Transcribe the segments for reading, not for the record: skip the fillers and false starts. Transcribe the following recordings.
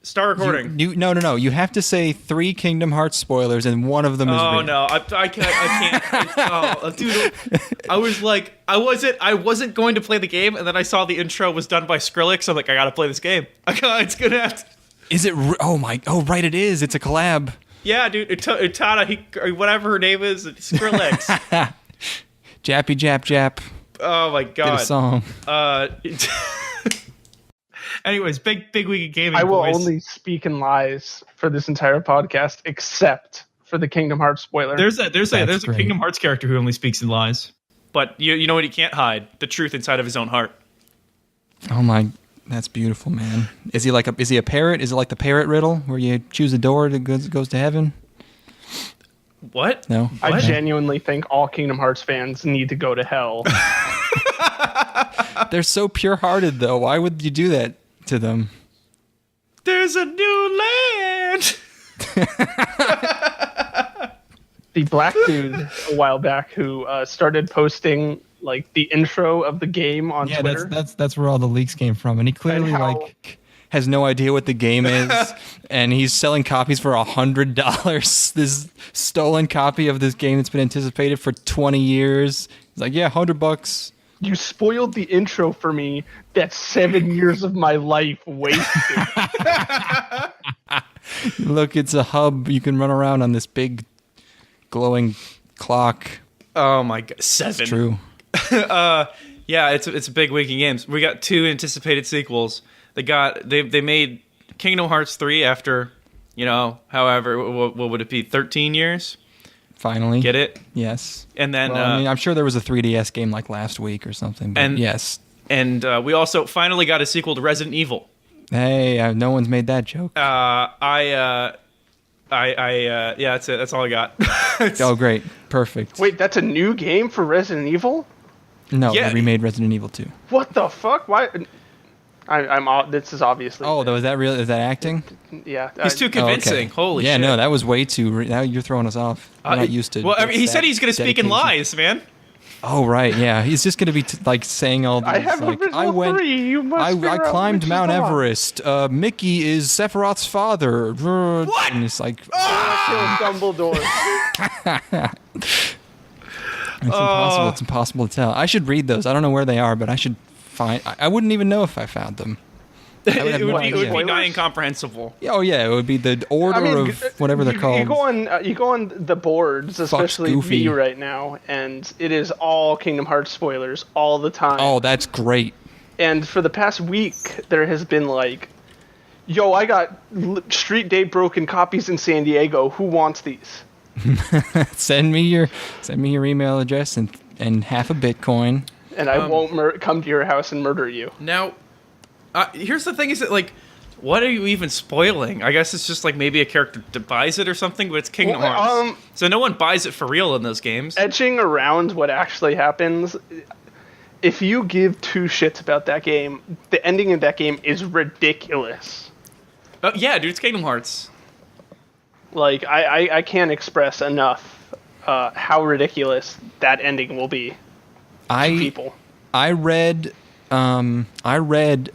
Start recording. No. You have to say 3 Kingdom Hearts spoilers, and one of them is real. Oh no, I can't. Dude, I wasn't going to play the game, and then I saw the intro was done by Skrillex. So I'm like, I gotta play this game. It's gonna have to. Is it? Oh, right, it is. It's a collab. Yeah, dude. Utana, whatever her name is, Skrillex. Jappy Jap. Oh my god. Did a song. Anyways, big week of gaming. I will boys. only speak in lies for this entire podcast, except for the Kingdom Hearts spoiler. There's a Kingdom Hearts character who only speaks in lies. But you know what he can't hide? The truth inside of his own heart. Oh my, that's beautiful, man. Is he a parrot? Is it like the parrot riddle where you choose a door that goes to heaven? What? No. I Okay. genuinely think all Kingdom Hearts fans need to go to hell. They're so pure-hearted, though. Why would you do that to them? There's a new land. The black dude a while back who started posting like the intro of the game on Twitter. that's where all the leaks came from, and he clearly has no idea what the game is, and he's selling copies for $100. This stolen copy of this game that's been anticipated for 20 years. He's like, yeah, $100. You spoiled the intro for me. That's 7 years of my life wasted. Look, it's a hub. You can run around on this big glowing clock. Oh my god, 7. It's true. Yeah, it's a big week in games. We got 2 anticipated sequels. They made Kingdom Hearts 3 after, however, what would it be, 13 years? Finally. Get it? Yes. And then I'm sure there was a 3DS game like last week or something, but yes. And we also finally got a sequel to Resident Evil. Hey, no one's made that joke. Yeah, that's it. That's all I got. Oh, great. Perfect. Wait, that's a new game for Resident Evil? No, Yeah. they remade Resident Evil 2. What the fuck? Why? This is obviously. Oh, is that real? Is that acting? Yeah. He's too convincing. Okay. Holy yeah, shit. no, that was way too... Now you're throwing us off. We're not used to... Well, he said he's going to speak in dedication. lies, man. Oh, right, yeah. He's just going to be saying all these... I have original 3. You must I climbed which Mount is the one. Everest. Mickey is Sephiroth's father. What? And it's like... I killed Dumbledore. It's impossible to tell. I should read those. I don't know where they are, but I should find... I wouldn't even know if I found them. It would be idea. nigh incomprehensible. Oh, yeah, it would be the order of whatever they're called. You go on the boards, especially Goofy. me right now, and it is all Kingdom Hearts spoilers all the time. Oh, that's great. And for the past week, there has been like, yo, I got Street Day broken copies in San Diego. Who wants these? Send me your email address and half a Bitcoin. And I won't come to your house and murder you. Now, here's the thing: is that like, what are you even spoiling? I guess it's just like maybe a character buys it or something, but it's Kingdom Hearts, so no one buys it for real in those games. Edging around what actually happens, if you give 2 shits about that game, the ending of that game is ridiculous. Yeah, dude, it's Kingdom Hearts. Like, I can't express enough how ridiculous that ending will be to people. I read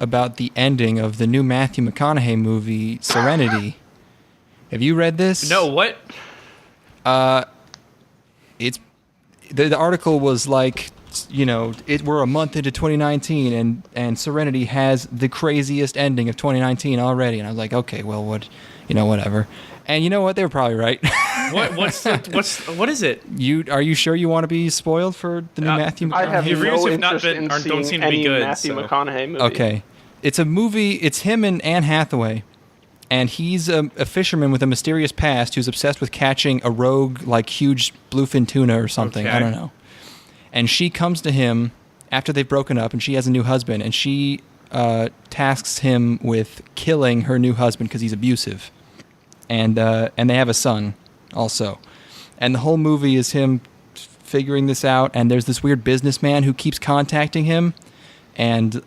about the ending of the new Matthew McConaughey movie, Serenity. Have you read this? No, what? It's the article was like, we're a month into 2019 and Serenity has the craziest ending of 2019 already, and I was like, okay, well, whatever. And you know what? They were probably right. What is it? Are you sure you want to be spoiled for the new Matthew McConaughey? I have The reviews no have not interest been- in or don't seeing seem to be any good, Matthew so. McConaughey movie. Okay. It's a movie. It's him and Anne Hathaway. And he's a fisherman with a mysterious past who's obsessed with catching a rogue, like, huge bluefin tuna or something. Okay. I don't know. And she comes to him after they've broken up, and she has a new husband. And she tasks him with killing her new husband because he's abusive. And they have a son also. And the whole movie is him figuring this out. And there's this weird businessman who keeps contacting him and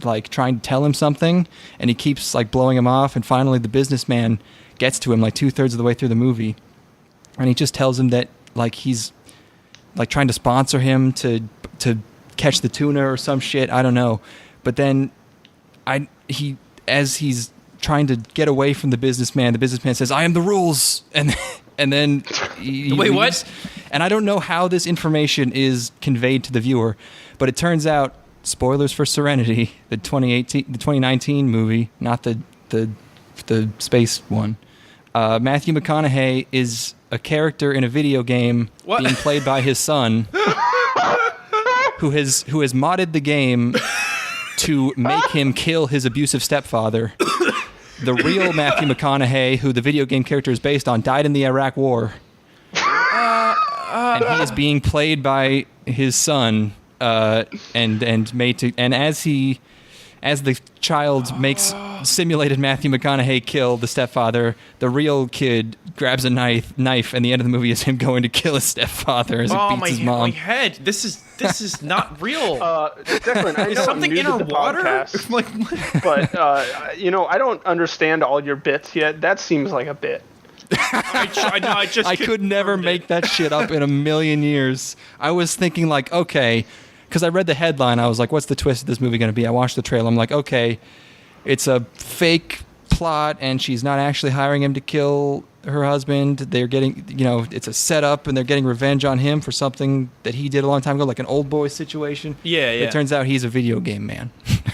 like trying to tell him something, and he keeps like blowing him off, and finally the businessman gets to him like 2/3 of the way through the movie, and he just tells him that like he's like trying to sponsor him to catch the tuna or some shit, I don't know. But then as he's trying to get away from the businessman. The businessman says, "I am the rules," and then he Wait, leaves. what? And I don't know how this information is conveyed to the viewer, but it turns out, spoilers for Serenity, the 2019 movie, not the space one. Matthew McConaughey is a character in a video game being played by his son, who has modded the game to make him kill his abusive stepfather. The real Matthew McConaughey, who the video game character is based on, died in the Iraq War. And he is being played by his son, and made to. And as the child makes simulated Matthew McConaughey kill the stepfather, the real kid grabs a knife, and the end of the movie is him going to kill his stepfather as he beats his mom. My head! This is not real. Declan, I Is know something I'm new in to our the water? podcast, Like, what? but I don't understand all your bits yet. That seems like a bit. I could never make that shit up in a million years. I was thinking like, okay, because I read the headline, I was like, what's the twist of this movie going to be? I watched the trailer, I'm like, okay, it's a fake plot, and she's not actually hiring him to kill her husband. They're getting, it's a setup, and they're getting revenge on him for something that he did a long time ago, like an old boy situation. Yeah. It turns out he's a video game man.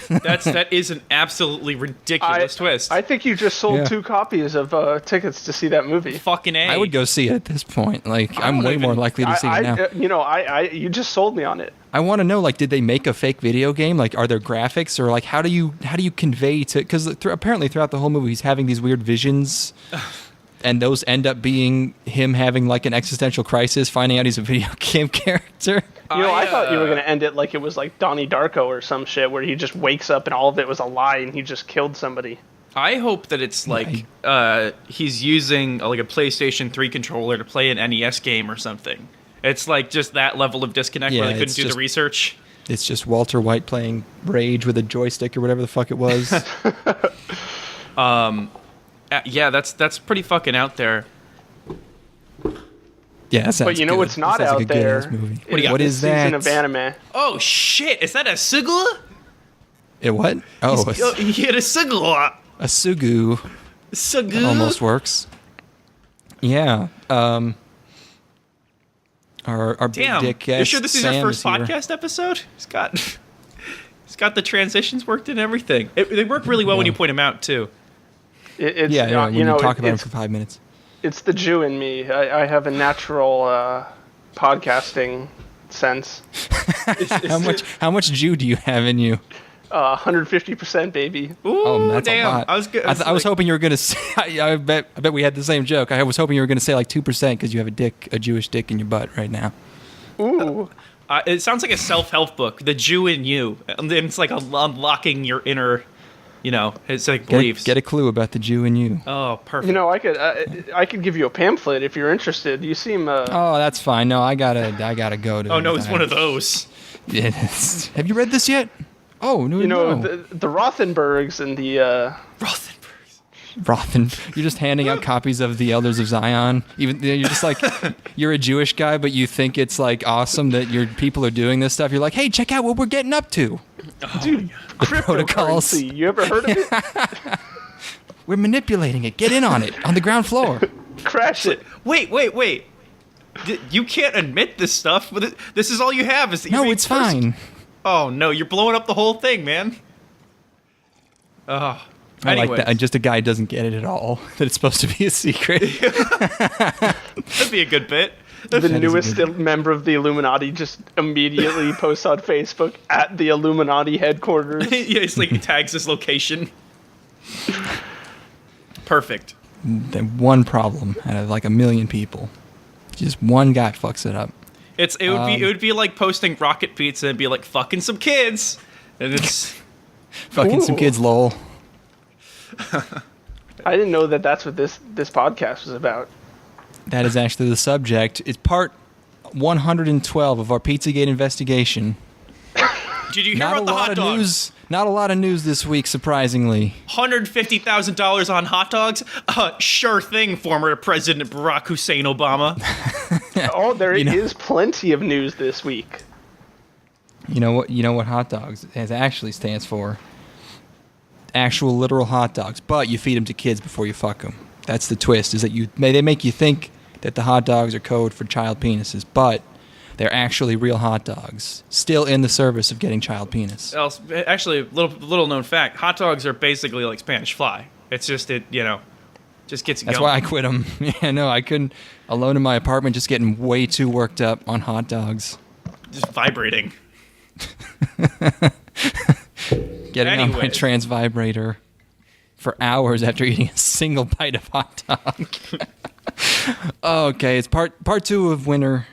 That is an absolutely ridiculous twist. I think you just sold 2 copies of tickets to see that movie. Fucking A. I would go see it at this point. Like, I'm way more likely to see it now. You just sold me on it. I want to know, like, did they make a fake video game? Like, are there graphics, or like, how do you convey to? Because apparently throughout the whole movie, he's having these weird visions, and those end up being him having like an existential crisis, finding out he's a video game character. I thought you were going to end it like it was like Donnie Darko or some shit, where he just wakes up and all of it was a lie and he just killed somebody. I hope that it's like he's using like a PlayStation 3 controller to play an NES game or something. It's like just that level of disconnect where they couldn't do the research. It's just Walter White playing Rage with a joystick or whatever the fuck it was. That's pretty fucking out there. Yeah, that sounds but you know good. what's not That sounds out like a good-ass there? movie. What is season that? of anime. Oh shit! Is that a sigla? It what? Oh, He had a sigla. a sugu. Sugu. Almost works. Yeah. Our Damn. big dick You guest, sure this is Sam, your first here. podcast episode? He's got the transitions worked and everything. They work really well when you point them out too. It's, when you talk about him for 5 minutes. It's the Jew in me. I have a natural podcasting sense. How much Jew do you have in you? 150%, baby. Ooh, That's damn. a lot. I was hoping you were gonna say. I bet we had the same joke. I was hoping you were gonna say like 2% because you have a Jewish dick in your butt right now. Ooh. It sounds like a self-help book, The Jew in You. And it's like unlocking your inner, it's like beliefs. Get a clue about the Jew in you. Oh, perfect. I could give you a pamphlet if you're interested. You seem. Oh, that's fine. No, I gotta go to. Oh no, it's one of those. Yes. Have you read this yet? Oh no. The Rothenbergs and the. You're just handing out copies of the Elders of Zion. Even you're just like, you're a Jewish guy, but you think it's like awesome that your people are doing this stuff. You're like, hey, check out what we're getting up to. Dude, protocols. cryptocurrency. You ever heard of it? We're manipulating it. Get in on it on the ground floor. Crash it. Wait. You can't admit this stuff. But this is all you have. Is that No, it's fine. Oh no, you're blowing up the whole thing, man. Oh. I Anyways. like that. Just a guy doesn't get it at all. That it's supposed to be a secret. That'd be a good bit. The newest member of the Illuminati just immediately posts on Facebook at the Illuminati headquarters. Yeah, it's like he tags his location. Perfect. The one problem out of like a million people. Just one guy fucks it up. It would be like posting rocket pizza and be like fucking some kids. And it's fucking some kids, lol. I didn't know that that's what this podcast was about. That is actually the subject. It's part 112 of our Pizzagate investigation. Did you hear about the hot dogs? Not a lot of news this week, surprisingly. $150,000 on hot dogs? Sure thing, former President Barack Hussein Obama. There is plenty of news this week. You know what hot dogs actually stands for? actual literal hot dogs, but you feed them to kids before you fuck them. That's the twist, is that they make you think that the hot dogs are code for child penises, but they're actually real hot dogs, still in the service of getting child penis. Actually, little known fact: hot dogs are basically like Spanish fly. It's just just gets you That's going. why I quit them. Yeah, no, I couldn't. Alone in my apartment, just getting way too worked up on hot dogs. Just vibrating. Getting on my trans vibrator for hours after eating a single bite of hot dog. Okay, it's part 2 of winter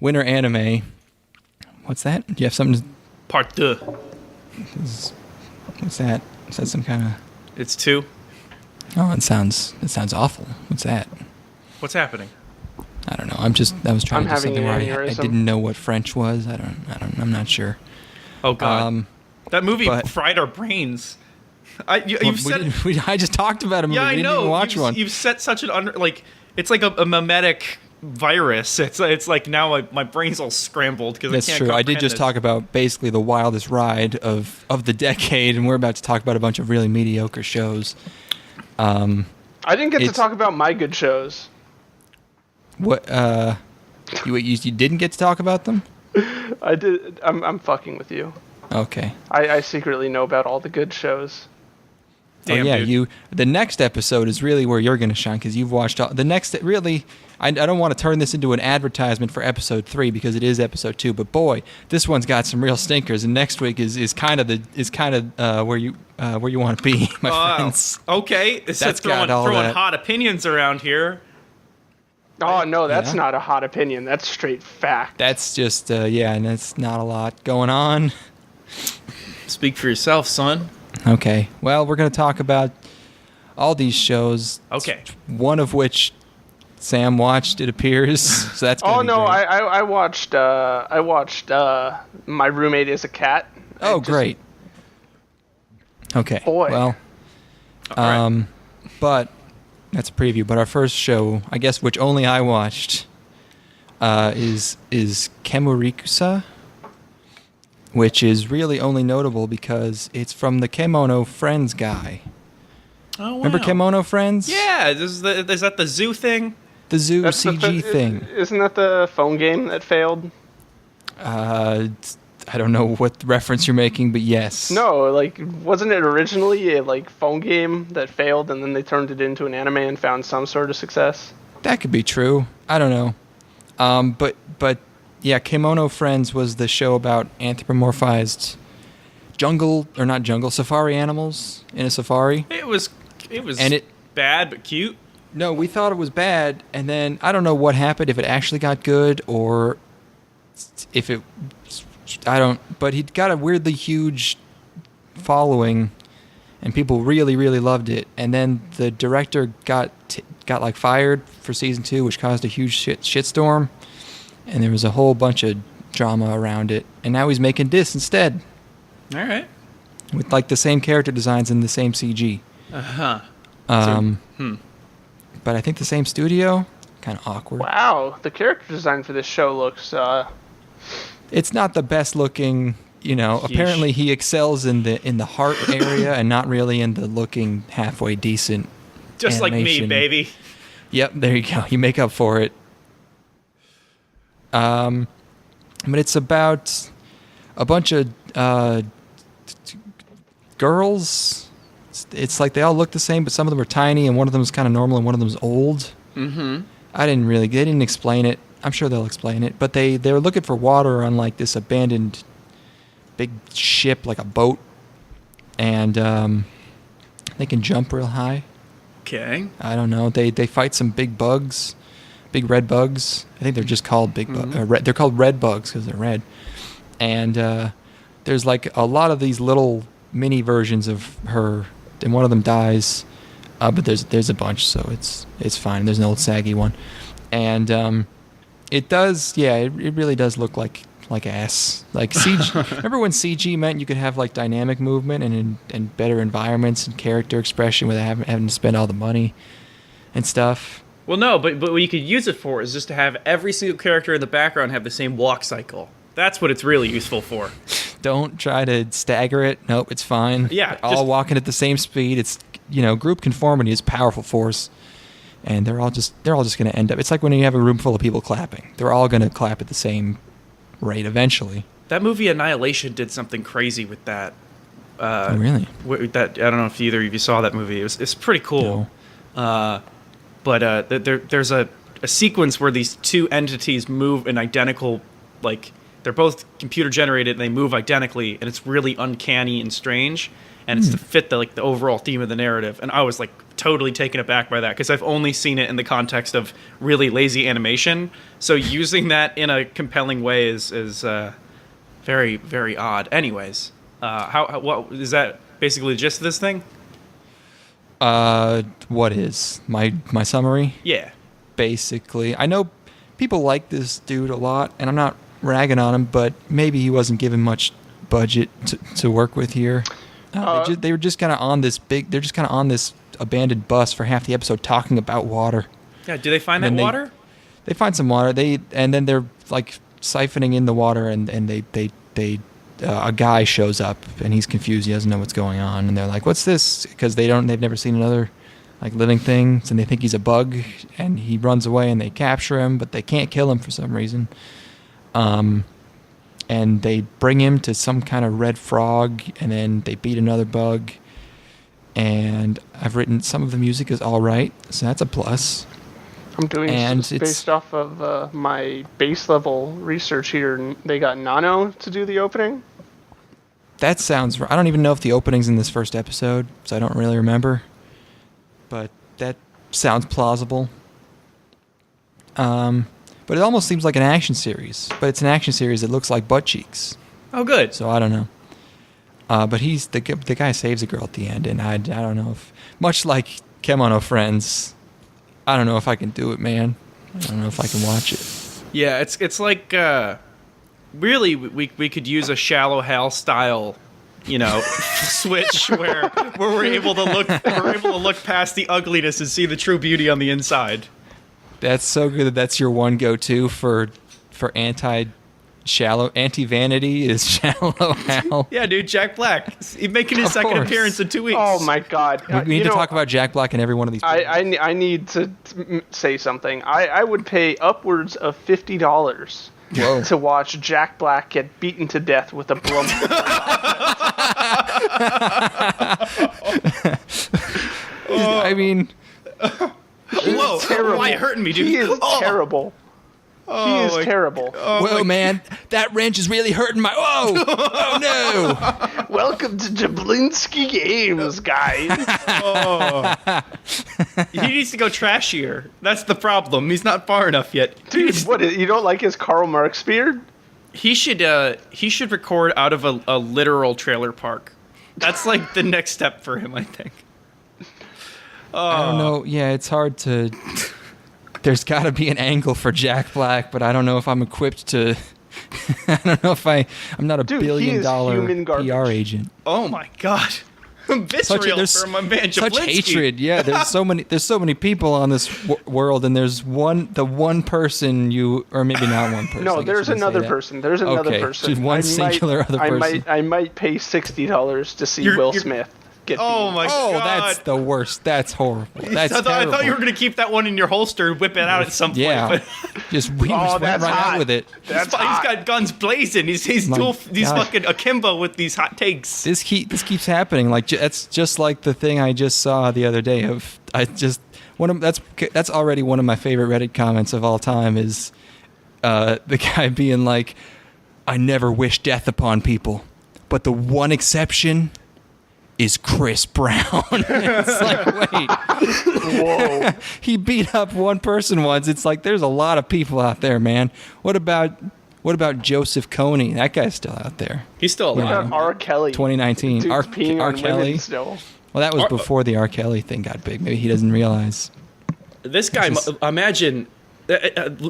anime. What's that? Do you have something? Part 2. What's that? Is that some kind of? It's 2. Oh, it sounds awful. What's that? What's happening? I don't know. I was trying to do something where I didn't know what French was. I'm not sure. Oh God. That movie fried our brains. I just talked about a movie. Yeah, I know. We didn't even watch one. You've set such an it's like a mimetic virus. It's like now my brain's all scrambled because That's I can't true. I did comprehend just it. talk about basically the wildest ride of the decade, and we're about to talk about a bunch of really mediocre shows. I didn't get to talk about my good shows. What? You didn't get to talk about them? I did. I'm fucking with you. Okay. I secretly know about all the good shows. Damn, dude. The next episode is really where you're going to shine because you've watched all the next. Really, I don't want to turn this into an advertisement for episode 3 because it is episode 2. But boy, this one's got some real stinkers, and next week is kind of where you want to be, my friends. Okay, that's throwing hot opinions around here. Oh no, that's not a hot opinion. That's straight fact. That's just and that's not a lot going on. Speak for yourself, son. Okay. Well, we're going to talk about all these shows. Okay. One of which Sam watched, it appears. So that's gonna be no, great. I watched My Roommate is a Cat. Oh, great. Okay. Boy. Well, right. But that's a preview. But our first show, I guess, which only I watched, is Kemurikusa, which is really only notable because it's from the Kemono Friends guy. Oh, wow. Remember Kemono Friends? Yeah, is that the zoo thing? The zoo That's CG thing. Isn't that the phone game that failed? I don't know what reference you're making, but yes. No, wasn't it originally a phone game that failed, and then they turned it into an anime and found some sort of success? That could be true. I don't know. But yeah, Kemono Friends was the show about anthropomorphized safari animals in a safari. It was and bad but cute. No, we thought it was bad, and then I don't know what happened, if it actually got good or if it... But he got a weirdly huge following, and people really, really loved it. And then the director got fired for season 2, which caused a huge shitstorm. And there was a whole bunch of drama around it. And now he's making this instead. All right. With the same character designs and the same CG. Uh-huh. But I think the same studio. Kind of awkward. Wow, the character design for this show looks... It's not the best looking, apparently he excels in the heart area and not really in the looking halfway decent Just animation. like me, baby. Yep, there you go. You make up for it. But it's about a bunch of girls. It's like they all look the same, but some of them are tiny, and one of them is kind of normal, and one of them is old. Mm-hmm. They didn't explain it. I'm sure they'll explain it. But they were looking for water on this abandoned big ship, like a boat. And they can jump real high. Okay. I don't know. They fight some big bugs, big red bugs. I think they're just called big bugs. They're called red bugs because they're red. And there's a lot of these little mini versions of her, and one of them dies. But there's a bunch, so it's fine. There's an old saggy one, and it does. Yeah, it really does look like ass. CG. Remember when CG meant you could have dynamic movement and better environments and character expression without having to spend all the money and stuff? Well, no, but what you could use it for is just to have every single character in the background have the same walk cycle. That's what it's really useful for. Don't try to stagger it. Nope, it's fine. Yeah, They're all walking at the same speed. It's group conformity is a powerful force, and they're all just going to end up. It's like when you have a room full of people clapping. They're all going to clap at the same rate eventually. That movie Annihilation did something crazy with that. Oh, really? That I don't know if either of you saw that movie. It's pretty cool. No. But there's a sequence where these two entities move in identical, like they're both computer generated and they move identically, and it's really uncanny and strange, and it's to fit the overall theme of the narrative. And I was like totally taken aback by that because I've only seen it in the context of really lazy animation. So using that in a compelling way is very, very odd. Anyways, what is that basically the gist of this thing? What is my summary? Yeah. Basically, I know people like this dude a lot, and I'm not ragging on him, but maybe he wasn't given much budget to work with here. They were just kind of on this they're just kind of on this abandoned bus for half the episode talking about water. Yeah, do they find that water? They find some water. And then they're like siphoning in the water, and a guy shows up, and he's confused. He doesn't know what's going on, and they're like, "What's this?" Because they've never seen another like living thing, and they think he's a bug, and he runs away, and they capture him, but they can't kill him for some reason. And they bring him to some kind of red frog, and then they beat another bug. And I've written some of the music is all right, so that's a plus. I'm doing this based off of my base level research here, and they got Nano to do the opening. That sounds right. I don't even know if the opening's in this first episode, so I don't really remember. But that sounds plausible. But it almost seems like an action series. But it's an action series that looks like butt cheeks. Oh, good. So I don't know. But he's the guy saves a girl at the end, and I don't know if, much like Kemono Friends, I don't know if I can do it, man. I don't know if I can watch it. Yeah, it's like really we could use a Shallow Hal style, switch where we're able to look past the ugliness and see the true beauty on the inside. That's so good that that's your one go-to for anti-vanity is Shallow Hal. Yeah, dude, Jack Black. He's making his second appearance in 2 weeks. Oh my God! We need to talk about Jack Black in every one of these. I need to say something. I would pay upwards of $50 to watch Jack Black get beaten to death with a blum. I mean. Whoa! Terrible. Why are you hurting me, dude? He is terrible. He is terrible. Whoa, man, that wrench is really hurting my. Whoa! Oh no! Welcome to Jablinski Games, guys. He needs to go trashier. That's the problem. He's not far enough yet. Dude, what? You don't like his Karl Marx beard? He should record out of a literal trailer park. That's like the next step for him, I think. I don't know. Yeah, it's hard to. There's got to be an angle for Jack Black, but I don't know if I'm equipped to. I don't know if I'm not a billion-dollar PR agent. Oh my God, visceral for my man Jablinski. Such hatred. Yeah, there's so many people on this world, and there's the one person or maybe not one person. No, there's another person. There's another person. Just one singular other person. I might pay $60 to see Will Smith. My God. That's the worst. That's horrible. That's terrible. I thought you were going to keep that one in your holster and whip it out at some point. Yeah. But just went right out with it. He's got guns blazing. He's fucking akimbo with these hot takes. This keeps happening. Like that's just like the thing I just saw the other day. That's already one of my favorite Reddit comments of all time is the guy being like, "I never wish death upon people, but the one exception is Chris Brown." It's like, wait. Whoa. He beat up one person once. It's like, there's a lot of people out there, man. What about Joseph Kony? That guy's still out there. He's still alive. What about R. Kelly? 2019. R. Kelly. Still. Well, that was before the R. Kelly thing got big. Maybe he doesn't realize. This guy, imagine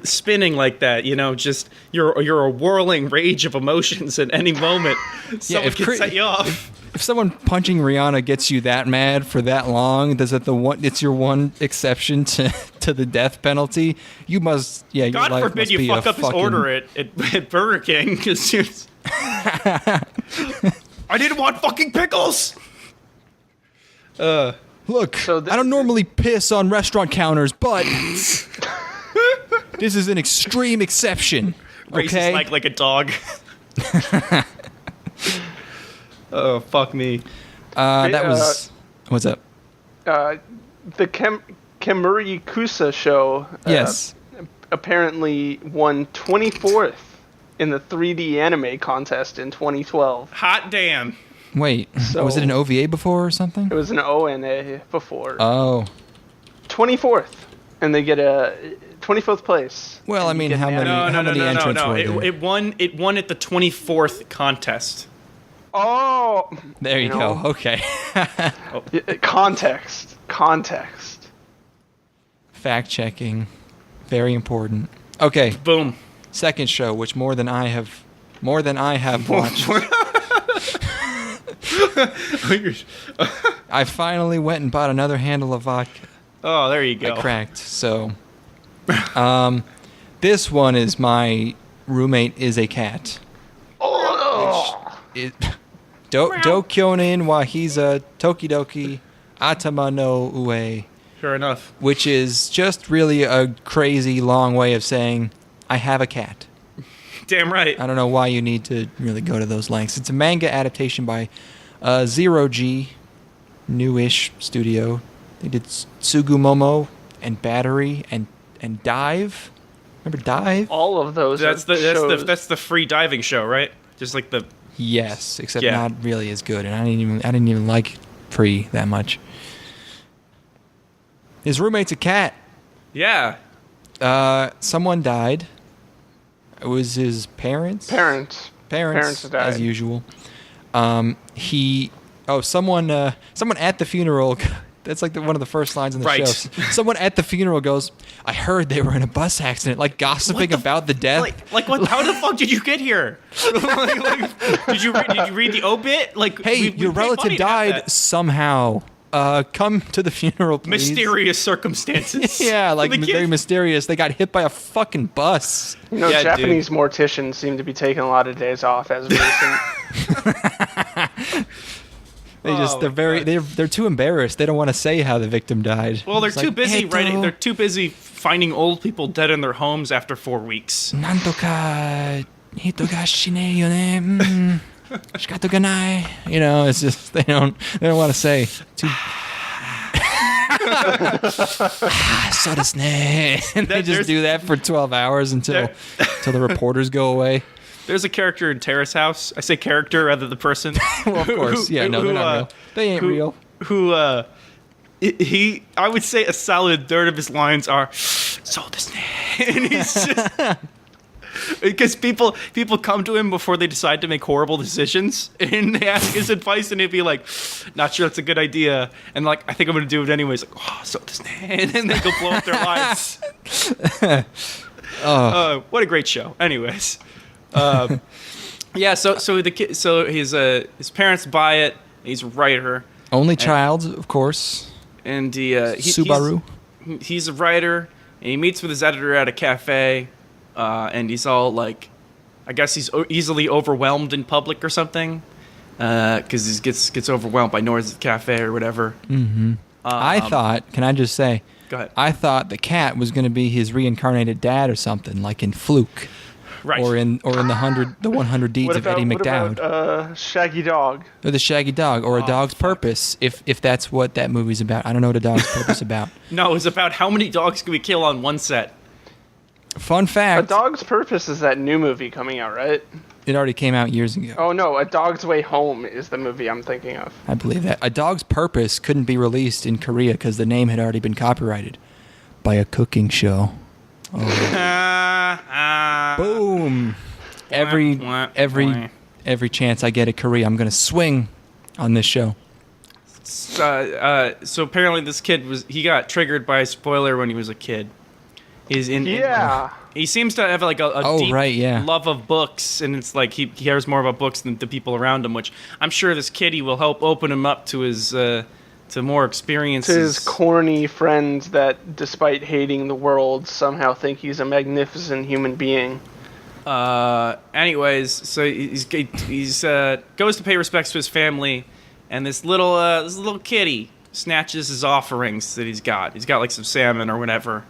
spinning like that, just you're a whirling rage of emotions at any moment. Someone can set you off. If someone punching Rihanna gets you that mad for that long, it's your one exception to the death penalty. You must, God forbid you fuck up his order at Burger King because I didn't want fucking pickles. Look, So I don't normally piss on restaurant counters, but this is an extreme exception. Okay. Racist like a dog. Oh, fuck me. That was. What's up? The Kemurikusa show. Yes. Apparently won 24th in the 3D anime contest in 2012. Hot damn. Wait, So- was it an OVA before or something? It was an ONA before. Oh. 24th, and they get a 24th place. Well, I And you mean, get how an many? anime. How many entrants were there? It won at the 24th contest. Oh, There you know. go. Okay. Context. Fact checking, very important. Okay, Boom. second show, which more than I have watched. I finally went and bought another handle of vodka. Oh, there you go. I cracked. So, this one is my roommate is a cat. Oh, Doukyonin wa Hiza Tokidoki Atama no Ue, Sure enough. which is just really a crazy long way of saying I have a cat. Damn right. I don't know why you need to really go to those lengths. It's a manga adaptation by Zero G, newish studio. They did Tsugumomo and Battery and Dive. Remember Dive? all of those. That's are shows. the free diving show, right? Just like the Yes, except Yeah. not really as good. And I didn't even like Free that much. His roommate's a cat. yeah. Someone died. It was his parents. Parents Parents died. as usual. Someone at the funeral. That's like one of the first lines in the Right. show. Someone at the funeral goes, "I heard they were in a bus accident," like gossiping about the death. Like what? How the fuck did you get here? Did you read the obit? Like, Hey, we your paid money relative to have died that. somehow. Come to the funeral, please. Mysterious circumstances. Yeah, like The kid- very mysterious. They got hit by a fucking bus. You know, Yeah, Japanese morticians seem to be taking a lot of days off as recent. They're too embarrassed. They don't want to say how the victim died. Well, they're It's too like, busy "Eto, writing. They're too busy finding old people dead in their homes after 4 weeks. Nantoka hito ga shinei yo ne. Shikato ga nai. You know, it's just they don't want to say too. So desu ne. And they just There's- do that for 12 hours until the reporters go away. There's a character in Terrace House. I say character rather than person. Well, of course. Yeah, no, they're not real. They ain't real. He I would say a solid third of his lines are so this and he's just because people come to him before they decide to make horrible decisions and they ask his advice and he'd be like, not sure that's a good idea, and like, I think I'm gonna do it anyways, like, oh, so this and then they go blow up their lives. What a great show. Anyways. Yeah, so his parents buy it. He's a writer. Only child, of course. And Subaru. He's a writer, and he meets with his editor at a cafe, and he's all like, I guess he's easily overwhelmed in public or something, because he gets overwhelmed by noise at the cafe or whatever. Mm-hmm. I thought, can I just say, Go ahead. I thought the cat was going to be his reincarnated dad or something, like in Fluke. Right. Or in the 100 Deeds of Eddie McDowd. What about Shaggy Dog? Or the Shaggy Dog, or A Dog's Purpose, if that's what that movie's about. I don't know what A Dog's Purpose is about. No, it's about how many dogs can we kill on one set. Fun A fact, Dog's Purpose is that new movie coming out, right? it already came out years ago. Oh no, A Dog's Way Home is the movie I'm thinking of. I believe that. A Dog's Purpose couldn't be released in Korea because the name had already been copyrighted by a cooking show. Boom! Every chance I get at Korea, I'm gonna swing on this show. So apparently this kid he got triggered by a spoiler when he was a kid. He's in. He seems to have like a deep love of books, and it's like he cares more about books than the people around him, which I'm sure this kitty will help open him up to his to more experiences. To his corny friends that, despite hating the world, somehow think he's a magnificent human being. Anyways, so he's goes to pay respects to his family, and this little kitty snatches his offerings that he's got. He's got like some salmon or whatever,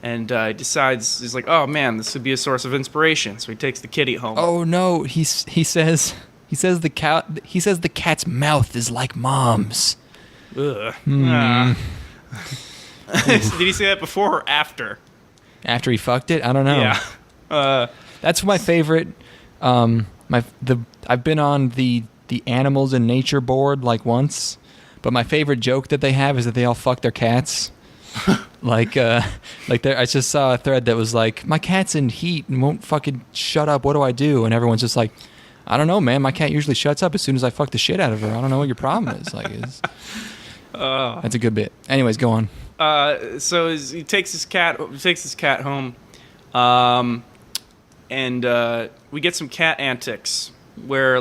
and decides he's like, oh man, this would be a source of inspiration. So he takes the kitty home. Oh no, he says the cat's mouth is like mom's. Ugh. Ah. Did he say that before or after? After he fucked it, I don't know. Yeah. That's my favorite. I've been on the animals in nature board like once, but my favorite joke that they have is that they all fuck their cats. I just saw a thread that was like, my cat's in heat and won't fucking shut up. What do I do? And everyone's just like, I don't know, man. My cat usually shuts up as soon as I fuck the shit out of her. I don't know what your problem is. That's a good bit. Anyways, go on. So he takes his cat home, and we get some cat antics where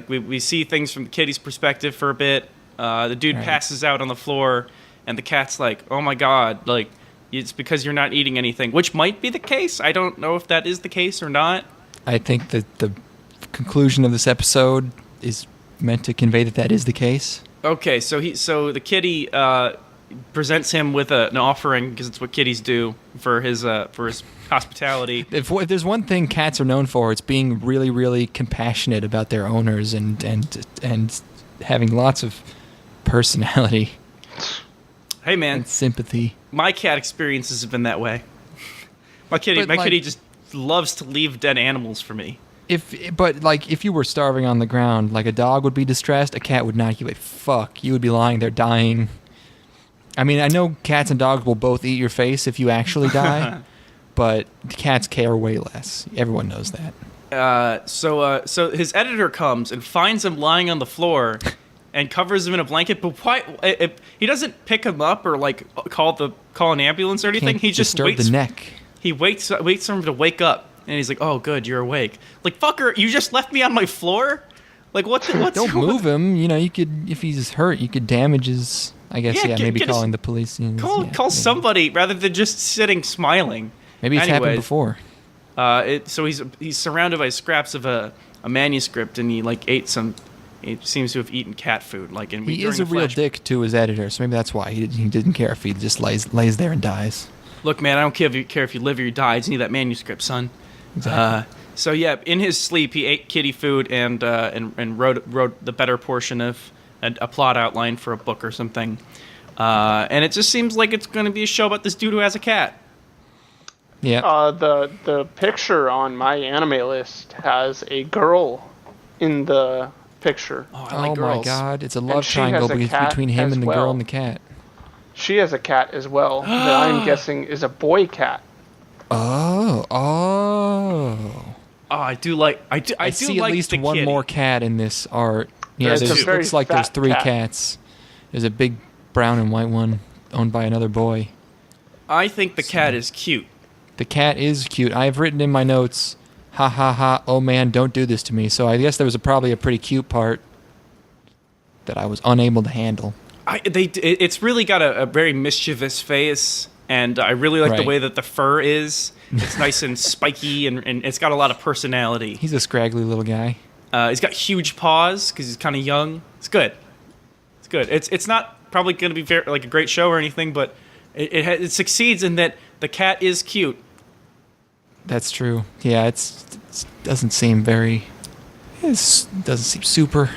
we see things from the kitty's perspective for a bit. The dude passes out on the floor, and the cat's like, "Oh my god!" Like, it's because you're not eating anything, which might be the case. I don't know if that is the case or not. I think that the conclusion of this episode is meant to convey that is the case. Okay, so the kitty presents him with an offering, because it's what kitties do for his hospitality. If there's one thing cats are known for, it's being really, really compassionate about their owners and having lots of personality. Hey man, and sympathy. My cat experiences have been that way. My kitty just loves to leave dead animals for me. If you were starving on the ground, like a dog would be distressed, a cat would not give a fuck. You would be lying there dying. I mean, I know cats and dogs will both eat your face if you actually die, but cats care way less. Everyone knows that. So his editor comes and finds him lying on the floor and covers him in a blanket. But why? He doesn't pick him up or call an ambulance or anything. He just disturb waits. The neck. He waits for him to wake up, and he's like, "Oh, good, you're awake." Like, fucker, you just left me on my floor. Like, what's Don't move him. You know, you could, if he's hurt, you could damage his. I guess maybe calling the police. Call somebody rather than just sitting smiling. Maybe it's happened before. So he's surrounded by scraps of a manuscript, and he ate some. He seems to have eaten cat food. He is a real dick to his editor, so maybe that's why he didn't care if he just lays there and dies. Look, man, I don't care if you live or you die. I just need that manuscript, son. Exactly. So yeah, in his sleep, he ate kitty food and wrote the better portion of a plot outline for a book or something. And it just seems like it's going to be a show about this dude who has a cat. Yeah. The picture on my anime list has a girl in the picture. Oh, I like girls. My god, it's a love triangle between him and the girl and the cat. She has a cat as well that I'm guessing is a boy cat. Oh. I do like. I see like at least the one kitty. more cat in this art. Yeah, it looks like there's 3 cats. There's a big brown and white one owned by another boy. I think the cat is cute. The cat is cute. I've written in my notes, ha ha ha, oh man, don't do this to me. So I guess there was probably a pretty cute part that I was unable to handle. It's really got a very mischievous face, and I really like the way that the fur is. It's nice and spiky, and it's got a lot of personality. He's a scraggly little guy. He's got huge paws because he's kind of young. It's good. It's not probably going to be a great show or anything, but it succeeds in that the cat is cute. That's true. Yeah, it doesn't seem super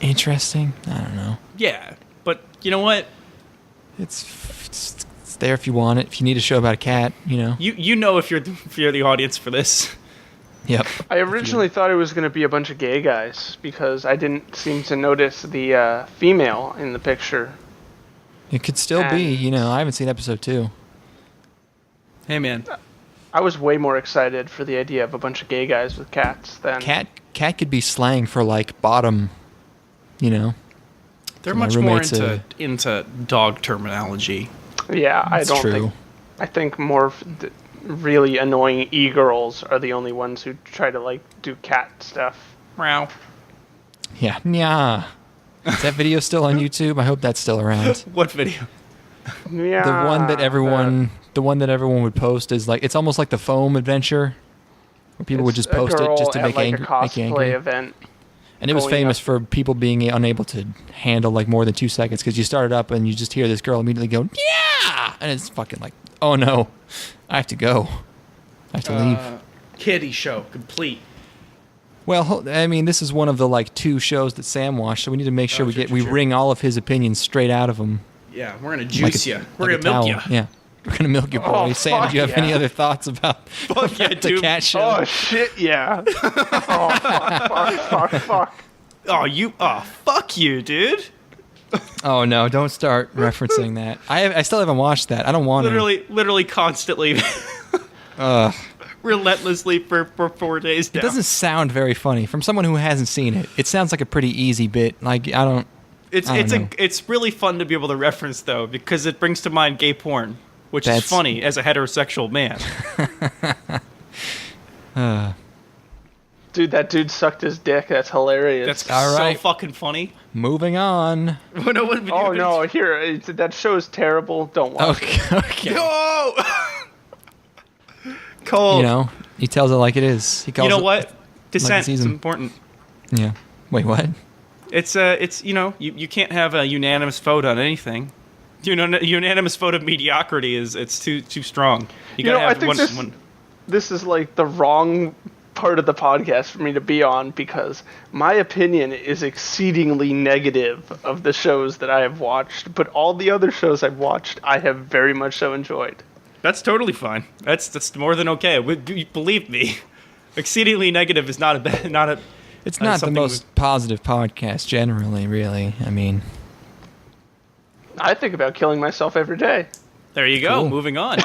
interesting. I don't know. Yeah, but you know what? It's there if you want it. If you need a show about a cat, you know. You know if you're the audience for this. Yep. I originally thought it was going to be a bunch of gay guys because I didn't seem to notice the female in the picture. It could still be, you know. I haven't seen episode 2. Hey, man. I was way more excited for the idea of a bunch of gay guys with cats than... Cat could be slang for, bottom, you know. They're much more into dog terminology. Yeah, That's true. I think more... really annoying e-girls are the only ones who try to do cat stuff. Meow. Yeah. Nya. Is that video still on YouTube? I hope that's still around. What video? Yeah. The one that everyone would post is it's almost like the foam adventure. where people would just post it just to make like angry. a cosplay event. And it was famous for people being unable to handle like more than 2 seconds because you start it up and you just hear this girl immediately go, yeah! And it's fucking like, oh no, I have to go. I have to leave. Kitty show, complete. Well, I mean, this is one of the like 2 shows that Sam watched, so we need to make sure we wring all of his opinions straight out of him. Yeah, we're gonna juice you. We're like gonna milk you. Yeah, we're gonna milk your boy. Oh, Sam, do you have any other thoughts about the dude. cat show? Oh shit, yeah. Oh fuck. Oh, fuck you, dude. Oh no, don't start referencing that. I still haven't watched that. I don't want to. Literally constantly. Relentlessly for 4 days now. It doesn't sound very funny from someone who hasn't seen it. It sounds like a pretty easy bit. Like I don't know. It's really fun to be able to reference though because it brings to mind gay porn, which is funny as a heterosexual man. Dude, that dude sucked his dick. That's hilarious. That's all right. So fucking funny. Moving on. That show is terrible. Don't watch it. Okay. No. Cold. You know, he tells it like it is. He calls what? Dissent is season. important. Yeah. Wait, what? It's you can't have a unanimous vote on anything. Unanimous vote of mediocrity it's too strong. You gotta have one. This is like the wrong part of the podcast for me to be on because my opinion is exceedingly negative of the shows that I have watched, but all the other shows I've watched I have very much so enjoyed. That's totally fine. That's more than okay. Believe me, exceedingly negative is not a. It's not the most positive podcast generally, really. I mean, I think about killing myself every day. There you go. Cool. Moving on.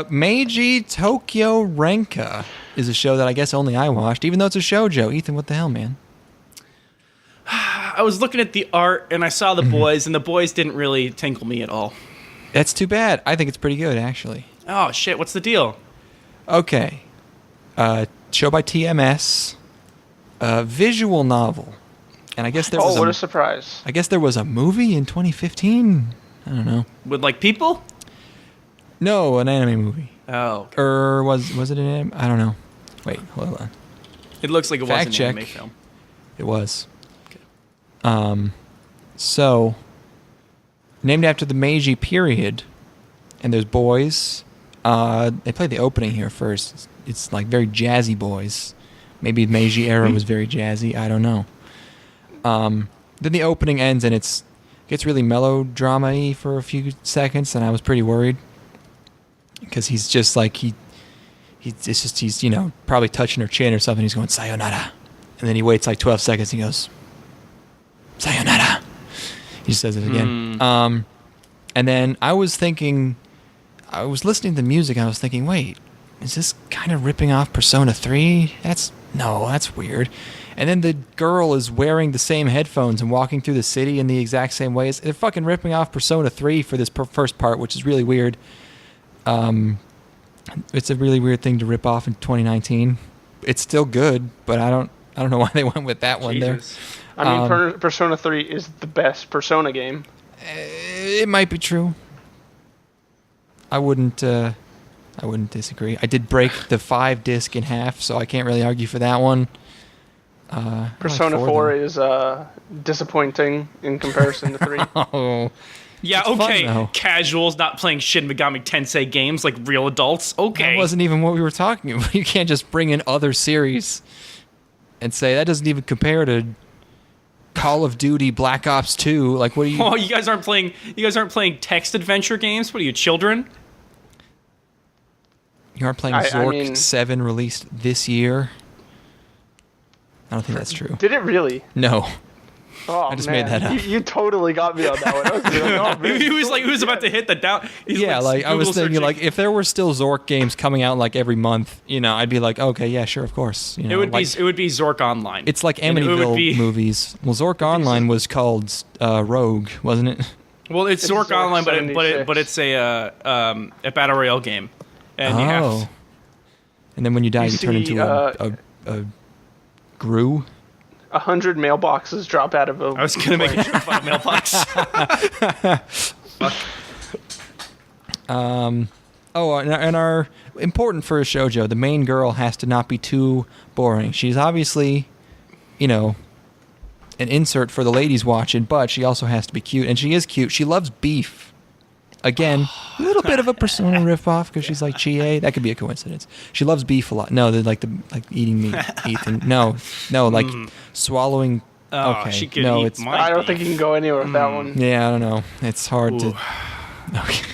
Meiji Tokyo Renka is a show that I guess only I watched, even though it's a shoujo. Ethan, what the hell, man? I was looking at the art and I saw the boys, and the boys didn't really tinkle me at all. That's too bad. I think it's pretty good, actually. Oh shit! What's the deal? Okay. Show by TMS. Visual novel. And I guess there was what a surprise. I guess there was a movie in 2015. I don't know. With like people? No, an anime movie. Oh. Okay. Or was it an anime? I don't know. Wait, hold on. It looks like it Fact was an check. anime film. It was. Okay. So named after the Meiji period, and there's boys. They play the opening here first. It's like very jazzy boys. Maybe the Meiji era was very jazzy. I don't know. Then the opening ends and it gets really melodrama-y for a few seconds, and I was pretty worried because he's just like he's probably touching her chin or something. He's going sayonara, and then he waits like 12 seconds. And he goes sayonara. He says it again. And then I was listening to the music, and I was thinking, wait, is this kind of ripping off Persona 3? That's weird. And then the girl is wearing the same headphones and walking through the city in the exact same way. They're fucking ripping off Persona 3 for this first part, which is really weird. It's a really weird thing to rip off in 2019. It's still good, but I don't know why they went with that one there. I mean, Persona 3 is the best Persona game. It might be true. I wouldn't disagree. I did break the 5 disc in half, so I can't really argue for that one. Persona 4 is disappointing in comparison to 3. Oh. Yeah, it's okay. Fun, casuals not playing Shin Megami Tensei games like real adults. Okay. That wasn't even what we were talking about. You can't just bring in other series and say that doesn't even compare to Call of Duty Black Ops 2. Like, what are you? Oh, you guys aren't playing text adventure games? What are you, children? You aren't playing Zork 7 released this year? I don't think that's true. Did it really? No. Oh, I just made that up. You totally got me on that one. I was like, he was about to hit the down. I was thinking, like, if there were still Zork games coming out like every month, I'd be like, okay, yeah, sure, of course. It would be Zork Online. It's like Amityville movies. Well, Zork Online was called Rogue, wasn't it? Well, it's Zork Online, but it's a battle royale game, and you have. And then when you die, you turn into a Gru. 100 mailboxes drop out of a... I was going to make a fun mailbox. Oh, and our important for a shoujo, the main girl has to not be too boring. She's obviously, an insert for the ladies watching, but she also has to be cute, and she is cute. She loves beef. Again, a little bit of a Persona ripoff because she's like Chie. That could be a coincidence. She loves beef a lot. No, they're like eating meat. Ethan. No, like swallowing. Oh, okay, she could no, eat it's. my I don't beef. think you can go anywhere with that one. Yeah, I don't know. It's hard to. Okay.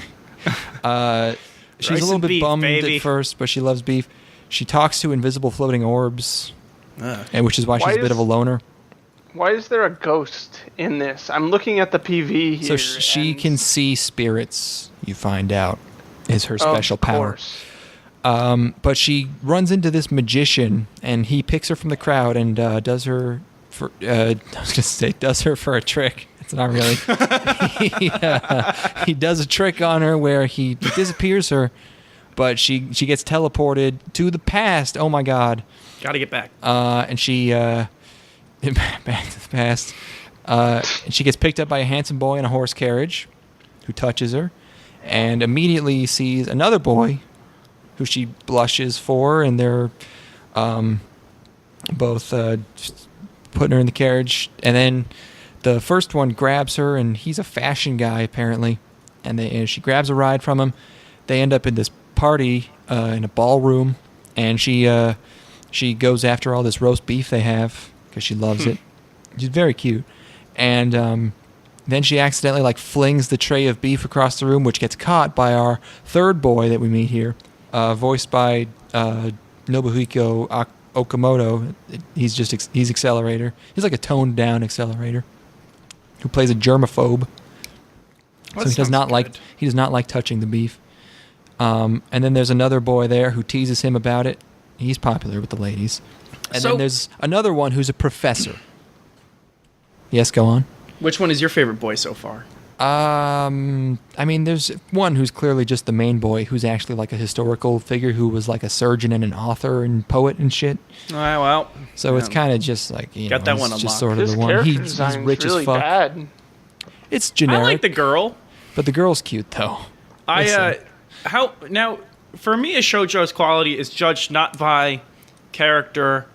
She's Rice a little and bit beef, bummed baby. at first, but she loves beef. She talks to invisible floating orbs, and which is why she's a bit of a loner. Why is there a ghost in this? I'm looking at the PV here. So she can see spirits. You find out is her special power. But she runs into this magician, and he picks her from the crowd and does her for. I was gonna say does her for a trick. It's not really. He does a trick on her where he disappears her, but she gets teleported to the past. Oh my god! Gotta get back. And she back to the past. And she gets picked up by a handsome boy in a horse carriage, who touches her, and immediately sees another boy, who she blushes for, and they're both putting her in the carriage, and then. The first one grabs her, and he's a fashion guy apparently, and she grabs a ride from him. They end up in this party in a ballroom, and she goes after all this roast beef they have because she loves it. She's very cute, and then she accidentally flings the tray of beef across the room, which gets caught by our third boy that we meet here, voiced by Nobuhiko Okamoto. He's Accelerator. He's like a toned down Accelerator who plays a germaphobe. Well, So he does not like touching the beef. And then there's another boy there who teases him about it. He's popular with the ladies. And then there's another one who's a professor. Yes, go on. Which one is your favorite boy so far? There's one who's clearly just the main boy, who's actually like a historical figure who was like a surgeon and an author and poet and shit. Well. So it's kind of just like, Got that one just unlocked. sort of His the one. character He's design's rich really as fuck. bad. It's generic. I like the girl. But the girl's cute though. Now for me a shoujo's quality is judged not by character,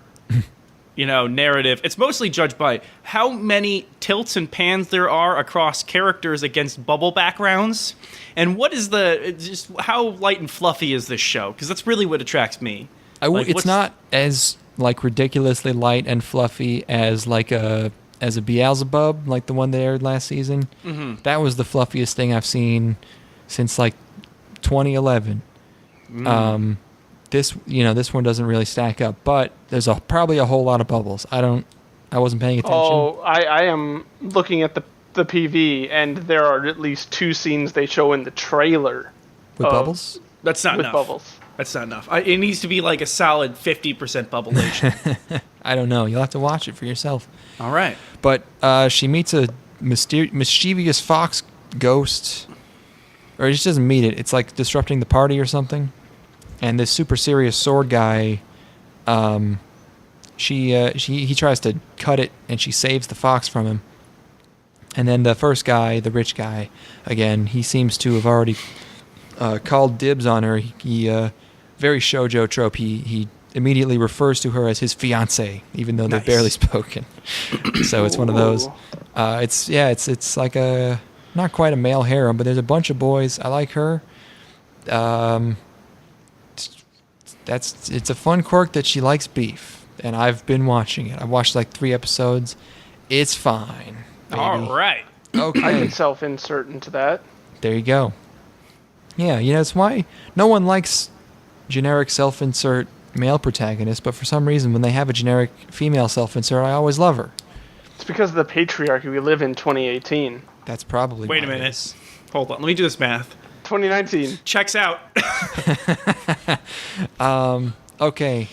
narrative. It's mostly judged by how many tilts and pans there are across characters against bubble backgrounds, and what is just how light and fluffy is this show? Because that's really what attracts me. It's not as ridiculously light and fluffy as a Beelzebub, like the one they aired last season. Mm-hmm. That was the fluffiest thing I've seen since 2011. This one doesn't really stack up, but there's probably a whole lot of bubbles. I wasn't paying attention. Oh, I am looking at the PV, and there are at least 2 scenes they show in the trailer With bubbles? That's not with enough. bubbles. That's not enough. It needs to be like a solid 50% bubblation. I don't know. You'll have to watch it for yourself. All right. But she meets a mischievous fox ghost, or she doesn't meet it. It's like disrupting the party or something. And this super serious sword guy, he tries to cut it, and she saves the fox from him. And then the first guy, the rich guy, again, he seems to have already called dibs on her. He very shoujo trope. He immediately refers to her as his fiancée, even though they've barely spoken. So it's one of those. It's like a not quite a male harem, but there's a bunch of boys. I like her. It's a fun quirk that she likes beef, and I've been watching it. I've watched 3 episodes. It's fine. Baby. All right. I can Okay. self-insert into that. There you go. Yeah, it's why no one likes generic self-insert male protagonists, but for some reason when they have a generic female self-insert, I always love her. It's because of the patriarchy we live in 2018. That's probably Wait a why it minute. is. Hold on. Let me do this math. 2019. Checks out. Okay.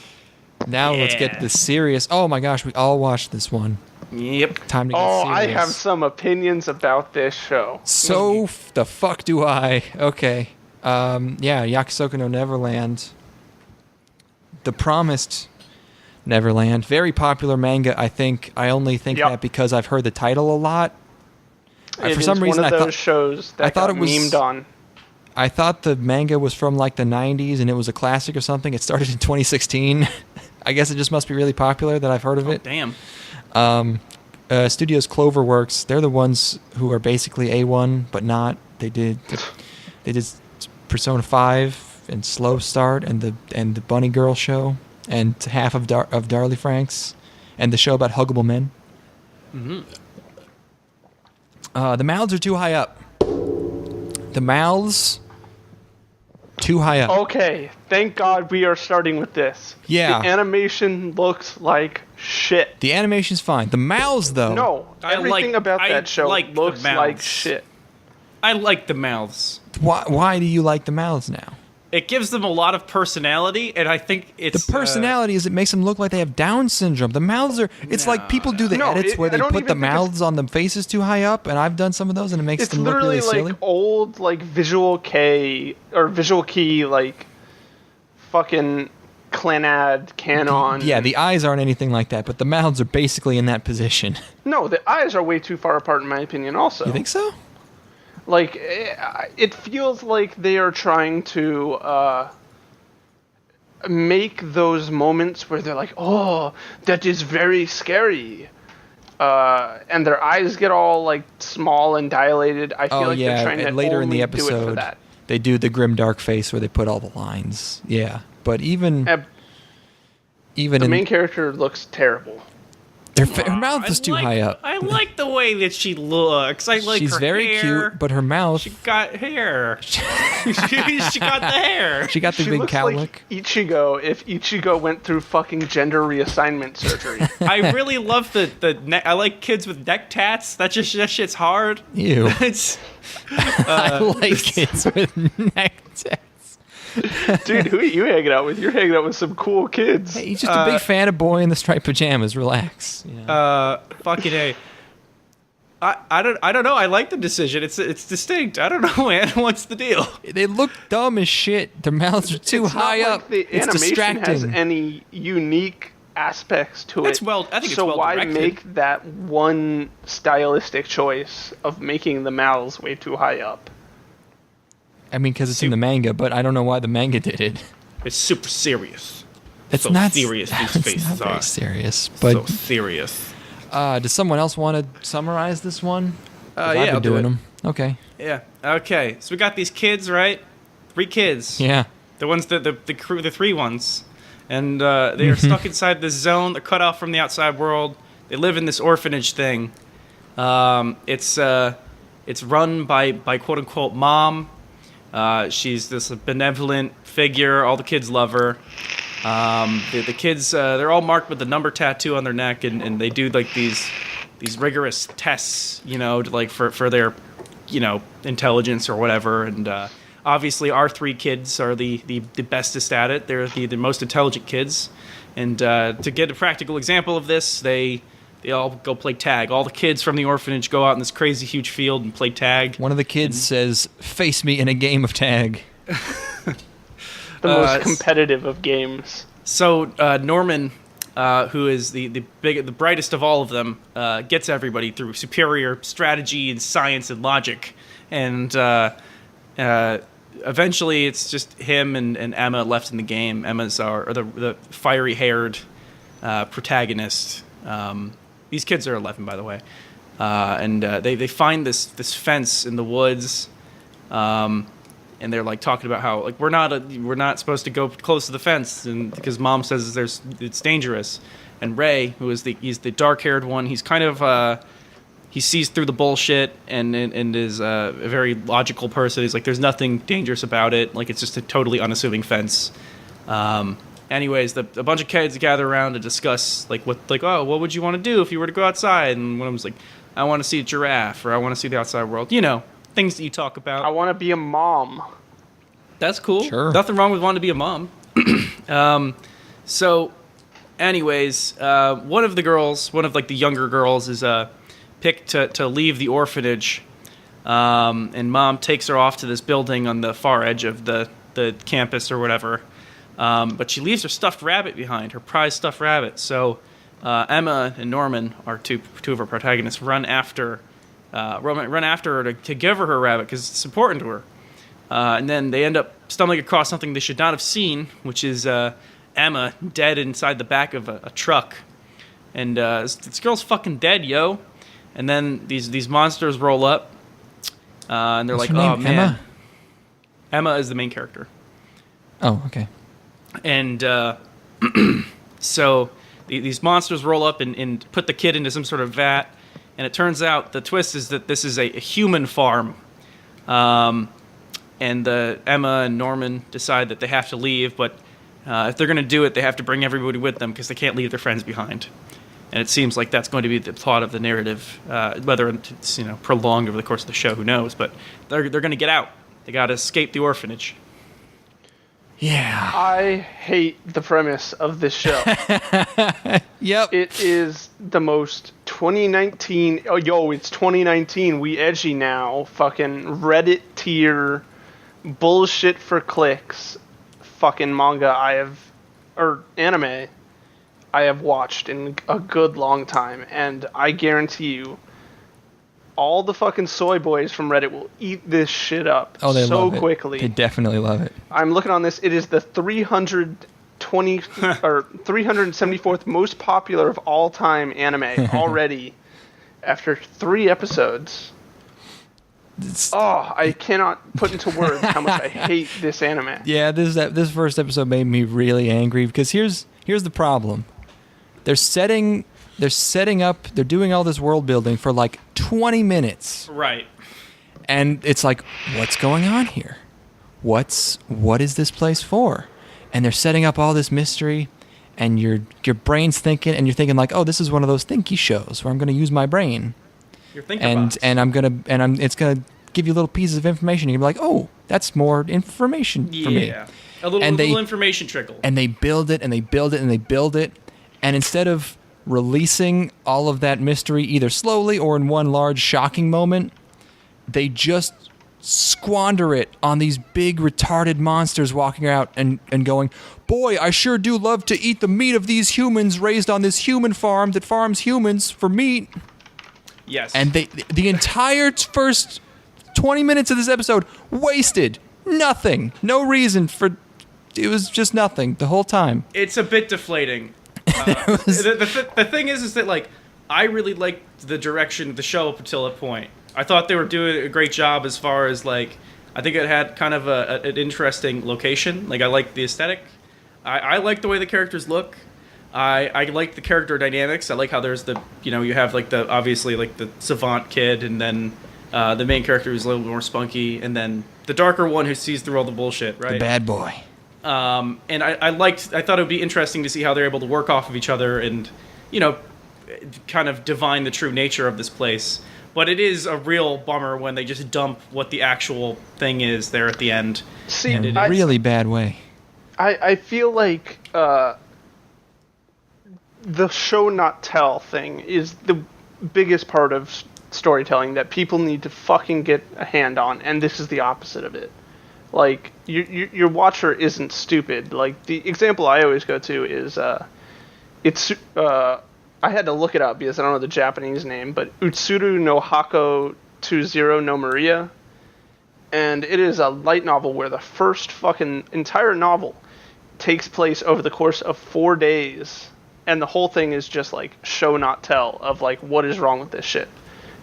Now let's get the serious. Oh my gosh, we all watched this one. Yep. Time to get Oh, serious. I have some opinions about this show. So the fuck do I? Okay. Yakusoku no Neverland. The Promised Neverland. Very popular manga, I think. I only think that because I've heard the title a lot. It For is some reason, one of I those thought shows that I thought got it was memed on. I thought the manga was from like the 90s and it was a classic or something. It started in 2016. I guess it just must be really popular that I've heard of it. Damn. Studios Cloverworks, they're the ones who are basically A1, but not. They did Persona 5 and Slow Start and the Bunny Girl show and half of Darlie Franks and the show about huggable men. Mm-hmm. The mouths are too high up. The mouths too high up. Okay, thank God we are starting with this. Yeah. The animation looks like shit. The animation's fine. The mouths, though. No, everything about that show looks like shit. I like the mouths. Why do you like the mouths now? It gives them a lot of personality, and I think it's... The personality is it makes them look like they have Down syndrome. The mouths are... It's like people do the edits where they put the mouths on the faces too high up, and I've done some of those, and it makes them look really silly. It's literally like old, like, Visual Kei, or Visual Kei, like, fucking Clanad canon. Yeah, the eyes aren't anything like that, but the mouths are basically in that position. No, the eyes are way too far apart, in my opinion, also. You think so? Like, it feels like they are trying to make those moments where they're like, oh, that is very scary. And their eyes get all, like, small and dilated. I feel like they're trying to later in the do it episode, for that. They do the grim dark face where they put all the lines. Yeah, but even the main character looks terrible. Her mouth is too high up. I like the way that she looks. I like She's her very hair. cute, but her mouth... She got hair. she got the hair. She got the big looks cowlick. Like Ichigo if Ichigo went through fucking gender reassignment surgery. I really love I like kids with neck tats. That shit's hard. Ew. I like kids with neck tats. Dude, who are you hanging out with? You're hanging out with some cool kids. Hey, he's just a big fan of Boy in the Striped Pajamas. Relax. Fucking A. I don't know. I like the decision. It's distinct. I don't know, man. What's the deal? They look dumb as shit. Their mouths are too high up. The it's animation distracting. has any unique aspects to it. I think so it's well why directed. make that one stylistic choice of making the mouths way too high up? I mean, because it's in the manga, but I don't know why the manga did it. It's super serious. It's so not serious. These it's faces not are very serious. But so serious. Does someone else want to summarize this one? Yeah, I've been I'll do doing it. them. Okay. Yeah. Okay. So we got these kids, right? 3 kids. Yeah. The ones the crew, the 3 ones, and they are stuck inside this zone. They're cut off from the outside world. They live in this orphanage thing. It's run by quote unquote mom. She's this benevolent figure. All the kids love her. The kids, they're all marked with the number tattoo on their neck, and they do like these rigorous tests, for their, intelligence or whatever. And obviously, our 3 kids are the bestest at it. They're the most intelligent kids. And to get a practical example of this, they all go play tag. All the kids from the orphanage go out in this crazy huge field and play tag. One of the kids says, "Face me in a game of tag." The most competitive of games. So Norman, who is the brightest of all of them, gets everybody through superior strategy and science and logic. And eventually it's just him and Emma left in the game. Emma's the fiery-haired protagonist. These kids are 11, by the way, and they find this fence in the woods, and they're like talking about how like we're not supposed to go close to the fence, and because mom says it's dangerous. And Ray, he's the dark-haired one, he's kind of he sees through the bullshit and is a very logical person. He's like, there's nothing dangerous about it. Like it's just a totally unassuming fence. Anyways, a bunch of kids gather around to discuss what would you want to do if you were to go outside? And one of them was like, I want to see a giraffe, or I want to see the outside world. Things that you talk about. I want to be a mom. That's cool. Sure. Nothing wrong with wanting to be a mom. So, anyways, one of the younger girls is picked to leave the orphanage, and mom takes her off to this building on the far edge of the campus or whatever. But she leaves her stuffed rabbit behind, her prized stuffed rabbit. So Emma and Norman are two of our protagonists. Run after her to give her rabbit because it's important to her. And then they end up stumbling across something they should not have seen, which is Emma dead inside the back of a truck. And this girl's fucking dead, yo. And then these monsters roll up, and they're What's like, her "Oh name? man." Emma? Emma is the main character. Oh, okay. And so these monsters roll up and put the kid into some sort of vat. And it turns out the twist is that this is a human farm. And Emma and Norman decide that they have to leave, but if they're going to do it, they have to bring everybody with them because they can't leave their friends behind. And it seems like that's going to be the plot of the narrative, whether it's prolonged over the course of the show, who knows? But they're going to get out. They got to escape the orphanage. Yeah. I hate the premise of this show. Yep. It is the most 2019. Oh, yo, it's 2019. We edgy now. Fucking Reddit tier bullshit for clicks. Fucking manga or anime I have watched in a good long time, and I guarantee you, all the fucking soy boys from Reddit will eat this shit up They so love it. quickly. They definitely love it. I'm looking on this. It is the 320 or 374th most popular of all time anime already after 3 episodes. I cannot put into words how much I hate this anime. Yeah, this first episode made me really angry because here's the problem. They're setting up, they're doing all this world building for like 20 minutes. Right. And it's like, what's going on here? What is this place for? And they're setting up all this mystery, and your brain's thinking, and you're thinking like, oh, this is one of those thinky shows where I'm going to use my brain. You're thinking about it's gonna give you little pieces of information. You're gonna be like, oh, that's more information for me. Yeah. A little information trickle. And they build it, and they build it, and they build it, and instead of releasing all of that mystery either slowly or in one large shocking moment, they just squander it on these big retarded monsters walking out and going, boy, I sure do love to eat the meat of these humans raised on this human farm that farms humans for meat. Yes. And the entire first 20 minutes of this episode wasted. Nothing. No reason for... It was just nothing the whole time. It's a bit deflating. The thing is that, like, I really liked the direction of the show up until that point. I thought they were doing a great job as far as, like, I think it had kind of an interesting location. Like, I liked the aesthetic. I like the way the characters look. I like the character dynamics. I like how there's you have, like, obviously, like, the savant kid, and then the main character who's a little more spunky, and then the darker one who sees through all the bullshit, right? The bad boy. And I thought it would be interesting to see how they're able to work off of each other and, kind of divine the true nature of this place. But it is a real bummer when they just dump what the actual thing is there at the end. See, In a really bad way. I feel like the show not tell thing is the biggest part of storytelling that people need to fucking get a hand on, and this is the opposite of it. Like, your watcher isn't stupid. Like, the example I always go to is, I had to look it up because I don't know the Japanese name, but Utsuru no Hako to Zero no Maria. And it is a light novel where the first fucking entire novel takes place over the course of 4 days. And the whole thing is just, like, show not tell of, like, what is wrong with this shit.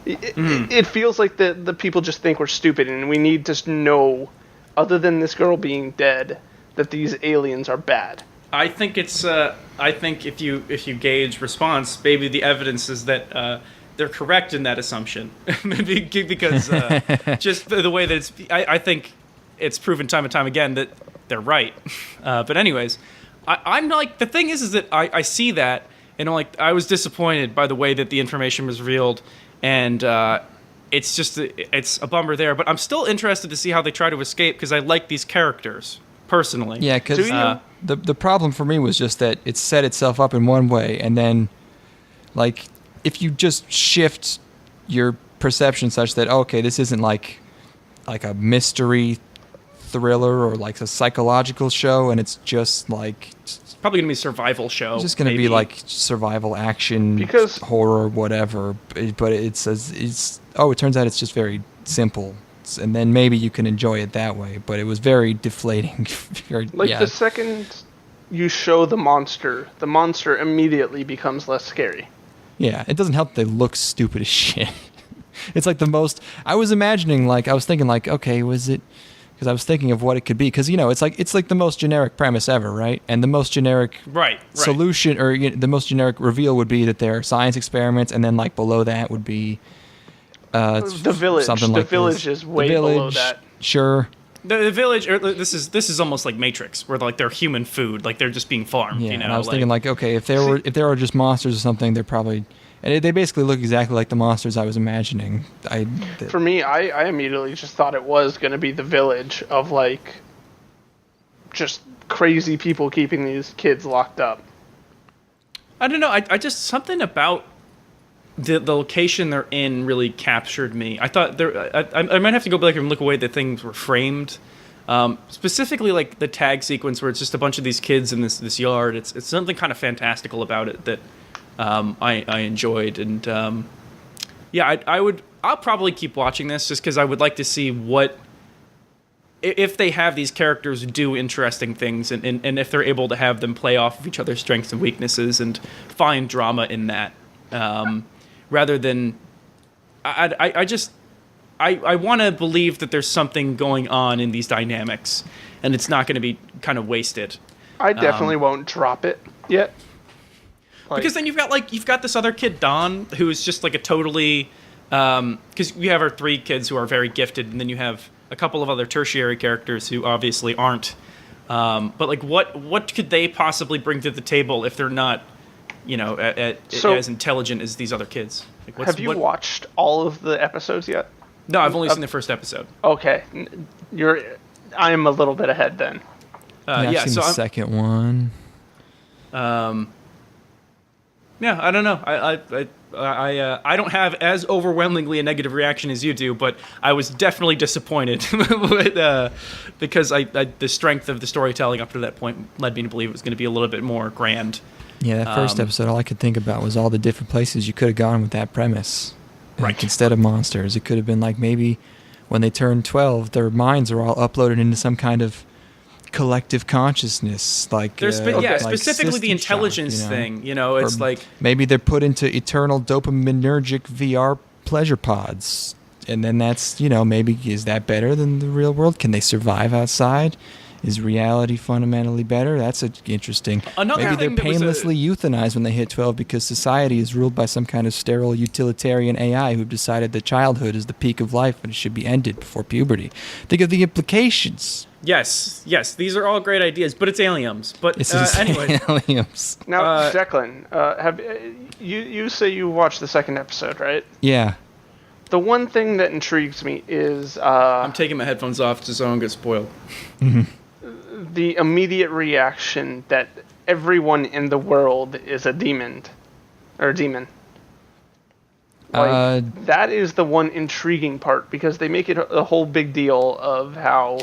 It feels like the people just think we're stupid, and we need to know, other than this girl being dead, that these aliens are bad. I think it's. I think if you gauge response, maybe the evidence is that they're correct in that assumption. Maybe because just the way that it's. I think it's proven time and time again that they're right. But anyways, I'm like, the thing is that I see that, and I'm like, I was disappointed by the way that the information was revealed, and it's a bummer there. But I'm still interested to see how they try to escape because I like these characters personally. Yeah, because the problem for me was just that it set itself up in one way, and then, like, if you just shift your perception such that, okay, this isn't like a mystery thriller or like a psychological show, and it's just like... It's probably going to be a survival show. It's just going to be like survival action, horror, whatever. But it turns out it's just very simple and then maybe you can enjoy it that way. But it was very deflating. The second you show the monster immediately becomes less scary. Yeah, it doesn't help they look stupid as shit. It's like the most... I was thinking, okay, was it... Because I was thinking of what it could be. Because, it's like the most generic premise ever, right? And the most generic solution, or the most generic reveal would be that they're science experiments, and then, below that would be... the village. Something the like village this. is way below that. Sure. The village, or this is almost like Matrix, where they're human food, they're just being farmed. Yeah, and I was thinking okay, if they were just monsters or something, they're probably, and they basically look exactly like the monsters I was imagining. For me, I immediately just thought it was going to be the village of just crazy people keeping these kids locked up. I don't know. I just something about the location they're in really captured me. I thought I might have to go back and look away that things were framed. Specifically, the tag sequence where it's just a bunch of these kids in this yard. It's something kind of fantastical about it that I enjoyed, and I'll probably keep watching this just because I would like to see what if they have these characters do interesting things, and if they're able to have them play off of each other's strengths and weaknesses and find drama in that. Rather than, I want to believe that there's something going on in these dynamics, and it's not going to be kind of wasted. I definitely won't drop it yet. Because then you've got this other kid, Don, who is just a totally, because we have our three kids who are very gifted, and then you have a couple of other tertiary characters who obviously aren't. But what could they possibly bring to the table if they're not? As intelligent as these other kids. Have you watched all of the episodes yet? No, I've only seen the first episode. Okay, I am a little bit ahead then. I've seen the second one. Yeah, I don't know. I don't have as overwhelmingly a negative reaction as you do, but I was definitely disappointed because the strength of the storytelling up to that point led me to believe it was going to be a little bit more grand. Yeah, that first episode, all I could think about was all the different places you could have gone with that premise. Right. Instead of monsters, it could have been maybe when they turn 12, their minds are all uploaded into some kind of collective consciousness. Specifically the intelligence thing. It's maybe they're put into eternal dopaminergic VR pleasure pods. And then that's, maybe is that better than the real world? Can they survive outside? Is reality fundamentally better? That's interesting. Maybe they're painlessly euthanized when they hit 12 because society is ruled by some kind of sterile utilitarian AI who've decided that childhood is the peak of life and it should be ended before puberty. Think of the implications. Yes. These are all great ideas, but it's aliens. But anyway, aliens. Now, Declan, have you say you watched the second episode, right? Yeah. The one thing that intrigues me is I'm taking my headphones off so I don't get spoiled. Mm-hmm. The immediate reaction that everyone in the world is a demon. That is the one intriguing part because they make it a whole big deal of how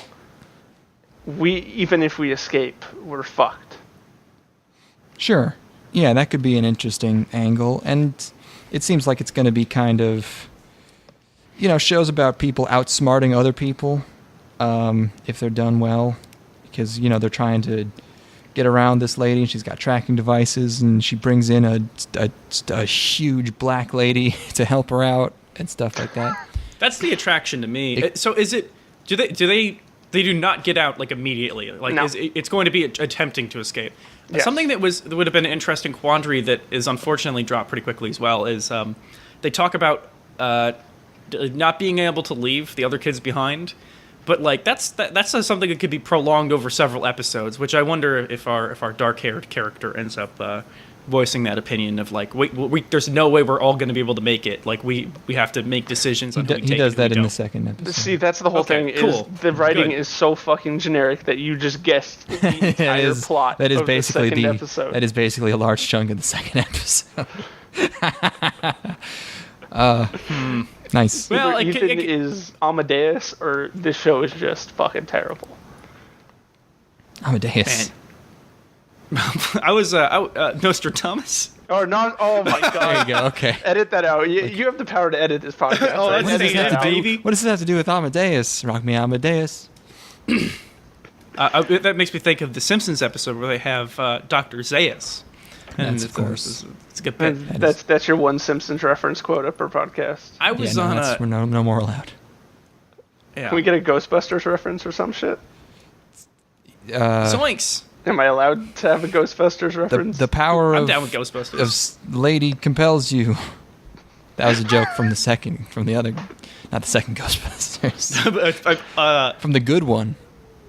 even if we escape, we're fucked. Sure. Yeah, that could be an interesting angle. And it seems like it's going to be kind of, shows about people outsmarting other people if they're done well. Because, they're trying to get around this lady, and she's got tracking devices, and she brings in a huge black lady to help her out and stuff like that. That's the attraction to me. So is it? Do they do not get out immediately? No. It's going to be attempting to escape. Yes. Something that would have been an interesting quandary that is unfortunately dropped pretty quickly as well is they talk about not being able to leave the other kids behind. But that's something that could be prolonged over several episodes, which I wonder if our dark-haired character ends up voicing that opinion of wait, there's no way we're all going to be able to make it. We have to make decisions. He does that in the second episode. See, that's the whole thing. Cool. Is the writing is so fucking generic that you just guessed the entire plot. That is of basically the second episode. That is basically a large chunk of the second episode. Nice. Well, Ethan is Amadeus, or this show is just fucking terrible. Amadeus. Man. I was Nostradamus. Or not? Oh my god! There you go. Okay. Edit that out. You have the power to edit this podcast. Oh, right? that's What does, Edit this have that to out. baby. what does this have to do with Amadeus? Rock me, Amadeus. That makes me think of the Simpsons episode where they have Dr. Zaius. And That's, of course. it's a good bit. And that's your one Simpsons reference quota per podcast. I was on a... we're no more allowed. Yeah. Can we get a Ghostbusters reference or some shit? Zoinks! Am I allowed to have a Ghostbusters reference? The power I'm of, down with Ghostbusters. lady compels you. That was a joke from the other, not the second Ghostbusters. From the good one.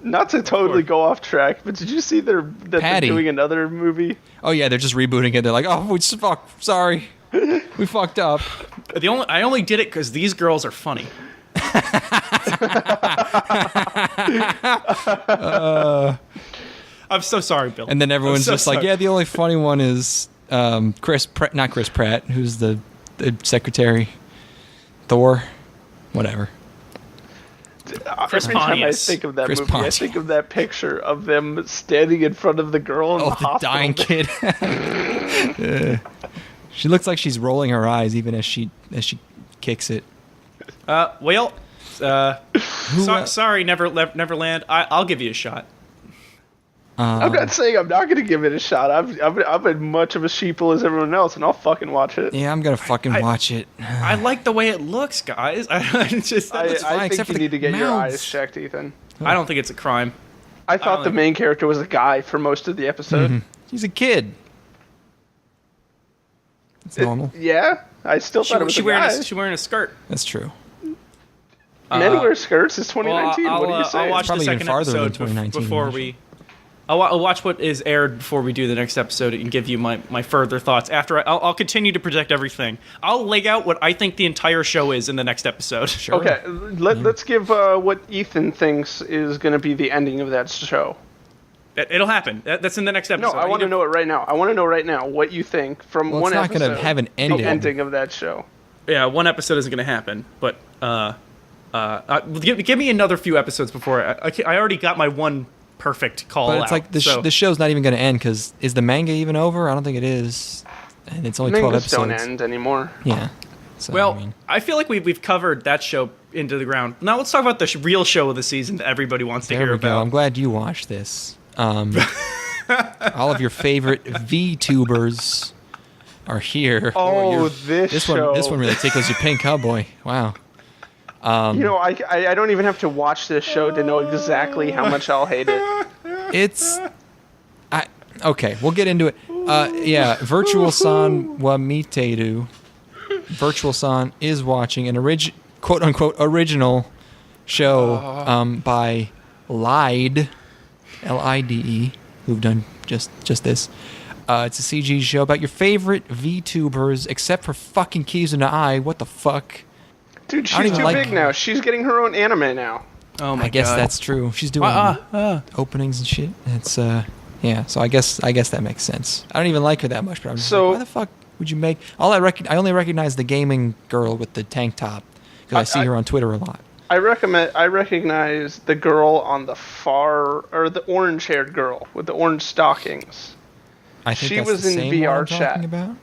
Not to totally go off track, but did you see that Patty. they're doing another movie? Oh yeah, they're just rebooting it. They're like, oh, sorry, we fucked up. I only did it because these girls are funny. I'm so sorry, Bill. And then everyone's so just like, sorry. yeah, the only funny one is not Chris Pratt, who's the secretary, Thor, whatever. Chris Every time I Pontius. think of that Chris movie, Pontius. I think of that picture of them standing in front of the girl in Oh, the the hospital. dying kid. She looks like she's rolling her eyes even as she kicks it. Sorry, Neverland. I'll give you a shot. I'm not saying I'm not going to give it a shot. I'm as much of a sheeple as everyone else, and I'll fucking watch it. Yeah, I'm gonna fucking watch it. I like the way it looks, guys. I just I fine, think except you for need to get your mouths. eyes checked, Ethan. I don't think it's a crime. I thought the like- main character was a guy for most of the episode. He's a kid. It's normal. Yeah, I still thought it was She a guy. wearing a skirt. That's true. Men wear skirts. It's 2019. Well, what are you I'll saying? watch the Probably even second farther than episode 2019 before actually. we. I'll watch what is aired before we do the next episode and give you my further thoughts. After I'll continue to project everything. I'll lay out what I think the entire show is in the next episode. Sure. Okay, let's give what Ethan thinks is going to be the ending of that show. It'll happen. That's in the next No, episode. I want to know it right now. I want to know right now what you think from Well, one it's not episode. gonna have an the ending. ending of that show. Yeah, one episode isn't going to happen, but give me another few episodes before I already got my one perfect call But out. it's like so. the show's not even gonna end because is the manga even over? I don't think it is, and it's only 12 Mangas episodes. don't end anymore. Yeah. So, Well, I mean, I feel like we've covered that show into the ground. Now let's talk about the real show of the season that everybody wants to there hear we go. about. I'm glad you watched this. All of your favorite VTubers are here. Oh, this show. This one really tickles your pink cowboy. Wow. You know, I don't even have to watch this show to know exactly how much I'll hate it. Okay, we'll get into it. Yeah, Virtual San wa Miteiru. Virtual San is watching an quote unquote original show by Lide, Lide, who've done just this. It's a CG show about your favorite VTubers, except for fucking Kizuna Ai. What the fuck? Dude, I don't she's even too like- big now. She's getting her own anime now. Oh my I guess God. that's true. She's doing openings and shit. It's yeah. So I guess that makes sense. I don't even like her that much, but I'm just So- like, why the fuck would you make? I only recognize the gaming girl with the tank top because I see her on Twitter a lot. I recognize the girl on the far, or the orange-haired girl with the orange stockings. I think She that's was the in same VR one I'm chat. talking about.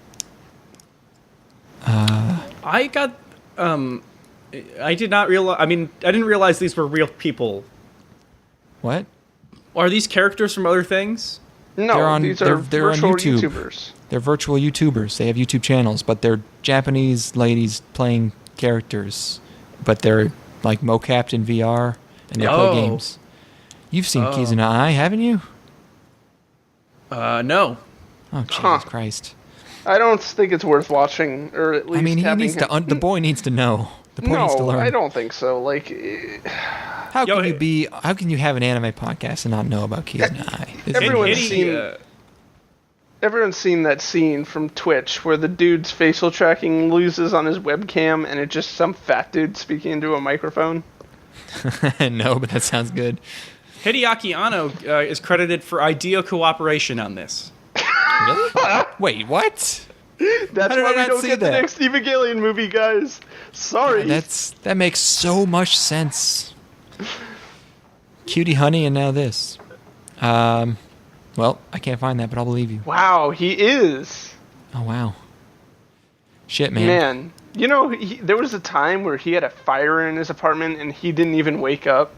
I got I did not realize. I mean, I didn't realize these were real people. What? Are these characters from other things? No, these are they're on virtual YouTube. YouTubers. They're virtual YouTubers. They have YouTube channels, but they're Japanese ladies playing characters, but they're like mocapped in VR and they play games. You've seen Kizuna Ai, haven't you? No. Oh Jesus Huh. Christ! I don't think it's worth watching, or at least I mean, he having needs to. him- The boy needs to know. The boy needs to No, learn. I don't think so. Like, How can you be? How can you have an anime podcast and not know about Kizuna Ai? Everyone's Hitty, seen- everyone's seen that scene from Twitch where the dude's facial tracking loses on his webcam, and it's just some fat dude speaking into a microphone. No, but that sounds good. Hideaki Anno is credited for idea cooperation on this. Really? Wait, what? That's How did why I we not don't see get the that? next Evangelion movie, guys. Sorry. That makes so much sense. Cutie Honey and now this. Well, I can't find that, but I'll believe you. Wow, he is. Oh, wow. Shit, man. Man, you know, there was a time where he had a fire in his apartment and he didn't even wake up.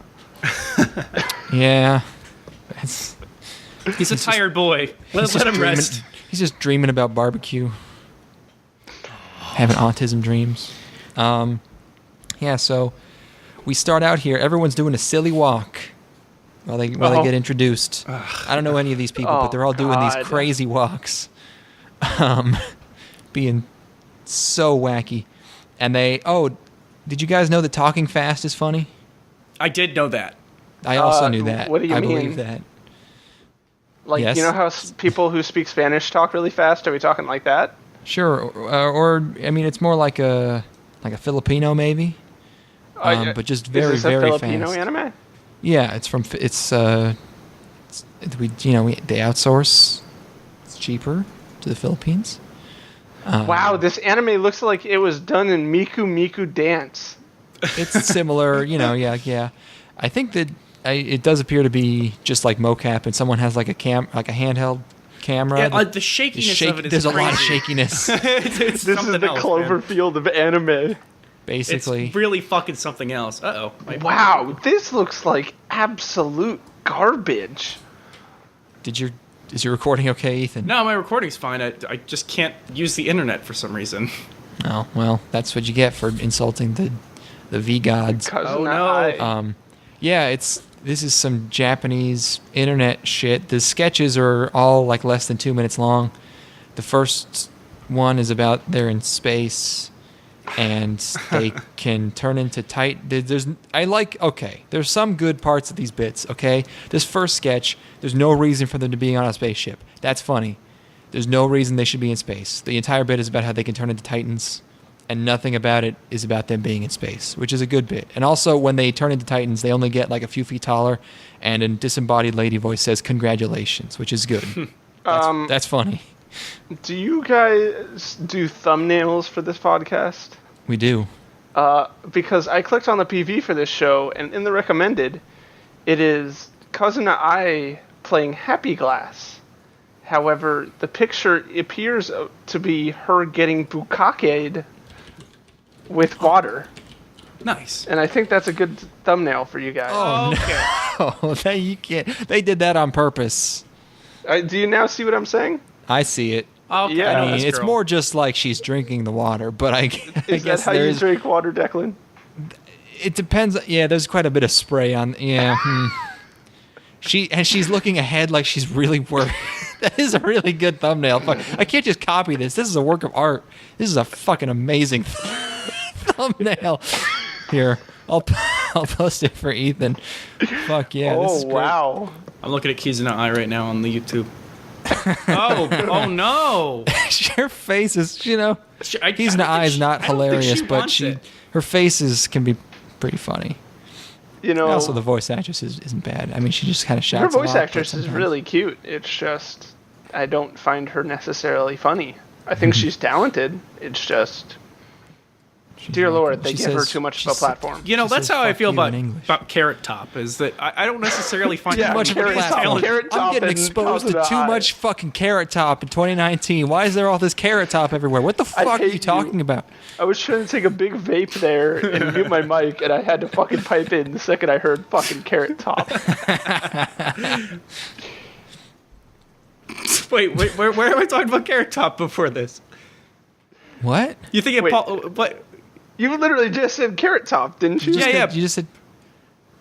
Yeah. He's a tired boy. Let him rest. He's just dreaming about barbecue. Having autism dreams. Yeah, so we start out here. Everyone's doing a silly walk while they get introduced. I don't know any of these people, but they're all doing these crazy walks. Being so wacky. And did you guys know that talking fast is funny? I did know that. I also knew that. What do you mean? I believe that. Like, yes. You know how people who speak Spanish talk really fast? Are we talking like that? Sure. Or I mean, it's more like a Filipino maybe. But just very, is this very a Filipino fast. anime? Yeah, they outsource. It's cheaper to the Philippines. Wow, this anime looks like it was done in Miku Miku Dance. It's similar, yeah. I think that it does appear to be just like mocap, and someone has like a handheld camera. Yeah, the shakiness of it is there's crazy. a lot of shakiness. It's This is the Cloverfield of anime. Basically, it's really fucking something else. Wow, this looks like absolute garbage. is your recording okay, Ethan? No, my recording's fine. I just can't use the internet for some reason. Oh, well, that's what you get for insulting the V gods. Oh no. Yeah, this is some Japanese internet shit. The sketches are all like less than 2 minutes long. The first one is about they're in space and they can turn into there's some good parts of these bits, okay? This first sketch, there's no reason for them to be on a spaceship. That's funny. There's no reason they should be in space. The entire bit is about how they can turn into titans, and nothing about it is about them being in space, which is a good bit. And also, when they turn into titans, they only get like a few feet taller, and a disembodied lady voice says "congratulations," which is good. That's funny. Do you guys do thumbnails for this podcast? We do. Because I clicked on the PV for this show, and in the recommended, it is Kazuna Ai playing Happy Glass. However, the picture appears to be her getting bukkake with water. Nice. And I think that's a good thumbnail for you guys. Oh, no. You can't. They did that on purpose. Do you now see what I'm saying? I see it. Okay, Yeah. I mean, it's more just like she's drinking the water, but I Is guess that how you drink water, Declan? It depends. Yeah, there's quite a bit of spray on. Yeah. She's looking ahead like she's really worried. That is a really good thumbnail. I can't just copy this. This is a work of art. This is a fucking amazing thumbnail. Here, I'll post it for Ethan. Fuck yeah. This is great. Wow. I'm looking at Kizuna Eye right now on the YouTube. oh no! Her face is, Kizuna Eye is not hilarious, but her faces can be pretty funny. Also, the voice actress isn't bad. I mean, she just kind of shouts. Her voice actress is really cute. It's just I don't find her necessarily funny. I think she's talented. It's just, dear Lord, they give her too much of a platform. That's how I feel about Carrot Top. Is that I don't necessarily find too much of a platform. I'm getting exposed to too much fucking Carrot Top in 2019. Why is there all this Carrot Top everywhere? What the fuck are you talking about? I was trying to take a big vape there and mute my mic, and I had to fucking pipe in the second I heard fucking Carrot Top. Wait, where am I talking about Carrot Top before this? What? You think what? You literally just said Carrot Top, didn't you? Yeah. You just said.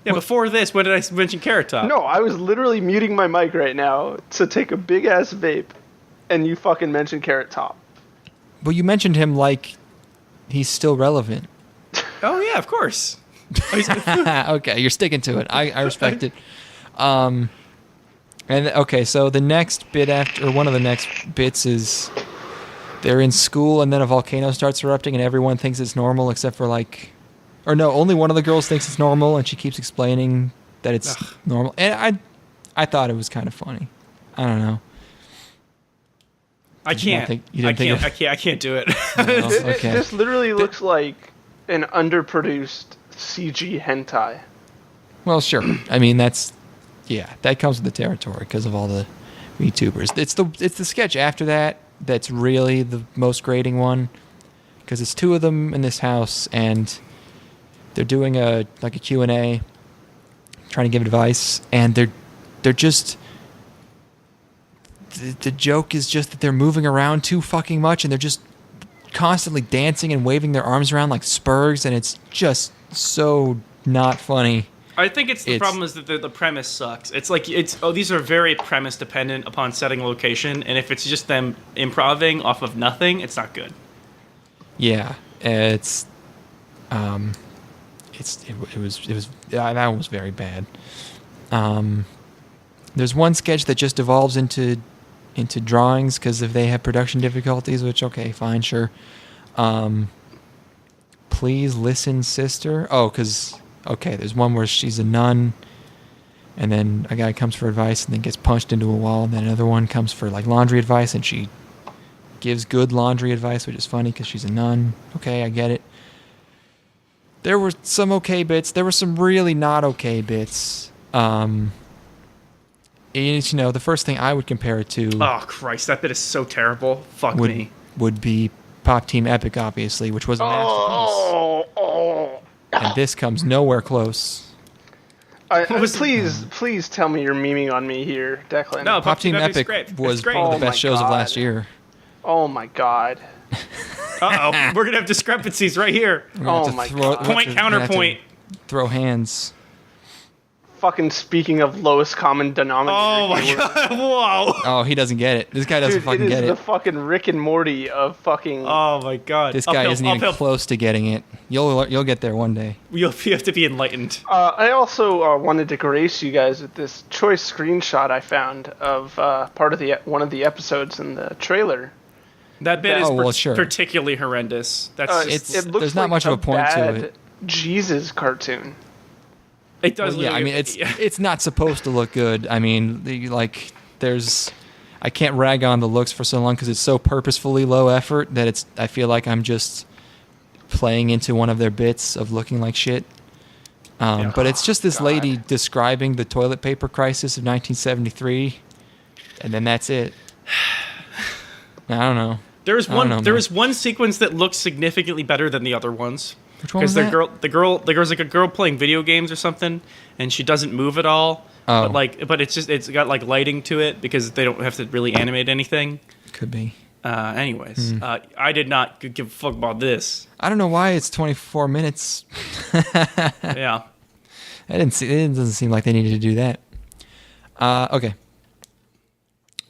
Yeah, before this, when did I mention Carrot Top? No, I was literally muting my mic right now to take a big ass vape, and you fucking mentioned Carrot Top. Well, you mentioned him like he's still relevant. Oh yeah, of course. Okay, you're sticking to it. I respect it. And okay, so the next bit one of the next bits is they're in school and then a volcano starts erupting and everyone thinks it's normal except for only one of the girls thinks it's normal and she keeps explaining that it's normal. And I thought it was kind of funny. I don't know. I can't do it. Okay. This literally looks like an underproduced CG hentai. Well, sure. I mean, that comes with the territory because of all the VTubers. It's the sketch after that that's really the most grating one, because it's two of them in this house, and they're doing a Q&A, trying to give advice, and they're just... The joke is just that they're moving around too fucking much, and they're just constantly dancing and waving their arms around like spurgs, and it's just so not funny. I think the problem is that the premise sucks. It's like these are very premise dependent upon setting a location, and if it's just them improvising off of nothing, it's not good. Yeah, that one was very bad. There's one sketch that just evolves into drawings because if they have production difficulties, which okay, fine, sure. Please listen, sister. Oh, because okay, there's one where she's a nun, and then a guy comes for advice and then gets punched into a wall, and then another one comes for like laundry advice, and she gives good laundry advice, which is funny because she's a nun. Okay, I get it. There were some okay bits. There were some really not okay bits. The first thing I would compare it to... Oh, Christ, that bit is so terrible. Fuck me. Would be Pop Team Epic, obviously, which was a masterpiece. And this comes nowhere close. Please tell me you're memeing on me here, Declan. No, Pop Team Epic great. was one of the best shows of last year. Oh, my God. Uh-oh, we're going to have discrepancies right here. Oh, my God. Point, counterpoint. Throw hands. Fucking speaking of lowest common denominator. Oh my God! Whoa! Oh, he doesn't get it. This guy doesn't fucking get it. It is the fucking Rick and Morty of fucking... Oh my God! This guy isn't even close to getting it. You'll get there one day. You have to be enlightened. I also wanted to grace you guys with this choice screenshot I found of part of one of the episodes in the trailer. That bit is particularly horrendous. That's it looks there's not like much of a point to it. Jesus cartoon. It does. Well, yeah, I mean, it's not supposed to look good. I mean, I can't rag on the looks for so long because it's so purposefully low effort that I feel like I'm just playing into one of their bits of looking like shit. But it's just this lady describing the toilet paper crisis of 1973, and then that's it. I don't know. There was one sequence that looks significantly better than the other ones. Which one was that? Because there's like a girl playing video games or something, and she doesn't move at all. Oh. But it's got like lighting to it because they don't have to really animate anything. Could be. Anyways, I did not give a fuck about this. I don't know why it's 24 minutes. Yeah. It doesn't seem like they needed to do that. Okay.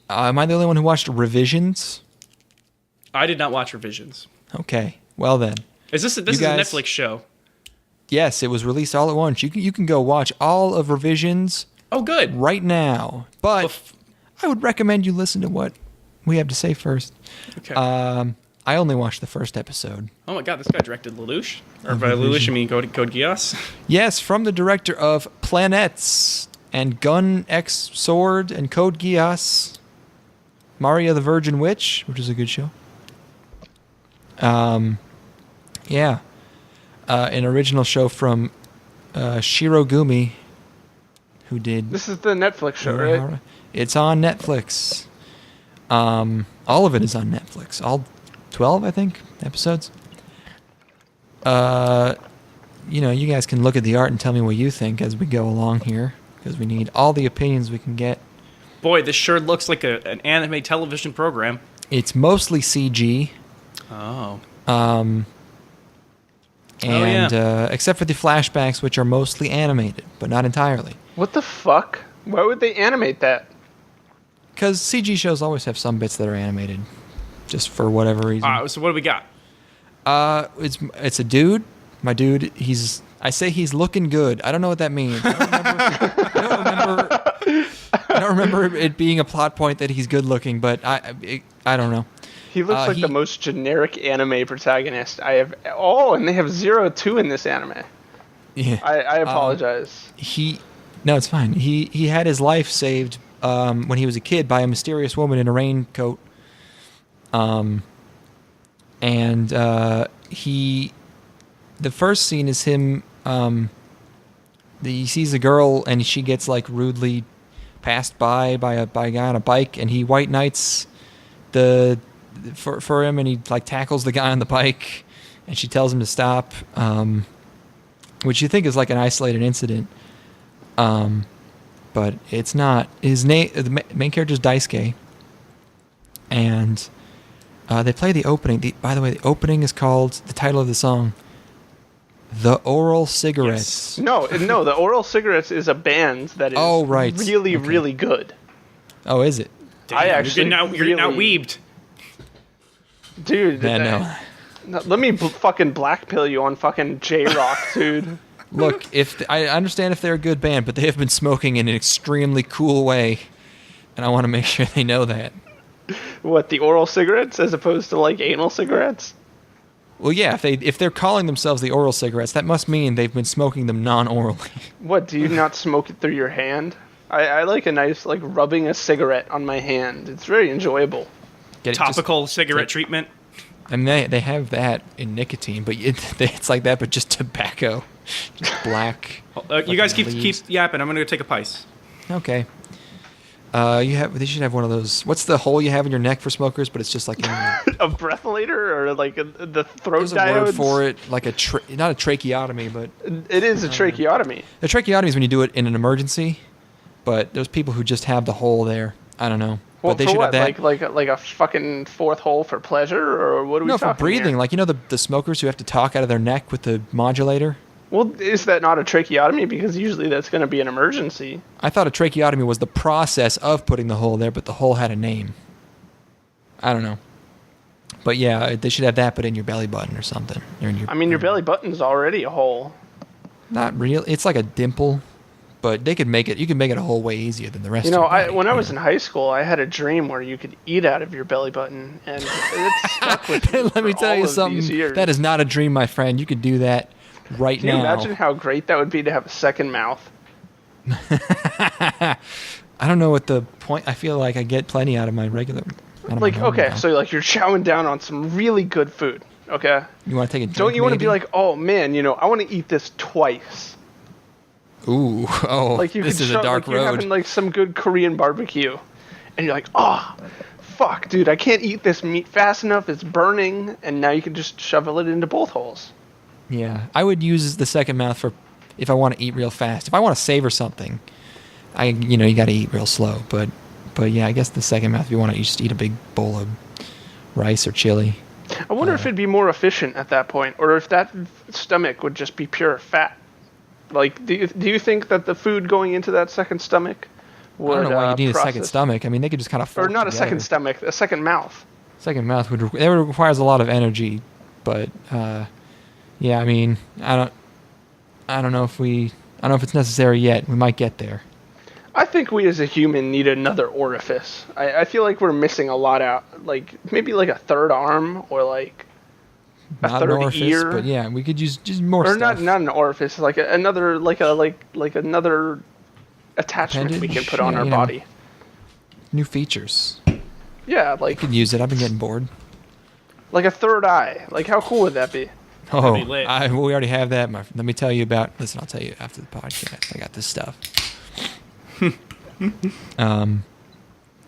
Am I the only one who watched Revisions? I did not watch Revisions. Okay. Well then. This is a Netflix show? Yes, it was released all at once. You can go watch all of Revisions. Oh, good. Right now. But I would recommend you listen to what we have to say first. Okay. I only watched the first episode. Oh my God, this guy directed Lelouch? Or by Lelouch, I mean Code Geass? Yes, from the director of Planets and Gun X Sword and Code Geass. Maria the Virgin Witch, which is a good show. Yeah. An original show from Shirogumi, who did... This is the Netflix show, right? It's on Netflix. All of it is on Netflix. All 12, I think, episodes. You guys can look at the art and tell me what you think as we go along here, because we need all the opinions we can get. Boy, this sure looks like an anime television program. It's mostly CG. Oh. Except for the flashbacks, which are mostly animated, but not entirely. What the fuck? Why would they animate that? Because CG shows always have some bits that are animated, just for whatever reason. So what do we got? It's a dude. My dude, he's looking good. I don't know what that means. I don't remember it being a plot point that he's good looking, but I don't know. He looks like the most generic anime protagonist I have. Oh, and they have 0-2 in this anime. Yeah. I apologize. No, it's fine. He had his life saved when he was a kid by a mysterious woman in a raincoat. The first scene is him. He sees a girl and she gets like rudely passed by a guy on a bike, and he white knights the for him, and he like tackles the guy on the bike, and she tells him to stop, which you think is like an isolated incident, but it's not. His name, the main character is Daisuke, and they play the opening. By the way, the opening is called, the title of the song, The Oral Cigarettes. Yes. No, the Oral Cigarettes is a band that is really, really good. Oh, is it? Damn, I actually you're now weebed. Dude, Yeah, no. let me fucking blackpill you on fucking J-Rock, dude. Look, I understand if they're a good band, but they have been smoking in an extremely cool way, and I want to make sure they know that. What, the oral cigarettes as opposed to like anal cigarettes? Well, yeah, if they're calling themselves the oral cigarettes, that must mean they've been smoking them non-orally. What, do you not smoke it through your hand? I like a nice, like, rubbing a cigarette on my hand. It's very enjoyable. Topical cigarette treatment. I mean, they have that in nicotine, but it's like that, but just tobacco. Just black. You guys keep yapping. I'm going to go take a pice. Okay. They should have one of those. What's the hole you have in your neck for smokers? But it's just like a breathalyzer or like the throat There's a diodes? word for it, like not a tracheotomy, but it is a tracheotomy. The tracheotomy is when you do it in an emergency, but there's people who just have the hole there. I don't know. Well, but they for should what? have that. Like a fucking fourth hole for pleasure, or what are we talking No, for breathing. here? Like, you know the smokers who have to talk out of their neck with the modulator? Well, is that not a tracheotomy? Because usually that's going to be an emergency. I thought a tracheotomy was the process of putting the hole there, but the hole had a name. I don't know. But yeah, they should have that, but in your belly button or something. Or in your belly button's already a hole. Not real. It's like a dimple, but they could make it. You can make it a hole way easier than the rest. Of your body, when I was in high school, I had a dream where you could eat out of your belly button, and it stuck with me. Let me for tell all you of something. these years. That is not a dream, my friend. You could do that right Can you now. imagine how great that would be to have a second mouth? I don't know what the point. I feel like I get plenty out of my regular. Like, okay, so like you're chowing down on some really good food. Okay. You want to take a drink? Don't you want to be maybe? like, oh man, I want to eat this twice. Ooh, Like this is a dark You're road. having like some good Korean barbecue, and you're like, oh, fuck, dude, I can't eat this meat fast enough. It's burning, and now you can just shovel it into both holes. Yeah, I would use the second mouth for if I want to eat real fast. If I want to savor something, you got to eat real slow. But yeah, I guess the second mouth, if you want to just eat a big bowl of rice or chili. I wonder if it'd be more efficient at that point, or if that stomach would just be pure fat. Like, do you think that the food going into that second stomach would I don't know why you need process? a second stomach. I mean, they could just kind of Or not together. a second stomach, a second mouth. Second mouth requires a lot of energy, but yeah, I mean, I don't know if it's necessary yet. We might get there. I think we as a human need another orifice. I feel like we're missing a lot out. Like, maybe like a third arm, or like a Not third an orifice, ear. but yeah, we could use just more Or stuff. not an orifice, like another another attachment we Appendage? can put on Yeah, our body. New features. Yeah, I like could use it. I've been getting bored. a third eye. Like, how cool would that be? Oh, be lit. we already have that. Let me tell you about. Listen, I'll tell you after the podcast. I got this stuff. What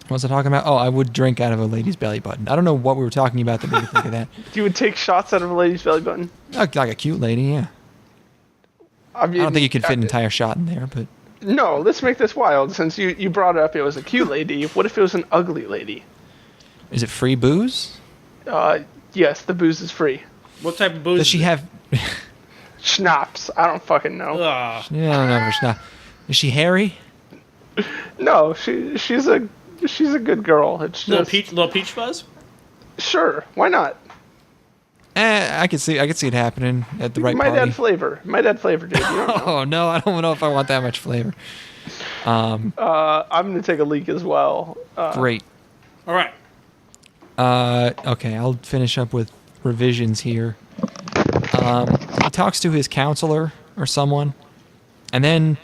was I talking about? Oh, I would drink out of a lady's belly button. I don't know what we were talking about that made me think of that. You would take shots out of a lady's belly button? Like a cute lady, yeah. I mean, I don't think you could fit an entire shot in there, but No, let's make this wild. Since you brought up it was a cute lady, what if it was an ugly lady? is it free booze? Yes, the booze is free. What type of booze? Does she have? Schnapps. I don't fucking know. Ugh. Yeah, I don't know if it's not. Is she hairy? No, she's a good girl. It's just Little peach fuzz? Sure, why not? I could see it happening at the right Might party. add flavor, dude. You don't know. Oh no, I don't know if I want that much flavor. I'm gonna take a leak as well. Great. All right. Okay, I'll finish up with revisions here. He talks to his counselor or someone, and then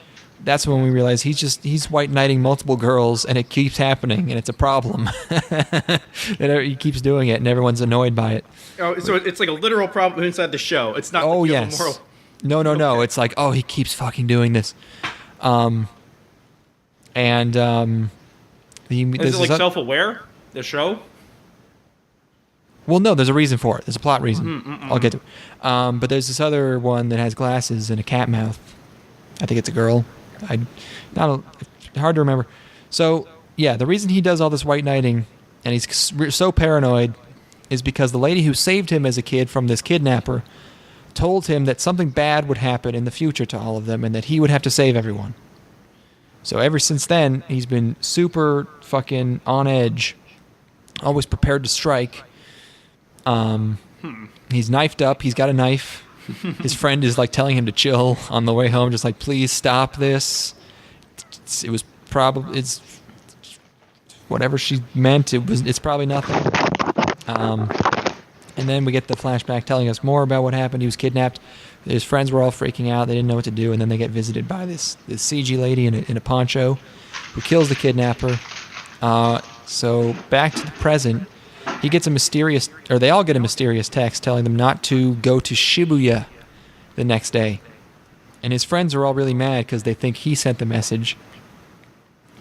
that's when we realize he's white knighting multiple girls, and it keeps happening, and it's a problem. He keeps doing it, and everyone's annoyed by it. Oh, so it's like a literal problem inside the show. It's not. Oh like you have a yes. moral. No. Okay. It's like, oh, he keeps fucking doing this. Is it like self? self-aware? The show? Well, no, there's a reason for it. There's a plot reason. I'll get to it. But there's this other one that has glasses and a cat mouth. I think it's a girl. Hard to remember. So, yeah, the reason he does all this white knighting and he's so paranoid is because the lady who saved him as a kid from this kidnapper told him that something bad would happen in the future to all of them and that he would have to save everyone. So ever since then, he's been super fucking on edge, always prepared to strike. He's knifed up. He's got a knife. His friend is like telling him to chill on the way home, just like, please stop this. It's whatever she meant. It's probably nothing. And then we get the flashback telling us more about what happened. He was kidnapped. His friends were all freaking out. They didn't know what to do. And then they get visited by this CG lady in a poncho who kills the kidnapper. So back to the present. He gets they all get a mysterious text telling them not to go to Shibuya the next day. And his friends are all really mad because they think he sent the message.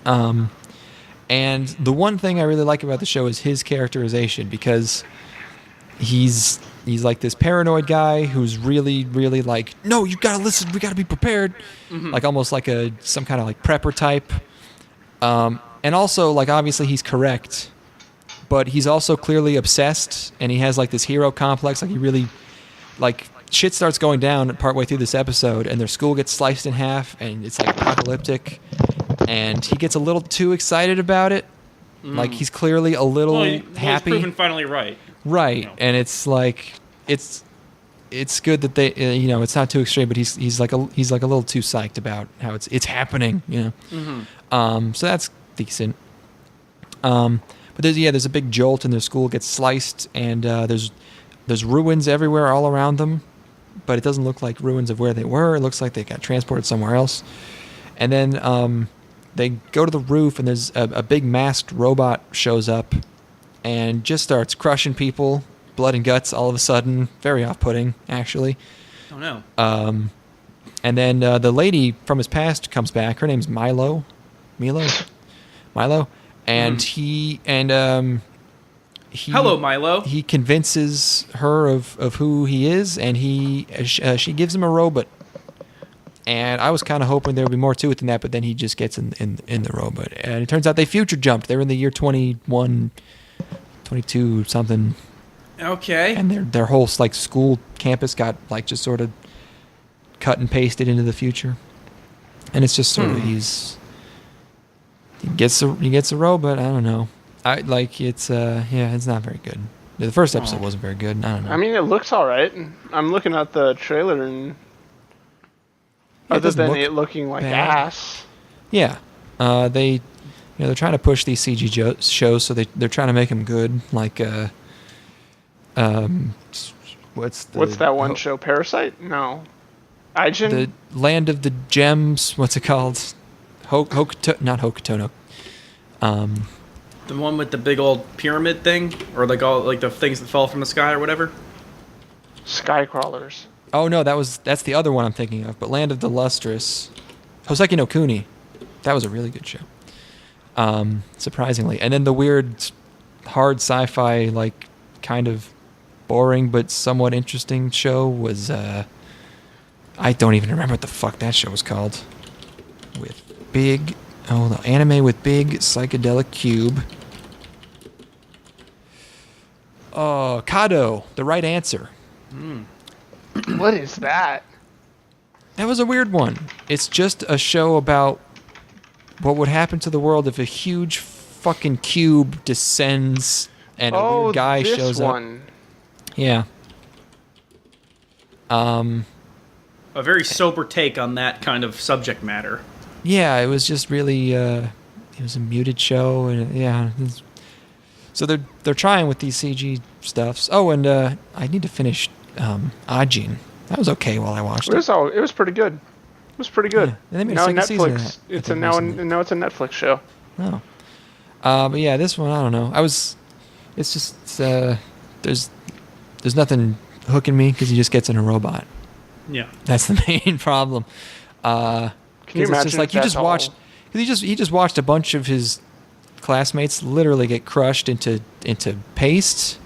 And the one thing I really like about the show is his characterization, because he's like this paranoid guy who's really, really like, no, you gotta listen, we gotta be prepared. Like almost like some kind of like prepper type. And also, like, obviously he's correct, but he's also clearly obsessed, and he has like this hero complex. Like he really, like, shit starts going down partway through this episode, and their school gets sliced in half, and it's like apocalyptic, and he gets a little too excited about it. Like he's clearly a little happy. He's proven finally right. Right, You know. and it's like it's good that they it's not too extreme, but he's like a little too psyched about how it's happening, so that's decent. But there's a big jolt, and their school gets sliced, and there's ruins everywhere all around them, but it doesn't look like ruins of where they were. It looks like they got transported somewhere else. And then they go to the roof, and there's a big masked robot shows up and just starts crushing people, blood and guts all of a sudden. Very off-putting, actually. Oh, no. And then the lady from his past comes back. Her name's Milo. And he Hello, Milo. He convinces her of who he is, and she gives him a robot. And I was kind of hoping there would be more to it than that, but then he just gets in the robot. And it turns out they future jumped. They're in the year 21, 22 something. Okay. And their whole like school campus got like just sort of cut and pasted into the future. And it's just sort of he gets a robot. I don't know. It's not very good. The first episode wasn't very good. I don't know. I mean, it looks all right. I'm looking at the trailer, and other than it looking like ass. Yeah. They're trying to push these CG shows, so they're trying to make them good. Like what's that one show? Parasite? No. Aijin? The Land of the Gems. What's it called? Not Hokuto. The one with the big old pyramid thing, or like all like the things that fall from the sky or whatever. Skycrawlers. Oh no, that's the other one I'm thinking of. But Land of the Lustrous, Hoseki no Kuni, that was a really good show. Surprisingly, and then the weird, hard sci-fi, like kind of boring but somewhat interesting show was I don't even remember what the fuck that show was called. The anime with big psychedelic cube. Oh, Kado, The Right Answer. What is that? That was a weird one. It's just a show about what would happen to the world if a huge fucking cube descends and a weird guy shows up. Yeah. A very sober take on that kind of subject matter. Yeah, it was just really it was a muted show, and so they're trying with these CG stuffs. Oh, and I need to finish Ajin. That was okay while I watched it. It was pretty good. It was pretty good. Yeah. And they made now a second season of Netflix. that, Now it's a Netflix show. Oh. But yeah, this one I don't know. It's just there's nothing hooking me because he just gets in a robot. Yeah. That's the main problem. Can you imagine? It's just like he just watched a bunch of his classmates literally get crushed into paste,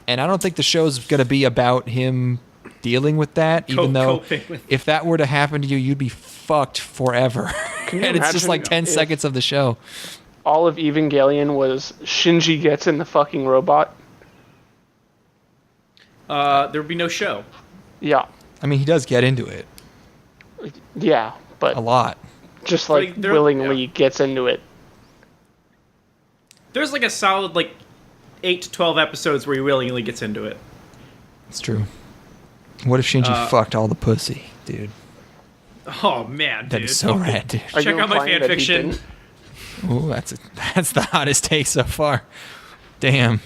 And I don't think the show's going to be about him dealing with that, even though if that were to happen to you, you'd be fucked forever. And it's just like 10 seconds of the show. All of Evangelion was Shinji gets in the fucking robot. There would be no show. Yeah. I mean, he does get into it. Yeah, but a lot. Just like willingly gets into it. There's like a solid 8 to 12 episodes where he willingly gets into it. It's true. What if Shinji fucked all the pussy, dude? Oh man, dude. That is so rad, dude. Check out my fanfiction. Ooh, that's the hottest take so far. Damn.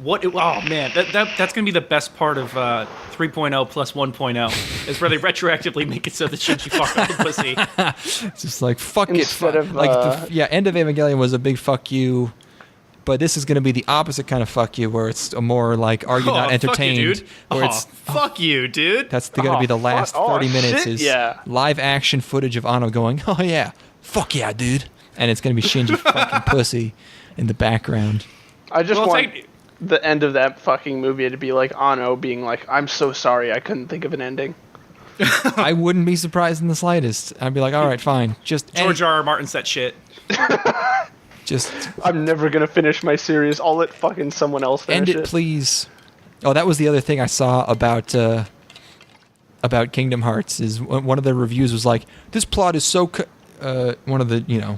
What? Oh man, that's gonna be the best part of 3.0 plus 1.0 is where they retroactively make it so that Shinji fucked all the pussy. It's just like fuck Instead it. of, End of Evangelion was a big fuck you, but this is gonna be the opposite kind of fuck you, where it's a more like are you not entertained? Fuck you, dude. That's gonna be the last 30 minutes is live action footage of Anno going, oh yeah, fuck yeah, dude, and it's gonna be Shinji fucking pussy in the background. I just want the end of that fucking movie to be like Anno being like, I'm so sorry, I couldn't think of an ending. I wouldn't be surprised in the slightest. I'd be like, all right, fine. Just George R. R. Martin's that shit. I'm never gonna finish my series. I'll let fucking someone else finish it. End it, please. Oh, that was the other thing I saw about Kingdom Hearts. Is one of the reviews was like, this plot is so. One of the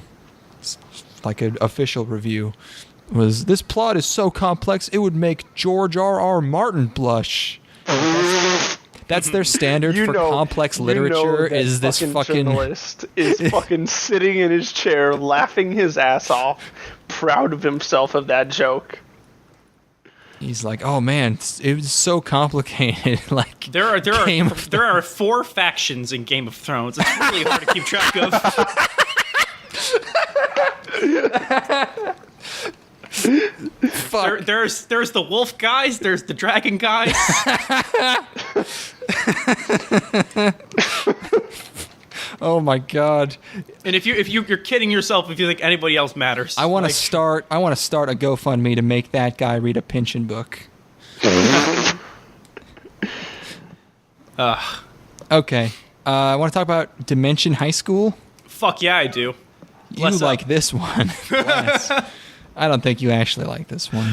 like an official review was this plot is so complex it would make George R. R. Martin blush. That's their standard for complex literature. Is this fucking journalist is fucking sitting in his chair, laughing his ass off, proud of himself of that joke. He's like, oh man, it was so complicated. Like there are 4 factions in Game of Thrones. It's really hard to keep track of. Fuck. There's the wolf guys. There's the dragon guys. Oh my god! And if you're kidding yourself if you think anybody else matters. I want to start a GoFundMe to make that guy read a Pynchon book. Okay. I want to talk about Dimension High School. Fuck yeah, I do. You like this one. I don't think you actually like this one.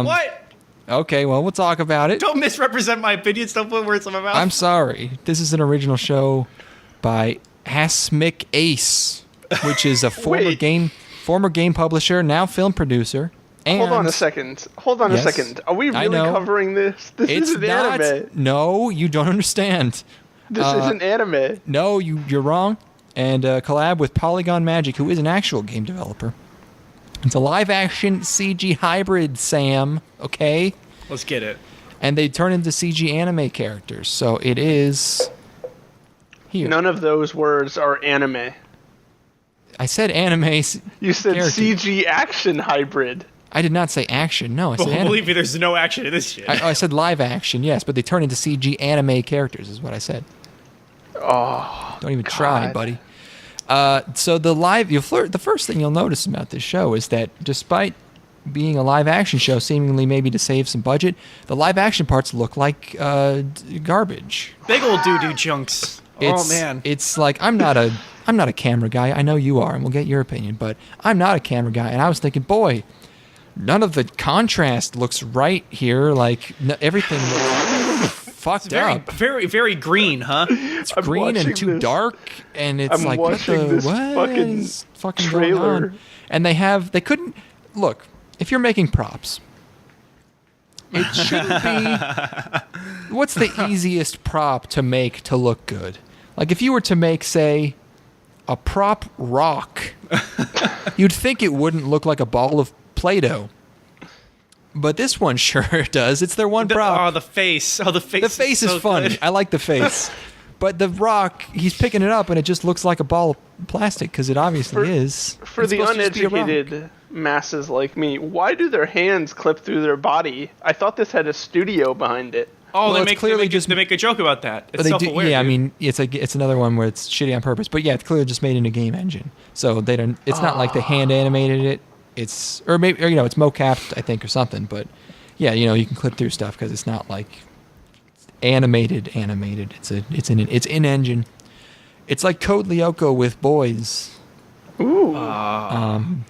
What? Okay, well, we'll talk about it. Don't misrepresent my opinions. Don't put words in my mouth. I'm sorry. This is an original show by Asmik Ace, which is a former game publisher, now film producer. And Hold on a second. Are we really covering this? This isn't anime. No, you don't understand. This isn't anime. No, you're wrong. And collab with Polygon Magic, who is an actual game developer. It's a live-action CG hybrid, Sam. Okay? Let's get it. And they turn into CG anime characters. So it is here. None of those words are anime. I said anime. You said character. CG action hybrid. I did not say action. No, I said anime. Believe me, there's no action in this shit. I said live action, yes, but they turn into CG anime characters is what I said. Oh, don't even try, buddy. So the first thing you'll notice about this show is that despite being a live action show, seemingly maybe to save some budget, the live action parts look like garbage. Big old doo-doo chunks. Oh man. It's like I'm not a camera guy. I know you are, and we'll get your opinion, but I'm not a camera guy, and I was thinking, boy, none of the contrast looks right here. Like everything looks fucked up. Very, very green, huh? It's green and too dark, and it's I'm like what is fucking trailer. going on? And they couldn't look. If you're making props, it shouldn't be. What's the easiest prop to make to look good? Like if you were to make, say, a prop rock, you'd think it wouldn't look like a ball of Play-Doh. But this one sure does. It's their one prop. Oh, the face. Oh, the face. The face is so funny. Good. I like the face. But the rock, he's picking it up, and it just looks like a ball of plastic, because it obviously is. For the uneducated masses like me, why do their hands clip through their body? I thought this had a studio behind it. Oh, well, they make a joke about that. It's self-aware. Yeah, dude. I mean, it's another one where it's shitty on purpose. But yeah, it's clearly just made in a game engine. So they don't. It's not like they hand animated it. It's it's mocapped, I think, or something. But Yeah, you can clip through stuff because it's not like animated. It's in engine. It's like Code Lyoko with boys. Ooh. Damn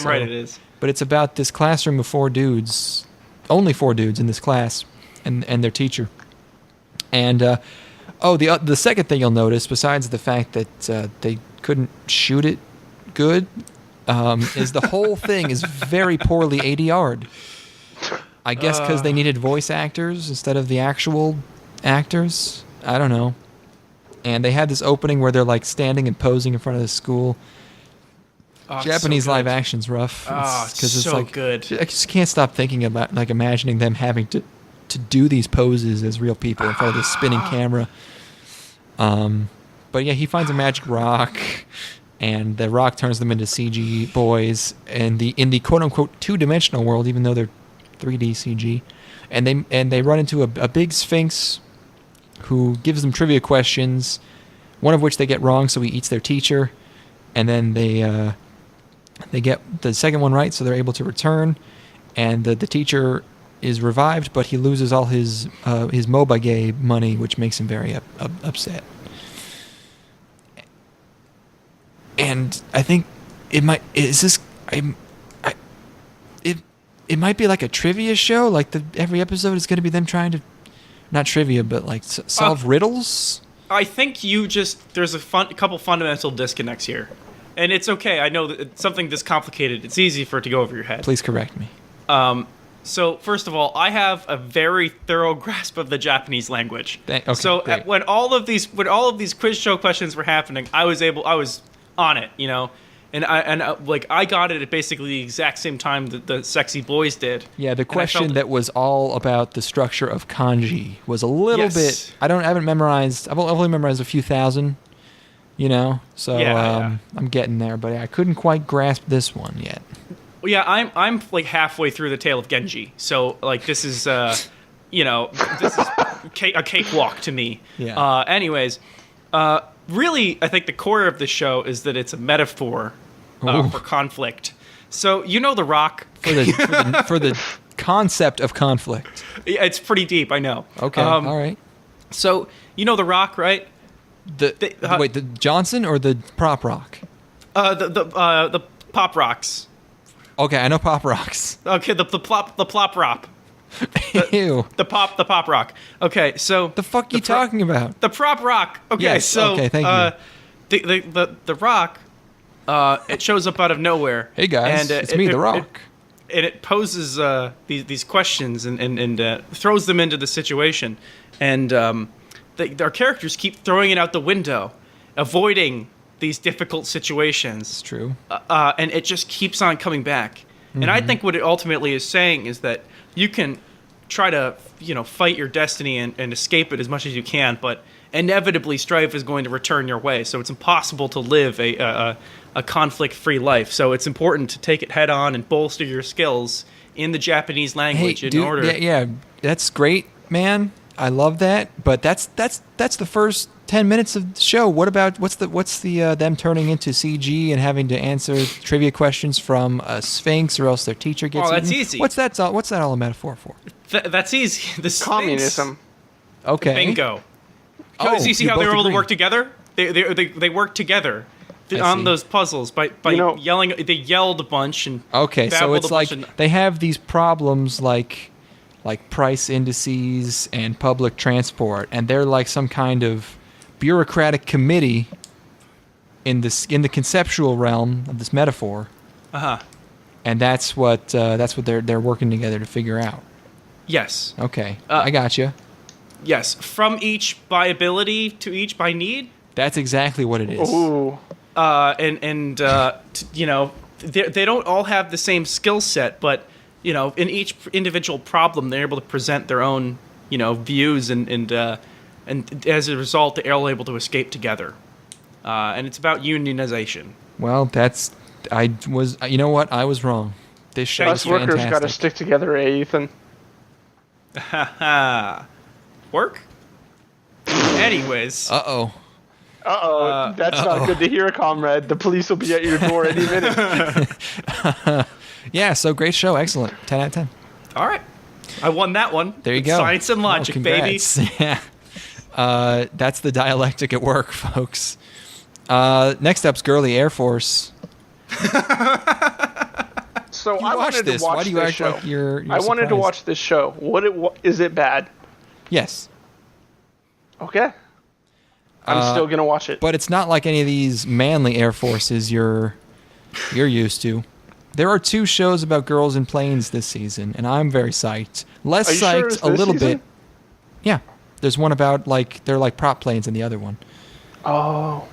right it is. But it's about this classroom of 4 dudes, only 4 dudes in this class, and their teacher. And the second thing you'll notice, besides the fact that they couldn't shoot it good, is the whole thing is very poorly ADR'd. I guess because they needed voice actors instead of the actual actors. I don't know. And they had this opening where they're like standing and posing in front of the school. Japanese live action's rough. It's so like, good. I just can't stop thinking about like imagining them having to do these poses as real people in front of this spinning camera. But yeah, he finds a magic rock, and the rock turns them into CG boys, and in the quote unquote 2-dimensional world, even though they're 3D CG, and they run into a big sphinx who gives them trivia questions, one of which they get wrong, so he eats their teacher, and then they get the second one right, so they're able to return, and the teacher is revived, but he loses all his Mobage money, which makes him very upset. And I think it might might be like a trivia show. Like every episode is going to be them trying to, not trivia, but like solve riddles. I think there's a couple fundamental disconnects here, and it's okay. I know that it's something this complicated. It's easy for it to go over your head. Please correct me. So first of all, I have a very thorough grasp of the Japanese language. Okay, so great. when all of these quiz show questions were happening, I was on it, and I got it at basically the exact same time that the sexy boys did. Yeah, the question that was all about the structure of kanji was a little bit. I haven't memorized. I've only memorized a few thousand. So I'm getting there, but I couldn't quite grasp this one yet. Well, yeah, I'm like halfway through the Tale of Genji, so like this is this is a cakewalk to me. Yeah. Anyways, really, I think the core of the show is that it's a metaphor for conflict. So The Rock for the concept of conflict. Yeah, it's pretty deep, I know. Okay, all right. So The Rock, right? Wait, the Johnson or the prop rock? The pop rocks. Okay, I know pop rocks. Okay, the plop rock. Ew. The pop rock. Okay, so the fuck you talking about? The prop rock. Okay, yes, so okay, thank you. The rock, it shows up out of nowhere. Hey guys, and, it's me, the Rock. It poses these questions and throws them into the situation, and our characters keep throwing it out the window, avoiding these difficult situations. It's true. And it just keeps on coming back. Mm-hmm. And I think what it ultimately is saying is that you can try to, fight your destiny and escape it as much as you can, but inevitably strife is going to return your way. So it's impossible to live a conflict-free life. So it's important to take it head on and bolster your skills in the Japanese language order. Yeah, that's great, man. I love that. But that's the first 10 minutes of the show. What about what's the them turning into CG and having to answer trivia questions from a sphinx, or else their teacher gets that's eaten? easy. What's that all a metaphor for? That's easy. The sphinx, communism. Okay. Bingo. Oh, you see how they were able to work together? They worked together on those puzzles by yelling. They yelled a bunch and okay. So it's like and, they have these problems like price indices and public transport, and they're like some kind of bureaucratic committee in the conceptual realm of this metaphor. And that's what they're working together to figure out. Yes. Okay. I got you. Yes. From each by ability to each by need. That's exactly what it is. Ooh. They don't all have the same skill set, but in each individual problem, they're able to present their own views and as a result, they're all able to escape together. And it's about unionization. Well, you know what? I was wrong. This show is fantastic. Us workers got to stick together, Ethan. Work? Anyways. Uh-oh. That's not good to hear, comrade. The police will be at your door any minute. Yeah, so great show. Excellent. 10 out of 10. All right. I won that one. There you go. Science and logic, baby. Yeah. That's the dialectic at work, folks. Next up's Girly Air Force. So You I watched wanted this. to watch Why do you this act show. like you're I wanted to surprised? watch this show. Is it bad? Yes. Okay. I'm still gonna watch it. But it's not like any of these manly Air Forces you're used to. There are 2 shows about girls in planes this season, and I'm very psyched. Less Are you psyched sure it's a this little season? bit. Yeah. There's one about they're like prop planes in the other one. Oh.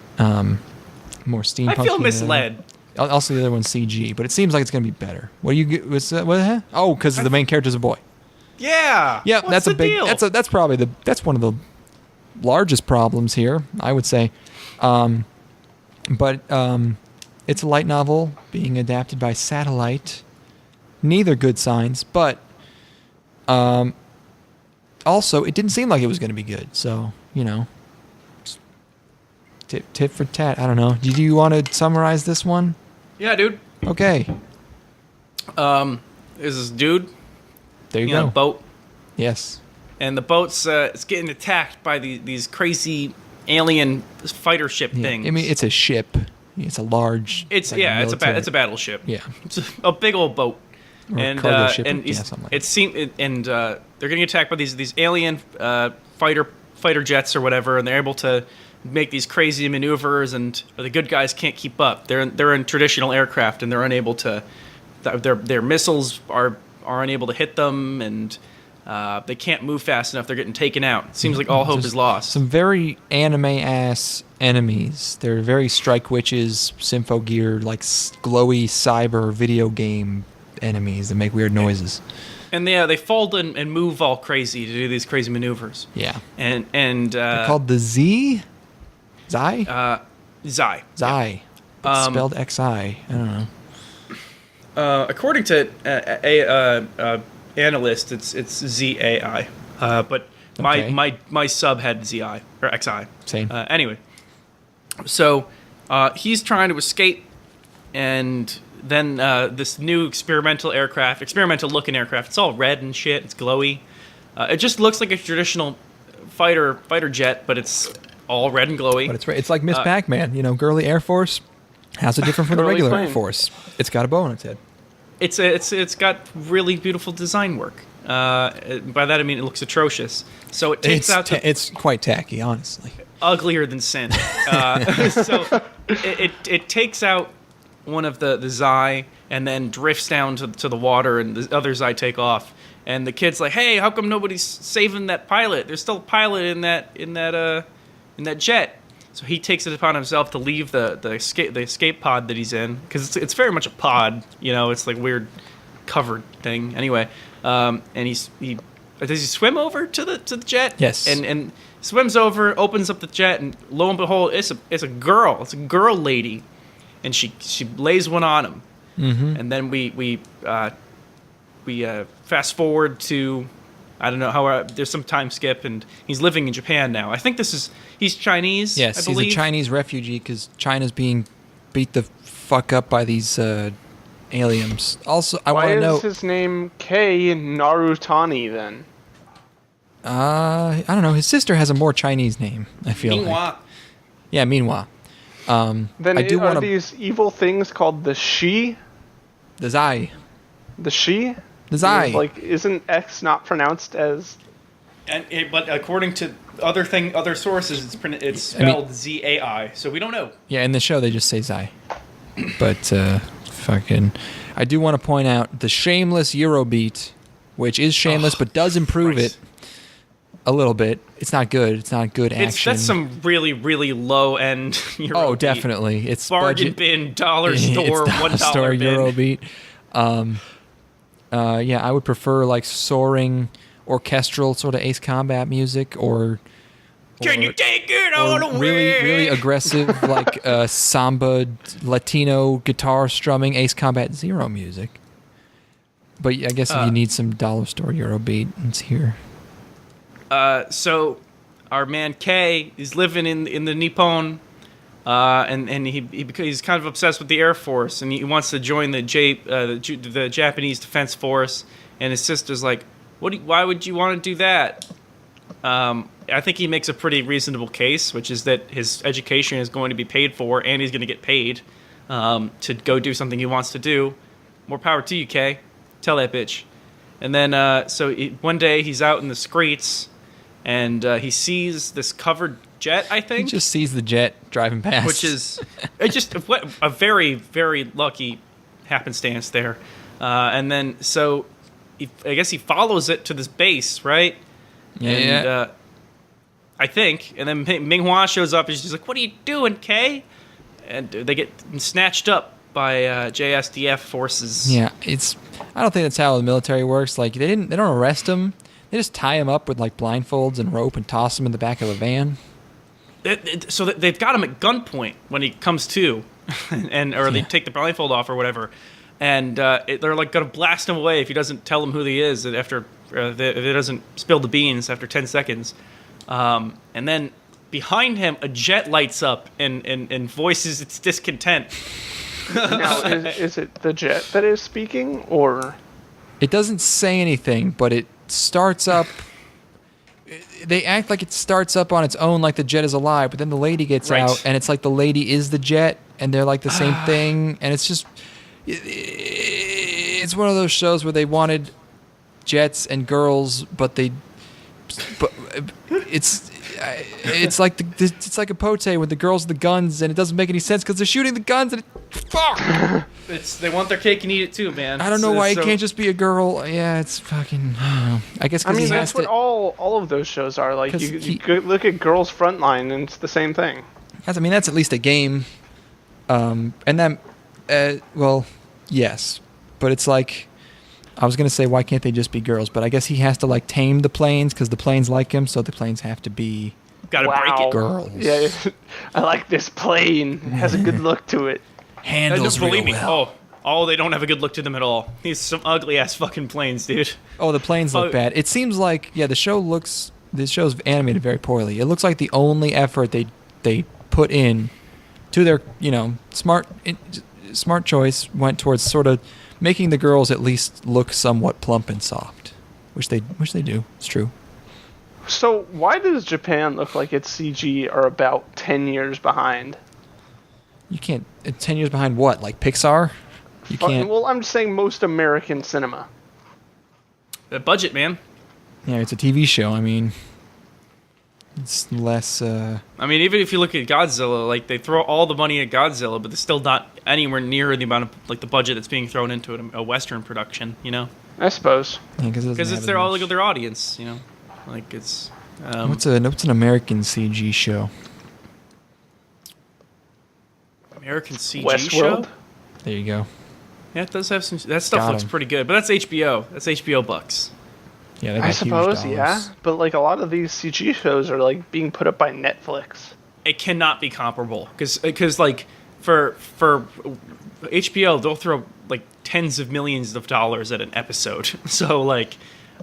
More steampunk. I feel misled. Also, the other one's CG, but it seems like it's going to be better. What do you get? What? Oh, because the main character's a boy. Yeah. Yeah, What's that's the a big. deal? That's probably that's one of the largest problems here, I would say. But it's a light novel being adapted by Satellite. Neither good signs, but also it didn't seem like it was going to be good. So tit for tat. I don't know. Do you want to summarize this one? Yeah, dude. Okay. There's this dude There you on go. a boat, Yes. and the boat's it's getting attacked by these crazy alien fighter ship Yeah. things. I mean, it's a ship. It's a large. It's like military- it's a battleship. Yeah. It's a big old boat. Or a And cargo ship. and Yeah, something like that. they're getting attacked by these alien fighter jets or whatever, and they're able to make these crazy maneuvers, and the good guys can't keep up. They're in traditional aircraft, and they're unable to. Their missiles are unable to hit them, and they can't move fast enough. They're getting taken out. It seems like all hope There's is lost. Some very anime-ass enemies. They're very Strike Witches, Sympho geared, like glowy cyber video game enemies that make weird noises. And they fold and move all crazy to do these crazy maneuvers. Yeah. And They're called the Z? Zai? Zai. Zai. But spelled XI. I don't know. According to analyst, it's ZAI. But Okay. my sub had ZI or XI. Same. Anyway, so he's trying to escape, and then this new experimental looking aircraft. It's all red and shit. It's glowy. It just looks like a traditional fighter jet, but it's all red and glowy. But it's like Miss Pac-Man. Girly Air Force. How's it different from the Girly regular plane. Air Force? It's got a bow on its head. It's got really beautiful design work. By that I mean it looks atrocious. So it takes out It's quite tacky, honestly. uglier than sin. So it takes out one of the Zai and then drifts down to the water, and the other Zai take off. And the kid's like, "Hey, how come nobody's saving that pilot? There's still a pilot in that jet." So he takes it upon himself to leave the escape pod that he's in, because it's very much a pod. It's like weird covered thing. Anyway, and he does he swim over to the jet? Yes. And swims over, opens up the jet, and lo and behold, it's a girl. It's a girl lady, and she lays one on him. Mm-hmm. And then we fast forward to, I don't know how, there's some time skip, and he's living in Japan now. I think he's Chinese. Yes, I believe. he's a Chinese refugee because China's being beat the fuck up by these aliens. Also, I want Why to know. is his name Kei Narutani then? I don't know. His sister has a more Chinese name, I feel like. Meanwhile, Yeah, meanwhile. Then I do are want to. these evil things called the Shi? The Zai. The Shi? The Zai. Like, isn't X not pronounced as... but according to other sources, it's spelled ZAI, so we don't know. Yeah, in the show they just say Zai. But fucking, I do want to point out the shameless Eurobeat, which is shameless but does improve Christ. it a little bit. It's not good. It's not good action. That's some really, really low end Euro Oh, beat. definitely. It's Bargain budget. bin, dollar store, It's $1 store bin. Eurobeat. Yeah, I would prefer like soaring orchestral sort of Ace Combat music, or Can you take it all away? really aggressive like samba Latino guitar strumming Ace Combat Zero music. But I guess if you need some dollar store Eurobeat, it's here. So our man Kay is living in the Nippon, and he's kind of obsessed with the Air Force, and he wants to join the Japanese Defense Force. And his sister's like, Why would you want to do that? I think he makes a pretty reasonable case, which is that his education is going to be paid for, and he's going to get paid to go do something he wants to do. More power to you, Kay. Tell that bitch. And then, one day he's out in the streets, and he sees this covered jet, I think. He just sees the jet driving past. Which is a very, very lucky happenstance there. And then, so, I guess he follows it to this base, right? Yeah. I think. And then Minghua shows up, and she's like, "What are you doing, Kay?" And they get snatched up by JSDF forces. Yeah, I don't think that's how the military works. Like, they don't arrest him. They just tie him up with, like, blindfolds and rope and toss him in the back of a van. So they've got him at gunpoint when he comes to, or they take the blindfold off or whatever, and they're like gonna blast him away if he doesn't tell them who he is, and after if it doesn't spill the beans after 10 seconds, and then behind him a jet lights up and voices its discontent. Now, is it the jet that is speaking, or? It doesn't say anything, but it starts up. They act like it starts up on its own, like the jet is alive, but then the lady gets out, and it's like the lady is the jet, and they're like the same thing, and it's just... It's one of those shows where they wanted jets and girls, but it's like it's like a pote with the girls with the guns, and it doesn't make any sense because they're shooting the guns, and fuck. They want their cake and eat it too, man. I don't know why it can't just be a girl. Yeah, it's fucking. I don't know. I guess. That's what all of those shows are. Like you look at Girls Frontline, and it's the same thing. That's at least a game. And then, well, yes, but it's like. I was going to say, why can't they just be girls? But I guess he has to, like, tame the planes because the planes like him, so the planes have to be break it. Girls. Yeah, I like this plane. It has a good look to it. Handles real well. Oh, they don't have a good look to them at all. These some ugly-ass fucking planes, dude. Oh, the planes look bad. It seems like, this show's animated very poorly. It looks like the only effort they put in to their, smart choice went towards sort of making the girls at least look somewhat plump and soft, which they do. It's true. So why does Japan look like its CG are about 10 years behind? You can't... 10 years behind what? Like Pixar? You can't... Well, I'm just saying most American cinema. The budget, man. Yeah, it's a TV show. I mean... It's less... I mean, even if you look at Godzilla, like, they throw all the money at Godzilla, but it's still not anywhere near the amount of, like, the budget that's being thrown into a Western production, I suppose. Because it's their audience, Like, it's... What's an American CG show? American CG Westworld? show? There you go. Yeah, it does have some... That stuff looks pretty good, but that's HBO. That's HBO bucks. Yeah, they got I huge suppose, dollars. yeah. But, like, a lot of these CG shows are, like, being put up by Netflix. It cannot be comparable. Because like, for HBO, they'll throw, like, tens of millions of dollars at an episode. So, like...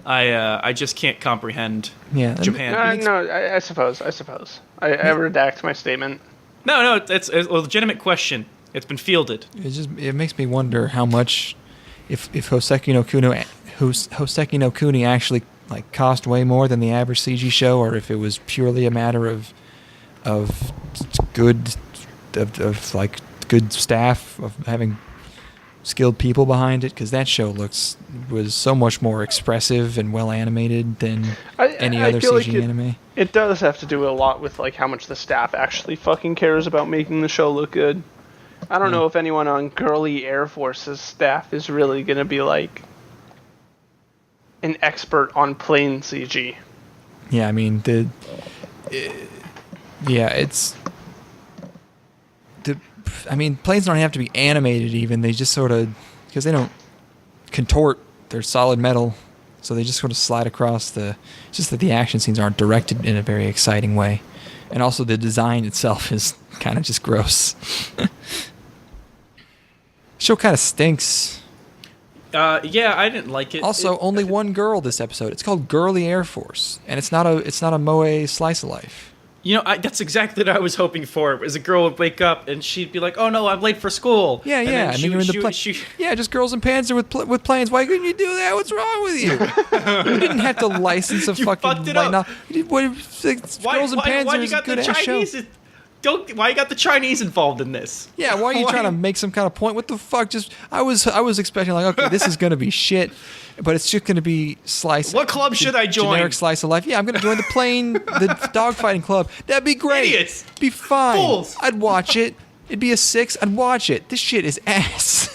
I just can't comprehend Japan. No, I suppose. I redact my statement. No, it's a legitimate question. It's been fielded. It makes me wonder how much, if Hoseki no Kuni actually like cost way more than the average CG show, or if it was purely a matter of good staff, of having skilled people behind it, because that show was so much more expressive and well animated than any other CG anime. It does have to do a lot with like how much the staff actually fucking cares about making the show look good. I don't know if anyone on Girly Air Force's staff is really going to be like an expert on plane CG. Yeah, I mean planes don't have to be animated even. They just sort of, because they don't contort, they're solid metal, so they just sort of slide across it's just that the action scenes aren't directed in a very exciting way. And also the design itself is kind of just gross. Show kind of stinks. Yeah, I didn't like it. Also, only one girl this episode. It's called Girly Air Force, and it's not a moe slice of life. That's exactly what I was hoping for. Is a girl would wake up and she'd be like, "Oh no, I'm late for school." Yeah, and then you're in the plane. Yeah, just girls in pants with planes. Why couldn't you do that? What's wrong with you? You didn't have to license a fucking fucked it up. Girls in pants is a good ass show. Why you got the Chinese involved in this? Yeah, why are you trying to make some kind of point? What the fuck? I was expecting like, okay, this is gonna be shit, but it's just gonna be slice. What club should I join? Generic slice of life. Yeah, I'm gonna join the dogfighting club. That'd be great. Idiots. Be fine. Fools. I'd watch it. It'd be a 6. I'd watch it. This shit is ass.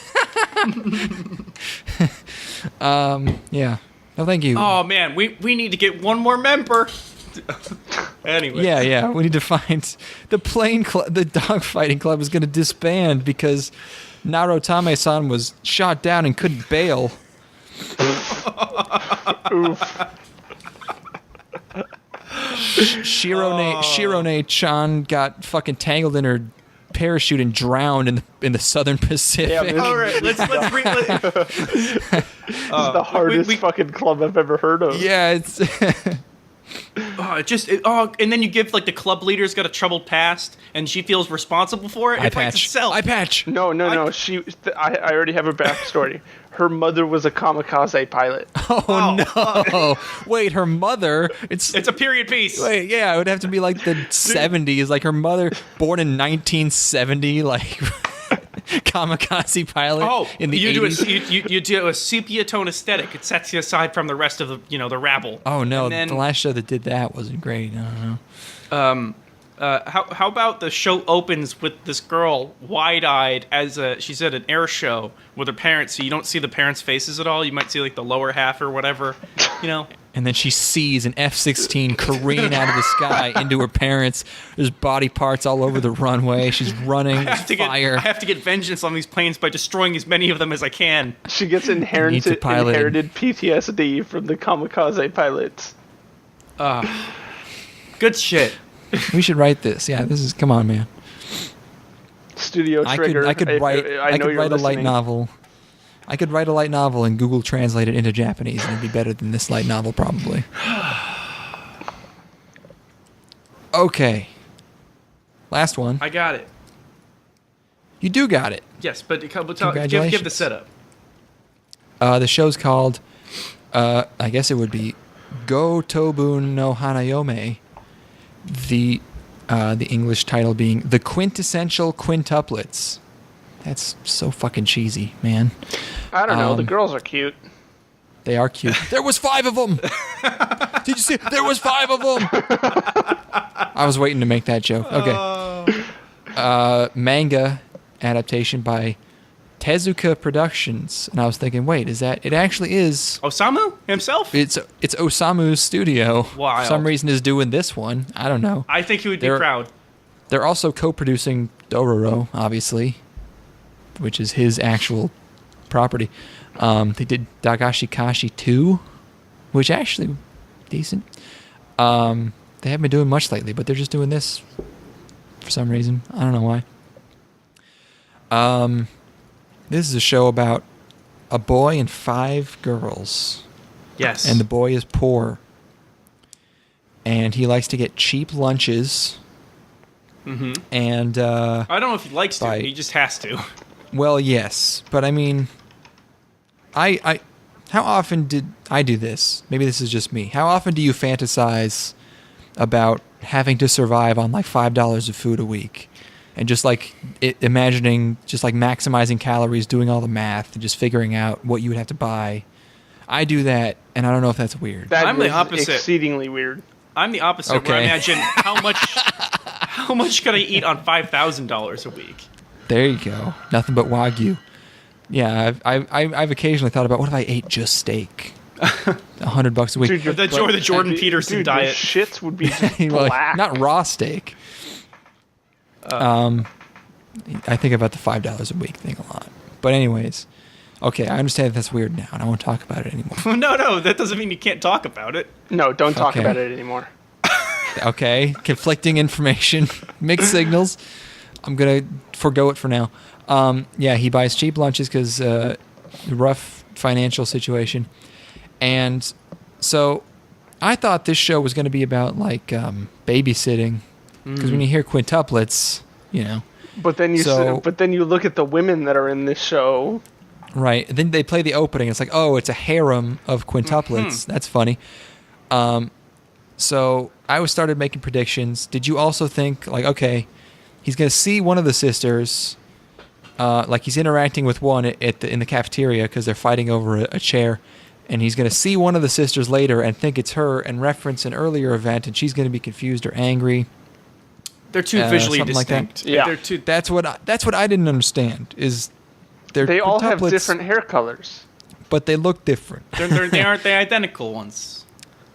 Yeah. No, thank you. Oh man, we need to get one more member. Anyway. Yeah. We need to find the dogfighting club is going to disband because Narotame-san was shot down and couldn't bail. Oof. Shirone-chan got fucking tangled in her parachute and drowned in the Southern Pacific. All right, let's bring. This is the hardest fucking club I've ever heard of. Yeah, it's. And then you give like the club leader's got a troubled past, and she feels responsible for it. Eye patch. No. I already have a backstory. Her mother was a kamikaze pilot. Oh no! Wait, her mother? It's a period piece. Wait, yeah, it would have to be like the 70s. Like her mother, born in 1970, like. Kamikaze pilot in the 80s. You do a sepia tone aesthetic. It sets you aside from the rest of the rabble. Oh no, the last show that did that wasn't great. I don't know. How about the show opens with this girl wide-eyed as she's at an air show with her parents, so you don't see the parents' faces at all. You might see like the lower half or whatever, And then she sees an F-16 careening out of the sky into her parents. There's body parts all over the runway. She's running. Fire. I have to get vengeance on these planes by destroying as many of them as I can. She gets inherited PTSD from the kamikaze pilots. Good shit. We should write this. Yeah, this is. Come on, man. Studio Trigger. I could write a light novel. I could write a light novel and Google translate it into Japanese, and it'd be better than this light novel, probably. Okay. Last one. I got it. You do got it. Yes, but give the setup. The show's called, I guess it would be Go Tobun no Hanayome. The English title being The Quintessential Quintuplets. That's so fucking cheesy, man. I don't know. The girls are cute. They are cute. There was 5 of them. Did you see? There was 5 of them. I was waiting to make that joke. Okay. Manga adaptation by Tezuka Productions, and I was thinking, wait, is that? It actually is. Osamu himself. It's Osamu's studio. Wild. For some reason is doing this one. I don't know. I think he would be proud. They're also co-producing Dororo, obviously, which is his actual property. They did Dagashi Kashi 2, which actually decent. They haven't been doing much lately, but they're just doing this for some reason. I don't know why. This is a show about a boy and 5 girls. Yes. And the boy is poor. And he likes to get cheap lunches. Mm-hmm. And I don't know if he likes to. He just has to. Well, yes, but I mean, I how often did I do this? Maybe this is just me. How often do you fantasize about having to survive on like $5 of food a week, and just like imagining just like maximizing calories, doing all the math, and just figuring out what you would have to buy? I do that, and I don't know if that's weird. I'm the opposite. Exceedingly weird. I'm the opposite. Okay. Where I imagine how much could I eat on $5,000 a week? There you go. Nothing but Wagyu. Yeah, I've occasionally thought about, what if I ate just steak? $100 a week. Dude, the Jordan Peterson diet. Shits would be just black. Not raw steak. I think about the $5 a week thing a lot. But anyways, okay, I understand that's weird now, and I won't talk about it anymore. No, that doesn't mean you can't talk about it. No, don't talk about it anymore. Okay, conflicting information, mixed signals. I'm going to forego it for now. Yeah, he buys cheap lunches because rough financial situation. And so I thought this show was going to be about like babysitting Because when you hear quintuplets, you know. But then you look at the women that are in this show. Right. And then they play the opening. It's like, oh, it's a harem of quintuplets. That's funny. So I started making predictions. Did you also think, like, okay, he's going to see one of the sisters, like he's interacting with one in the cafeteria because they're fighting over a chair, and he's going to see one of the sisters later and think it's her and reference an earlier event, and she's going to be confused or angry. They're too visually Like distinct. that. Yeah. They're too... That's what I didn't understand is they all have quintuplets, different hair colors. but they look different. They aren't the identical ones.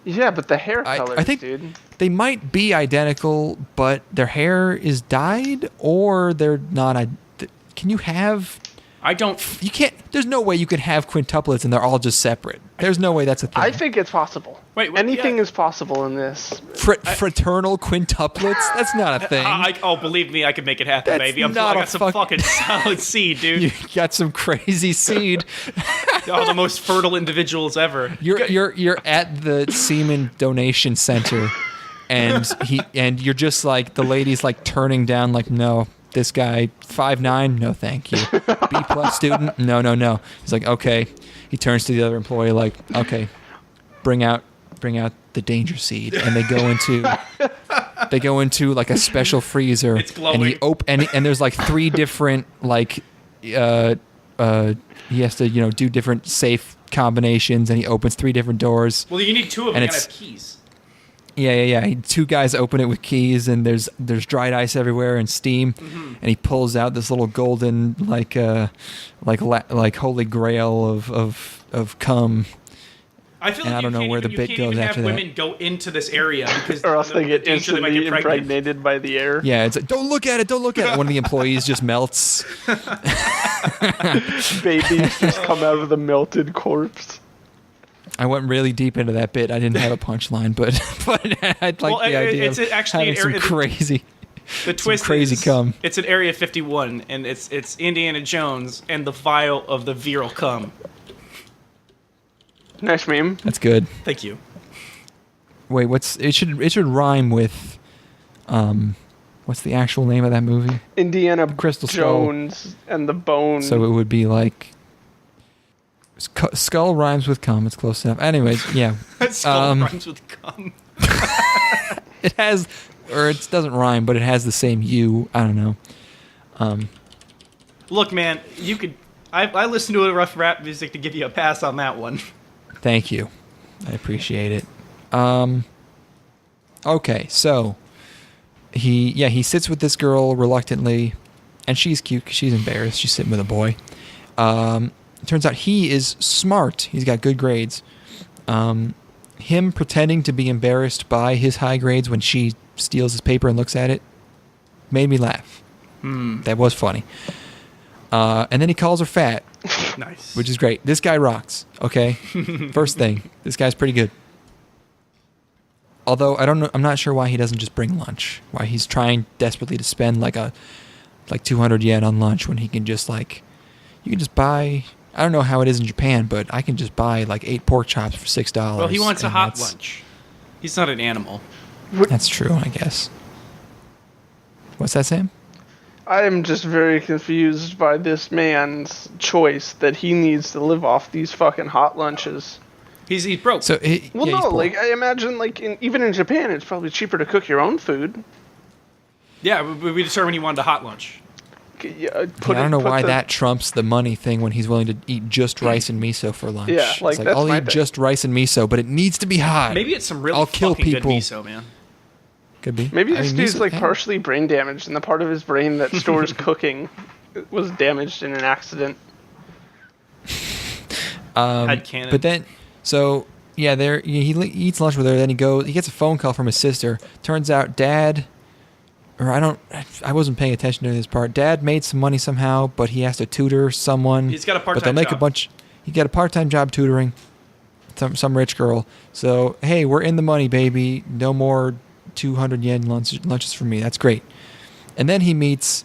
Yeah, but the hair colors, I think dude. they might be identical, but their hair is dyed or they're not. Can you have... You can't... There's no way you can have quintuplets and they're all just separate. There's no way that's a thing. I think it's possible. Wait, anything is possible in this. Fraternal quintuplets? That's not a thing. Believe me, I could make it happen, That's baby. I not got some fucking solid seed, dude. You got some crazy seed. The most fertile individuals ever. You're at the semen donation center, and you're just like, the lady's like turning down, like, no, this guy 5'9", no thank you. B+ student, no. He's like, okay. He turns to the other employee like, okay, bring out the Dangerseed, and they go into like a special freezer. It's glowing. And there's like 3 different like he has to do different safe combinations, and he opens 3 different doors. Well, you need 2 of them. You gotta have keys. Yeah. 2 guys open it with keys, and there's dried ice everywhere and steam, and he pulls out this little golden like holy grail of cum. I feel like I don't know where the bit goes after that. Women go into this area because or else they get danger they might instantly get pregnant. impregnated by the air. Yeah, it's like, don't look at it. One of the employees just melts. Babies just come out of the melted corpse. I went really deep into that bit. I didn't have a punchline, but I'd like the idea it's of actually having some crazy. The twist crazy is, cum. It's at Area 51, and it's Indiana Jones and the vial of the virile cum. Nice meme. That's good. Thank you. Wait, it should rhyme with, what's the actual name of that movie? Indiana Crystal Jones Skull. and the Bone. So it would be like, skull rhymes with cum. It's close enough. Anyways, yeah. Skull rhymes with cum. It has, or it doesn't rhyme, but it has the same U. I don't know. Look, man, you could. I listened to enough rap music to give you a pass on that one. Thank you. I appreciate it. Okay, so he sits with this girl reluctantly, and she's cute because she's embarrassed. She's sitting with a boy. It turns out he is smart. He's got good grades. Him pretending to be embarrassed by his high grades when she steals his paper and looks at it made me laugh. That was funny. And then he calls her fat. Nice. Which is great. This guy rocks. Okay. First thing, this guy's pretty good. Although I don't know, I'm not sure why he doesn't just bring lunch. Why he's trying desperately to spend like 200 yen on lunch when he can just you can just buy. I don't know how it is in Japan, but I can just buy like 8 pork chops for $6. Well, he wants a hot lunch. He's not an animal. That's true, I guess. What's that, Sam? I am just very confused by this man's choice that he needs to live off these fucking hot lunches. He's broke. So he's like I imagine, even in Japan, it's probably cheaper to cook your own food. Yeah, we determined he wanted a hot lunch. I don't know why that trumps the money thing when he's willing to eat just rice and miso for lunch. Yeah, it's that's I'll my eat thing. just rice and miso, but it needs to be hot. Maybe it's some really I'll kill fucking people. good miso, man. Could be. Maybe this dude's miso- partially brain damaged, and the part of his brain that stores cooking was damaged in an accident. Headcanon. But then, so yeah, he eats lunch with her. Then he gets a phone call from his sister. Turns out, Dad, or I wasn't paying attention to this part. Dad made some money somehow, but he has to tutor someone. He's got a part-time But they'll make job. He got a part-time job tutoring some rich girl. So hey, we're in the money, baby. No more 200 yen lunches for me. That's great. And then he meets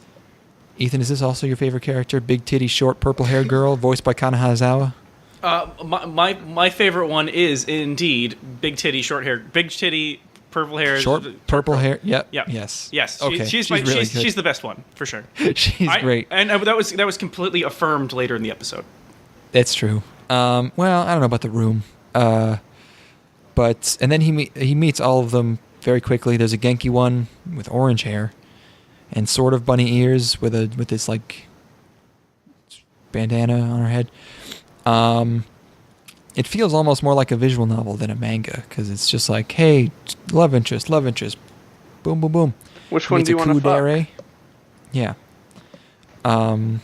Ethan. Is this also your favorite character? Big titty, short, purple-haired girl, voiced by Kana Hanazawa. My favorite one is indeed big titty, short hair, big titty, purple hair. Short purple hair. Yep. Yeah. Yes. Yes. Okay. She's really good. she's the best one for sure. She's great. And that was completely affirmed later in the episode. That's true. Well, I don't know about the room. But and then he meets all of them very quickly. There's a Genki one with orange hair and sort of bunny ears with this like bandana on her head. It feels almost more like a visual novel than a manga because it's just like, hey, love interest, boom, boom, boom. Which one do you want to fuck? Yeah. Yeah,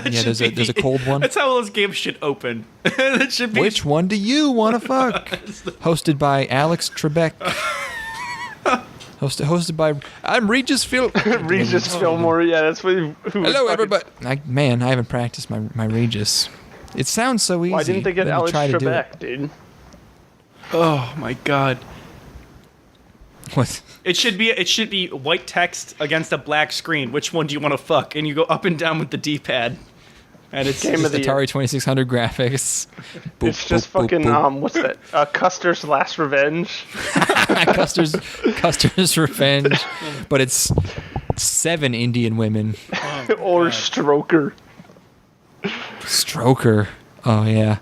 there's a cold one. That's how those games should open. That should be. Which one do you want to fuck? Hosted by Alex Trebek. Hosted by I'm Regis Regis Fillmore. Yeah, that's what. Hello, everybody. I haven't practiced my Regis. It sounds so easy. Why didn't they get Alex Trebek, dude? Oh my god. What? It should be white text against a black screen. Which one do you want to fuck? And you go up and down with the D-pad. And it's Game of the Atari year. 2600 graphics. Boop, It's just boop, fucking boop, boop. what's that? Custer's Last Revenge. Custer's Revenge, but it's 7 Indian women. Or Stroker. Stroker. Oh yeah.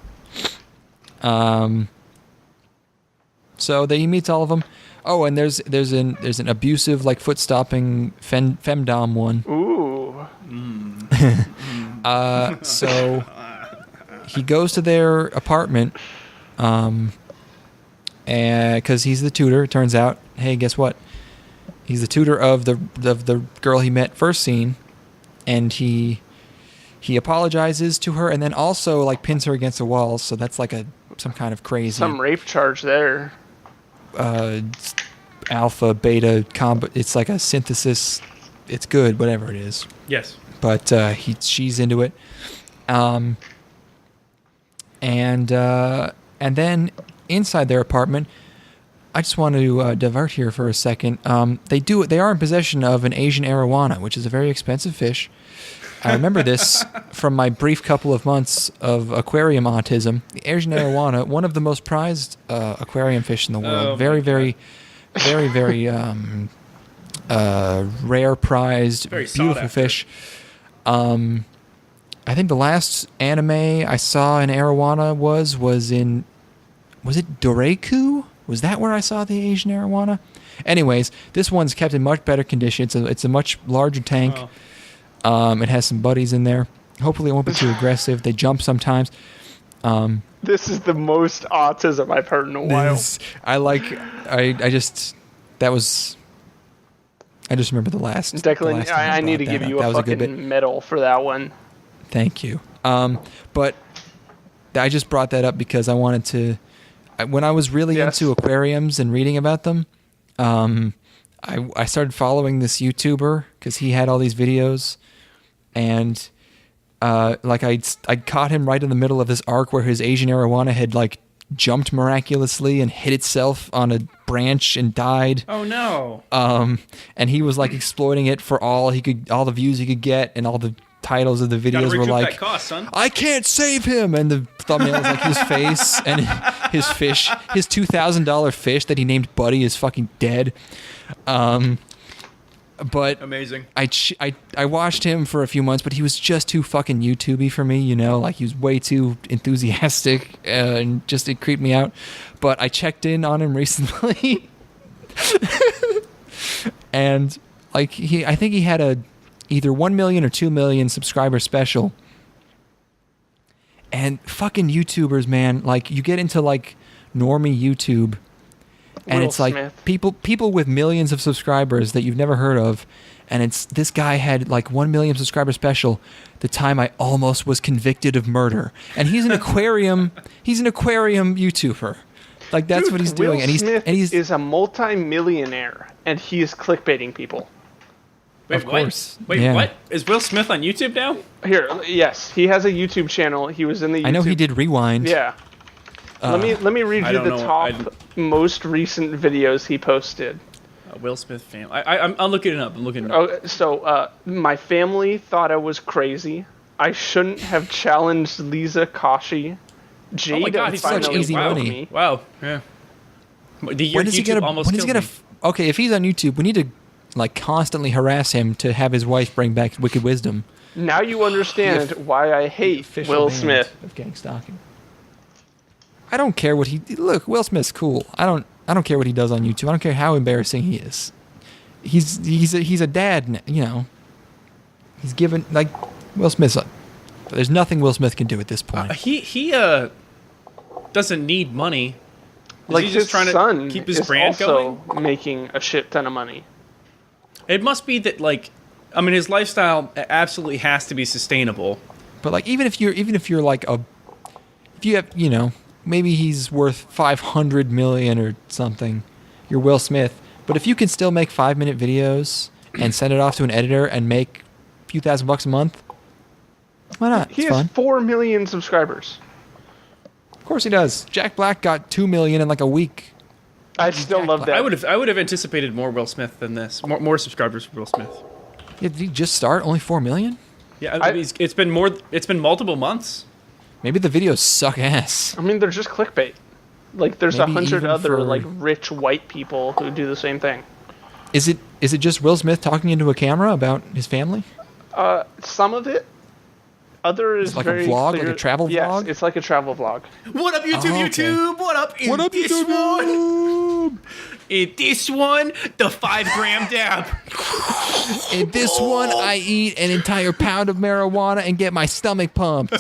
So he meets all of them. Oh, and there's an abusive like foot stopping femdom one. Ooh. So he goes to their apartment, and because he's the tutor. It turns out, hey, guess what? He's the tutor of the girl he met first scene, and he apologizes to her, and then also like pins her against a wall. So that's like some kind of crazy Some rape charge there. alpha beta combo. It's like a synthesis. It's good, whatever it is. yes. But she's into it, and then inside their apartment, I just want to divert here for a second. They are in possession of an Asian arowana, which is a very expensive fish. I remember this from my brief couple of months of aquarium autism. The Asian arowana, one of the most prized aquarium fish in the world. Oh, very, very, very, very rare, prized, Very sought beautiful after. fish. I think the last anime I saw in arowana was it Doreiku? Was that where I saw the Asian arowana? Anyways, this one's kept in much better condition. It's a much larger tank. Oh. It has some buddies in there. Hopefully it won't be too aggressive. They jump sometimes. This is the most autism I've heard in a while. I just remember the last. Declan, the last time I need to brought give that you up. That a was good bit. fucking medal for that one. Thank you. But I just brought that up because I wanted to. When I was really into aquariums and reading about them, I started following this YouTuber because he had all these videos, and I caught him right in the middle of this arc where his Asian arowana had like jumped miraculously and hit itself on a branch and died. Oh no. And he was like exploiting it for all the views he could get, and all the titles of the Gotta videos were recoup like, that cost, son. I can't save him, and the thumbnail was like his face and his fish, his $2,000 fish that he named Buddy is fucking dead. But Amazing. I watched him for a few months, but he was just too fucking YouTubey for me, like he was way too enthusiastic, and just it creeped me out. But I checked in on him recently, and like I think he had either 1 million or 2 million subscriber special. And fucking YouTubers, man, like you get into like normie YouTube, and Will it's like Smith. people with millions of subscribers that you've never heard of, and this guy had like 1 million subscriber special the time I almost was convicted of murder. And he's an aquarium YouTuber. Like that's Dude, what he's doing. Will Smith is a multi-millionaire, and he is clickbaiting people. Wait, Of course. What? Wait, Yeah. what? Is Will Smith on YouTube now? Here, yes, he has a YouTube channel. He was in the YouTube. I know he did Rewind. Yeah. let me read I you don't the know. top most recent videos he posted. Will Smith fan. I'm looking it up. Oh, so my family thought I was crazy. I shouldn't have challenged Lisa Kashi. Jade Oh my God, he's such finally easy loved money. me. Wow. Yeah. When is he gonna? almost When is he killed gonna? me. Okay, if he's on YouTube, we need to like constantly harass him to have his wife bring back Wicked Wisdom. Now you understand why I hate Official Will band Smith. of gang stalking. I don't care what he look. Will Smith's cool. I don't care what he does on YouTube. I don't care how embarrassing he is. He's a dad. You know. He's given like Will Smith's. There's nothing Will Smith can do at this point. He doesn't need money. Like he his just trying son to keep his is brand also going? making a shit ton of money. It must be that his lifestyle absolutely has to be sustainable. But like even if you're like if you have, you know, maybe he's worth $500 million or something, you're Will Smith, but if you can still make 5-minute videos and send it off to an editor and make a few $1,000 a month, why not? He It's has fun. 4 million subscribers. Of course he does. Jack Black got 2 million in like a week. I still love that. I would have anticipated more Will Smith than this. More subscribers for Will Smith. Yeah, did he just start? Only 4 million? Yeah, it's been multiple months. Maybe the videos suck ass. I mean, they're just clickbait. Like, there's Maybe 100 even other for- like rich white people who do the same thing. Is it just Will Smith talking into a camera about his family? Some of it. Other is It's like a very vlog, clear. like a travel yes, vlog? it's like a travel vlog. What up, YouTube? Oh, okay. YouTube? What up? In What up, this YouTube? one? In this one, the 5-gram dab. In this one, I eat an entire pound of marijuana and get my stomach pumped.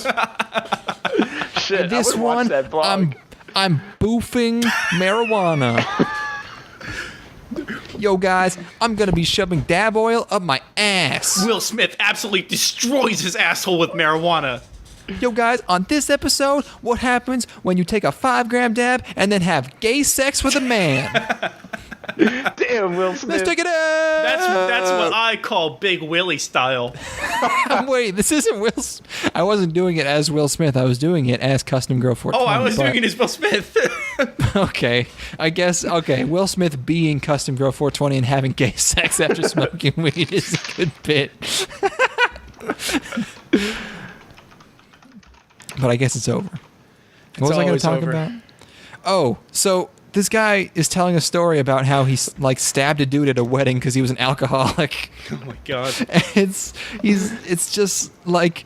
Shit, In this I would watch one, that blog. I'm boofing marijuana. Yo, guys, I'm gonna be shoving dab oil up my ass. Will Smith absolutely destroys his asshole with marijuana. Yo, guys, on this episode, what happens when you take a 5-gram dab and then have gay sex with a man? Damn, Will Smith. Let's take it out. That's what I call Big Willie style. Wait, this isn't Will. I wasn't doing it as Will Smith. I was doing it as Custom Girl 420. Oh, I was doing it as Will Smith. Okay, I guess. Okay, Will Smith being Custom Girl 420 and having gay sex after smoking weed is a good bit. But I guess it's over. What was I going to always talk over. about? Oh, so this guy is telling a story about how he like stabbed a dude at a wedding because he was an alcoholic. Oh my god. It's just like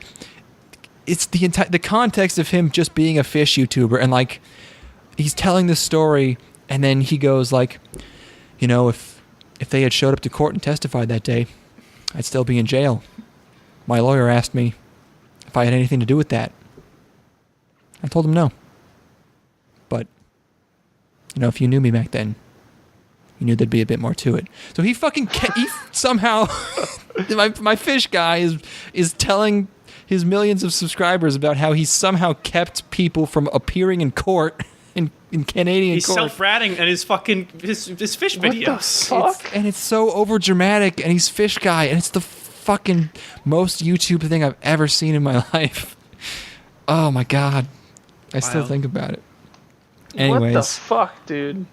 it's the context of him just being a fish YouTuber, and like he's telling this story, and then he goes like, you know, if they had showed up to court and testified that day, I'd still be in jail. My lawyer asked me if I had anything to do with that. I told him no. But you know, if you knew me back then, you knew there'd be a bit more to it. So he fucking he somehow my fish guy is telling his millions of subscribers about how he somehow kept people from appearing in court in Canadian He's court. self-ratting at his fucking his fish What the videos. fuck? And it's so over dramatic, and he's fish guy, and it's the fucking most YouTube thing I've ever seen in my life. Oh my god. I still Wow. think about it. What the Anyways, fuck, dude?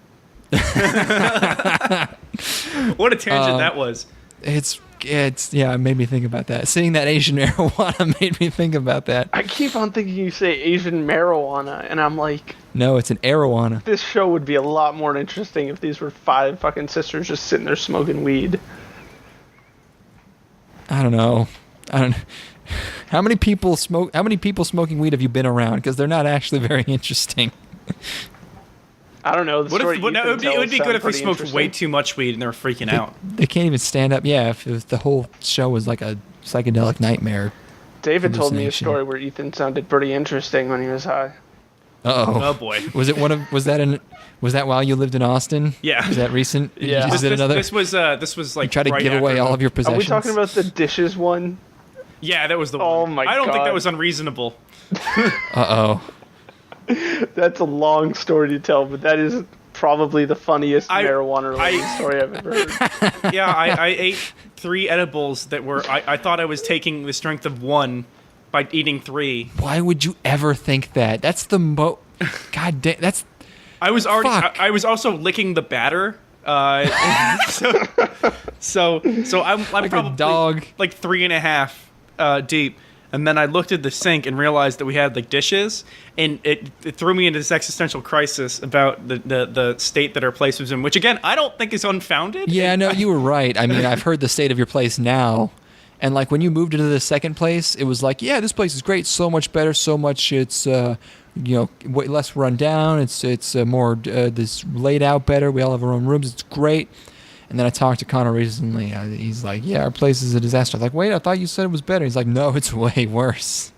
What a tangent that was. it's yeah, it made me think about that. Seeing that Asian marijuana made me think about that. I keep on thinking you say Asian marijuana, and I'm like, No, it's an arowana. this show would be a lot more interesting if these were 5 fucking sisters just sitting there smoking weed. I don't know. How many people smoking weed have you been around? Because they're not actually very interesting. I don't know. The What story if, no, Ethan it would tells be good sound if they pretty smoked interesting. way too much weed and they were freaking out. They can't even stand up. Yeah, if the whole show was like a psychedelic nightmare. David told me a hallucination. story where Ethan sounded pretty interesting when he was high. Oh boy. Was that while you lived in Austin? Yeah. Was that recent? Did Yeah. You just did another. This was like You tried to right give away after- all of your Are possessions. we talking about the dishes one? Yeah, that was the one. Oh my I don't think God. that was unreasonable. Uh-oh. That's a long story to tell, but that is probably the funniest marijuana-related story I've ever heard. Yeah, I ate 3 edibles that were. I thought I was taking the strength of 1 by eating 3. Why would you ever think that? That's the God damn. That's. I was already. Fuck. I was also licking the batter. So I'm Like a probably dog. like 3.5 deep. And then I looked at the sink and realized that we had like dishes, and it threw me into this existential crisis about the state that our place was in, which again I don't think is unfounded. Yeah, no, you were right. I mean, I've heard the state of your place now, and like when you moved into the second place, it was like, yeah, this place is great, so much better, so much it's way less run down. It's more this laid out better. We all have our own rooms. It's great. And then I talked to Connor recently. He's like, yeah, our place is a disaster. I'm like, wait, I thought you said it was better. He's like, no, it's way worse.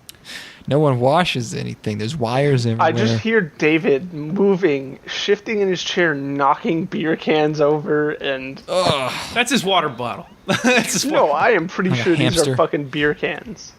No one washes anything. There's wires everywhere. I just hear David moving, shifting in his chair, knocking beer cans over, and... That's his water bottle. That's his No, I am pretty Like a sure these hamster. are fucking beer cans.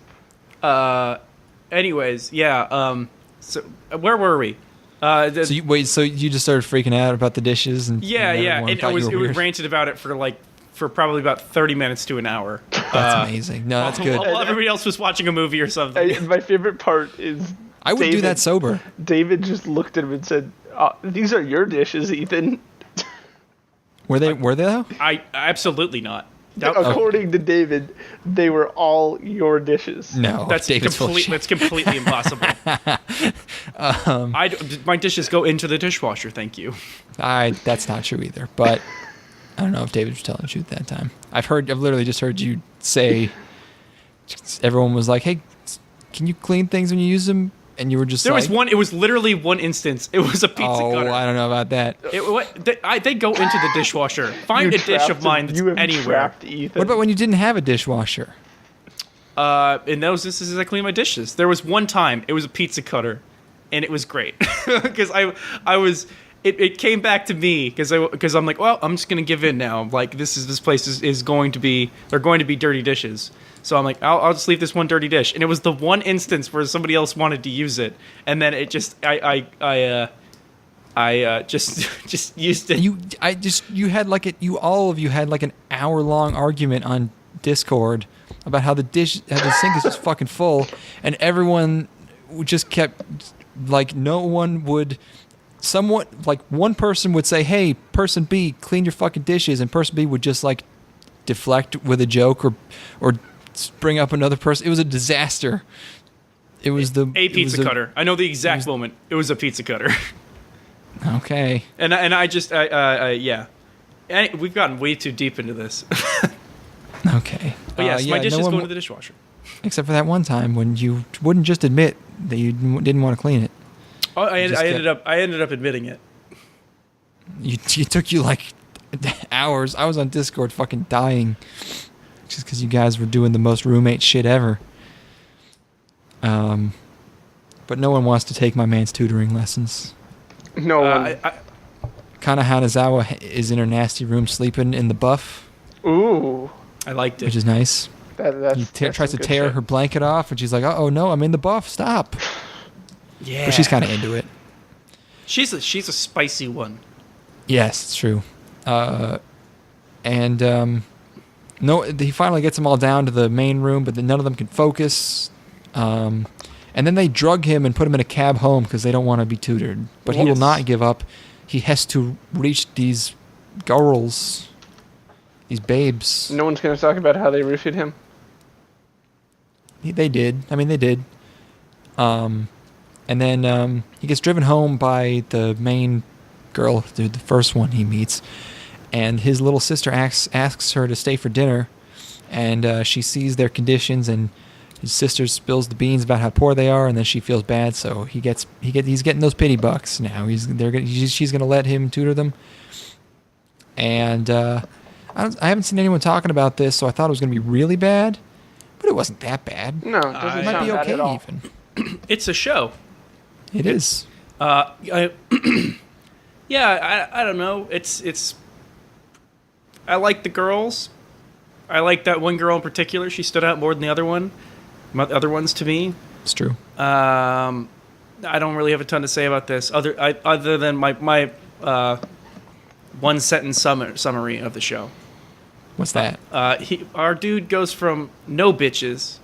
Anyways, yeah. So where were we? So you just started freaking out about the dishes and Yeah, and yeah. everyone And thought it was you were weird? ranted about it for probably about 30 minutes to an hour. That's amazing. No, that's good. While everybody else was watching a movie or something. My favorite part is I would do that sober. David just looked at him and said, "These are your dishes, Ethan." Were they though? I absolutely not. According to David, they were all your dishes. No, That's David's full of shit. that's completely impossible. My dishes go into the dishwasher. Thank you. That's not true either. But I don't know if David was telling the truth that time. I've literally just heard you say. Everyone was like, "Hey, can you clean things when you use them?" And you were just There like, was one. It was literally one instance. It was a pizza cutter. I don't know about that. They go into the dishwasher. Find a dish of mine that's You have anywhere. trapped Ethan. What about when you didn't have a dishwasher? In those instances, I clean my dishes. There was one time it was a pizza cutter, and it was great because I was. It came back to me because I'm like, well, I'm just gonna give in now. Like this place is going to be they're going to be dirty dishes. So I'm like, I'll just leave this one dirty dish, and it was the one instance where somebody else wanted to use it, and then it just I just used it. All of you had like an hour-long argument on Discord about how the sink is just fucking full, and everyone just kept like one person would say, hey, person B, clean your fucking dishes, and person B would just like deflect with a joke or bring up another person. It was a disaster. It was a pizza cutter. I know the exact moment. It was a pizza cutter. Okay. And I just yeah. And we've gotten way too deep into this. Okay. But yes, my dishes go into the dishwasher. Except for that one time when you wouldn't just admit that you didn't want to clean it. Oh, I ended up admitting it. It took you like hours. I was on Discord fucking dying just because you guys were doing the most roommate shit ever. But no one wants to take my man's tutoring lessons. No one. Kana Hanazawa is in her nasty room sleeping in the buff, Ooh. I liked it. which is nice. He tries to tear her blanket off, and she's like, oh no, I'm in the buff, stop. Yeah. But she's kind of into it. She's a spicy one. Yes, it's true. No, he finally gets them all down to the main room, but then none of them can focus. And then they drug him and put him in a cab home because they don't want to be tutored. But he will not give up. He has to reach these girls, these babes. No one's going to talk about how they roofied him. They did. I mean, they did. And then he gets driven home by the main girl, the first one he meets. And his little sister asks her to stay for dinner. And she sees their conditions, and his sister spills the beans about how poor they are, and then she feels bad. So he's getting those pity bucks now. She's gonna let him tutor them. And I haven't seen anyone talking about this, so I thought it was gonna be really bad, but it wasn't that bad. No, it doesn't It might sound be bad okay at all. even. It's a show. It is. Yeah, I don't know. It's. I like the girls. I like that one girl in particular. She stood out more than the other other ones to me. It's true. I don't really have a ton to say about this other than my one sentence summary of the show. What's that? Our dude goes from no bitches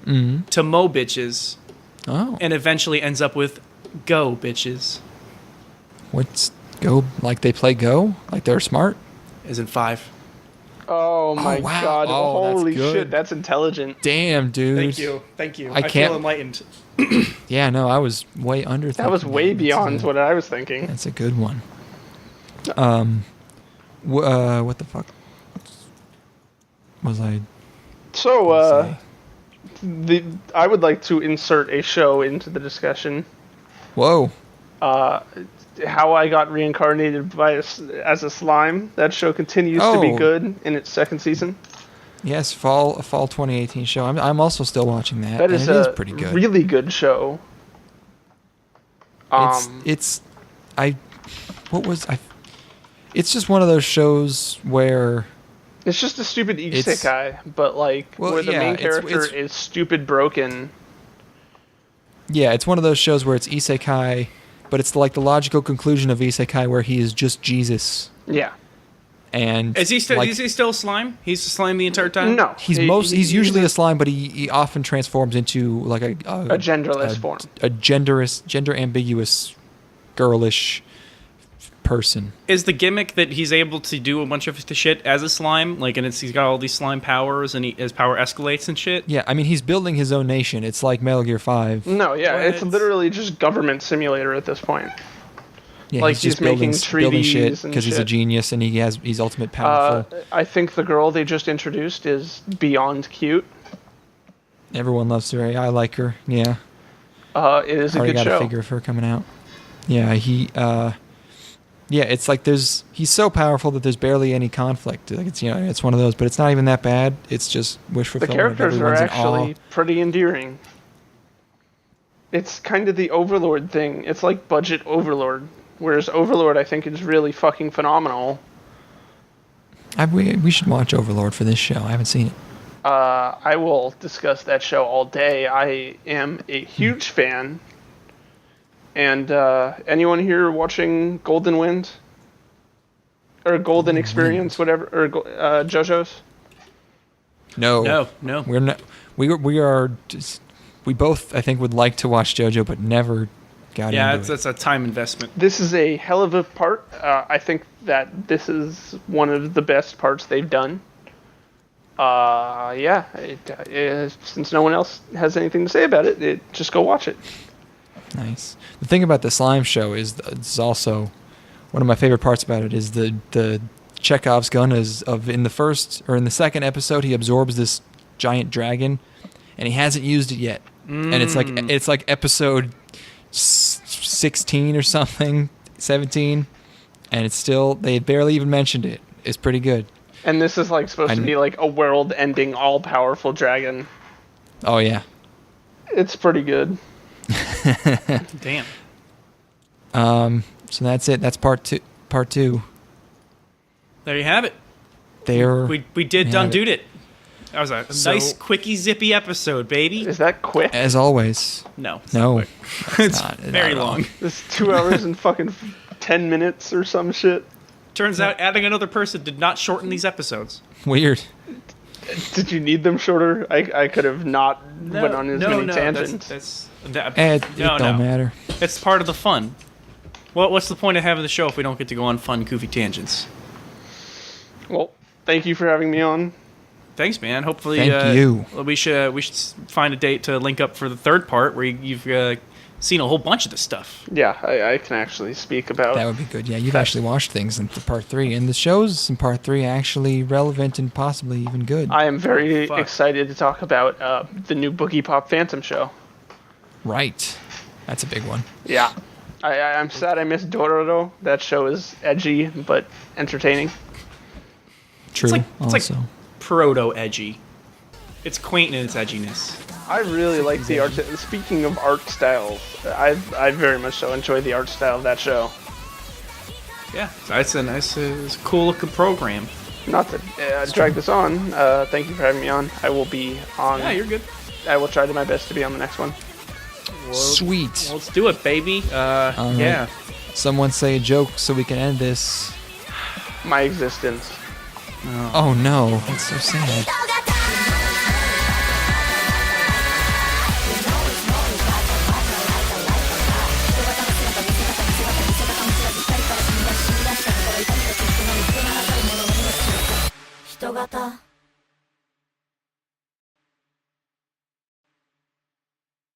to mo bitches, Oh. and eventually ends up with go bitches. What's Go? Like they play Go? Like they're smart? As in 5. Oh my wow. god! Oh, that's Holy good. shit, that's intelligent. Damn, dude. Thank you. I feel can't- enlightened. Yeah, no, I was way under. That was way beyond what I was thinking. That's a good one. What the fuck was I? So, gonna say? I would like to insert a show into the discussion. Whoa. How I got reincarnated as a slime. That show continues to be Oh. good in its second season. Yes, fall 2018 show. I'm also still watching that. That and is it is a pretty good. really good show. It's just one of those shows where It's just a stupid It's- isekai, but like Well, where the yeah, main it's- character it's- is stupid broken. yeah, it's one of those shows where it's isekai, but it's like the logical conclusion of isekai where he is just Jesus. Yeah. And Is he still? like, Is he still slime? He's slime the entire time. No. he's usually a slime, but he often transforms into like a genderless form. a gender ambiguous, girlish person. Is the gimmick that he's able to do a bunch of the shit as a slime, like, and he's got all these slime powers, and his power escalates and shit? Yeah, I mean he's building his own nation. It's like Metal Gear 5. No, yeah, What? it's literally just government simulator at this point. Yeah, like, he's just he's making building shit treaties and because he's a shit. genius and he's ultimate powerful. I think the girl they just introduced is beyond cute. Everyone loves her. I like her. Yeah. It is a Already good got show. a figure of her coming out. Yeah, yeah, it's like he's so powerful that there's barely any conflict. Like it's one of those, but it's not even that bad. It's just wish The fulfillment. characters are Everyone's in actually awe. pretty endearing. It's kind of the Overlord thing. It's like budget Overlord. Whereas Overlord, I think, is really fucking phenomenal. We should watch Overlord for this show. I haven't seen it. I will discuss that show all day. I am a huge fan. And anyone here watching Golden Wind? Or Golden Experience, whatever, or JoJo's? No, No. we're not. We are. Just, we both, I think, would like to watch JoJo, but never got Yeah, into it. it's a time investment. This is a hell of a part. I think that this is one of the best parts they've done. Yeah, since no one else has anything to say about it, just go watch it. Nice. The thing about the slime show is it's also one of my favorite parts about it is the Chekhov's gun is in the second episode he absorbs this giant dragon and he hasn't used it yet. And it's like episode 16 or something, 17, and it's still they barely even mentioned it. It's pretty good. And this is like supposed to be like a world-ending, all-powerful dragon. Oh yeah. It's pretty good. Damn. So that's it. That's part two. There you have it. There. We did have done it. That was a So- nice, quickie, zippy episode, baby. Is that quick? As always. No. It's No. not quick. It's not- very not at all. long. This 2 hours and fucking 10 minutes or some shit. Turns out adding another person did not shorten these episodes. Weird. Did you need them shorter? I could have not went on as many tangents. It don't matter. It's part of the fun. What's the point of having the show if we don't get to go on fun, goofy tangents? Well, thank you for having me on. Thanks, man. Hopefully, Thank you. We should find a date to link up for the third part where you've seen a whole bunch of this stuff. Yeah, I can actually speak about. That would be good. Yeah, you've actually watched things for part 3, and the shows in part 3 are actually relevant and possibly even good. I am very Fuck. excited to talk about the new Boogie Pop Phantom show. Right. That's a big one. Yeah. I'm sad I missed Dororo. That show is edgy but entertaining. True. It's like also. proto-edgy. It's quaint in its edginess. I really like the art. Speaking of art styles, I very much so enjoy the art style of that show. Yeah, it's a nice, it's a cool-looking program. Not to drag this on. Thank you for having me on. I will be on. Yeah, you're good. I will try to my best to be on the next one. Sweet. Well, let's do it, baby. Yeah. Someone say a joke so we can end this. My existence. Oh no, that's so sad. 型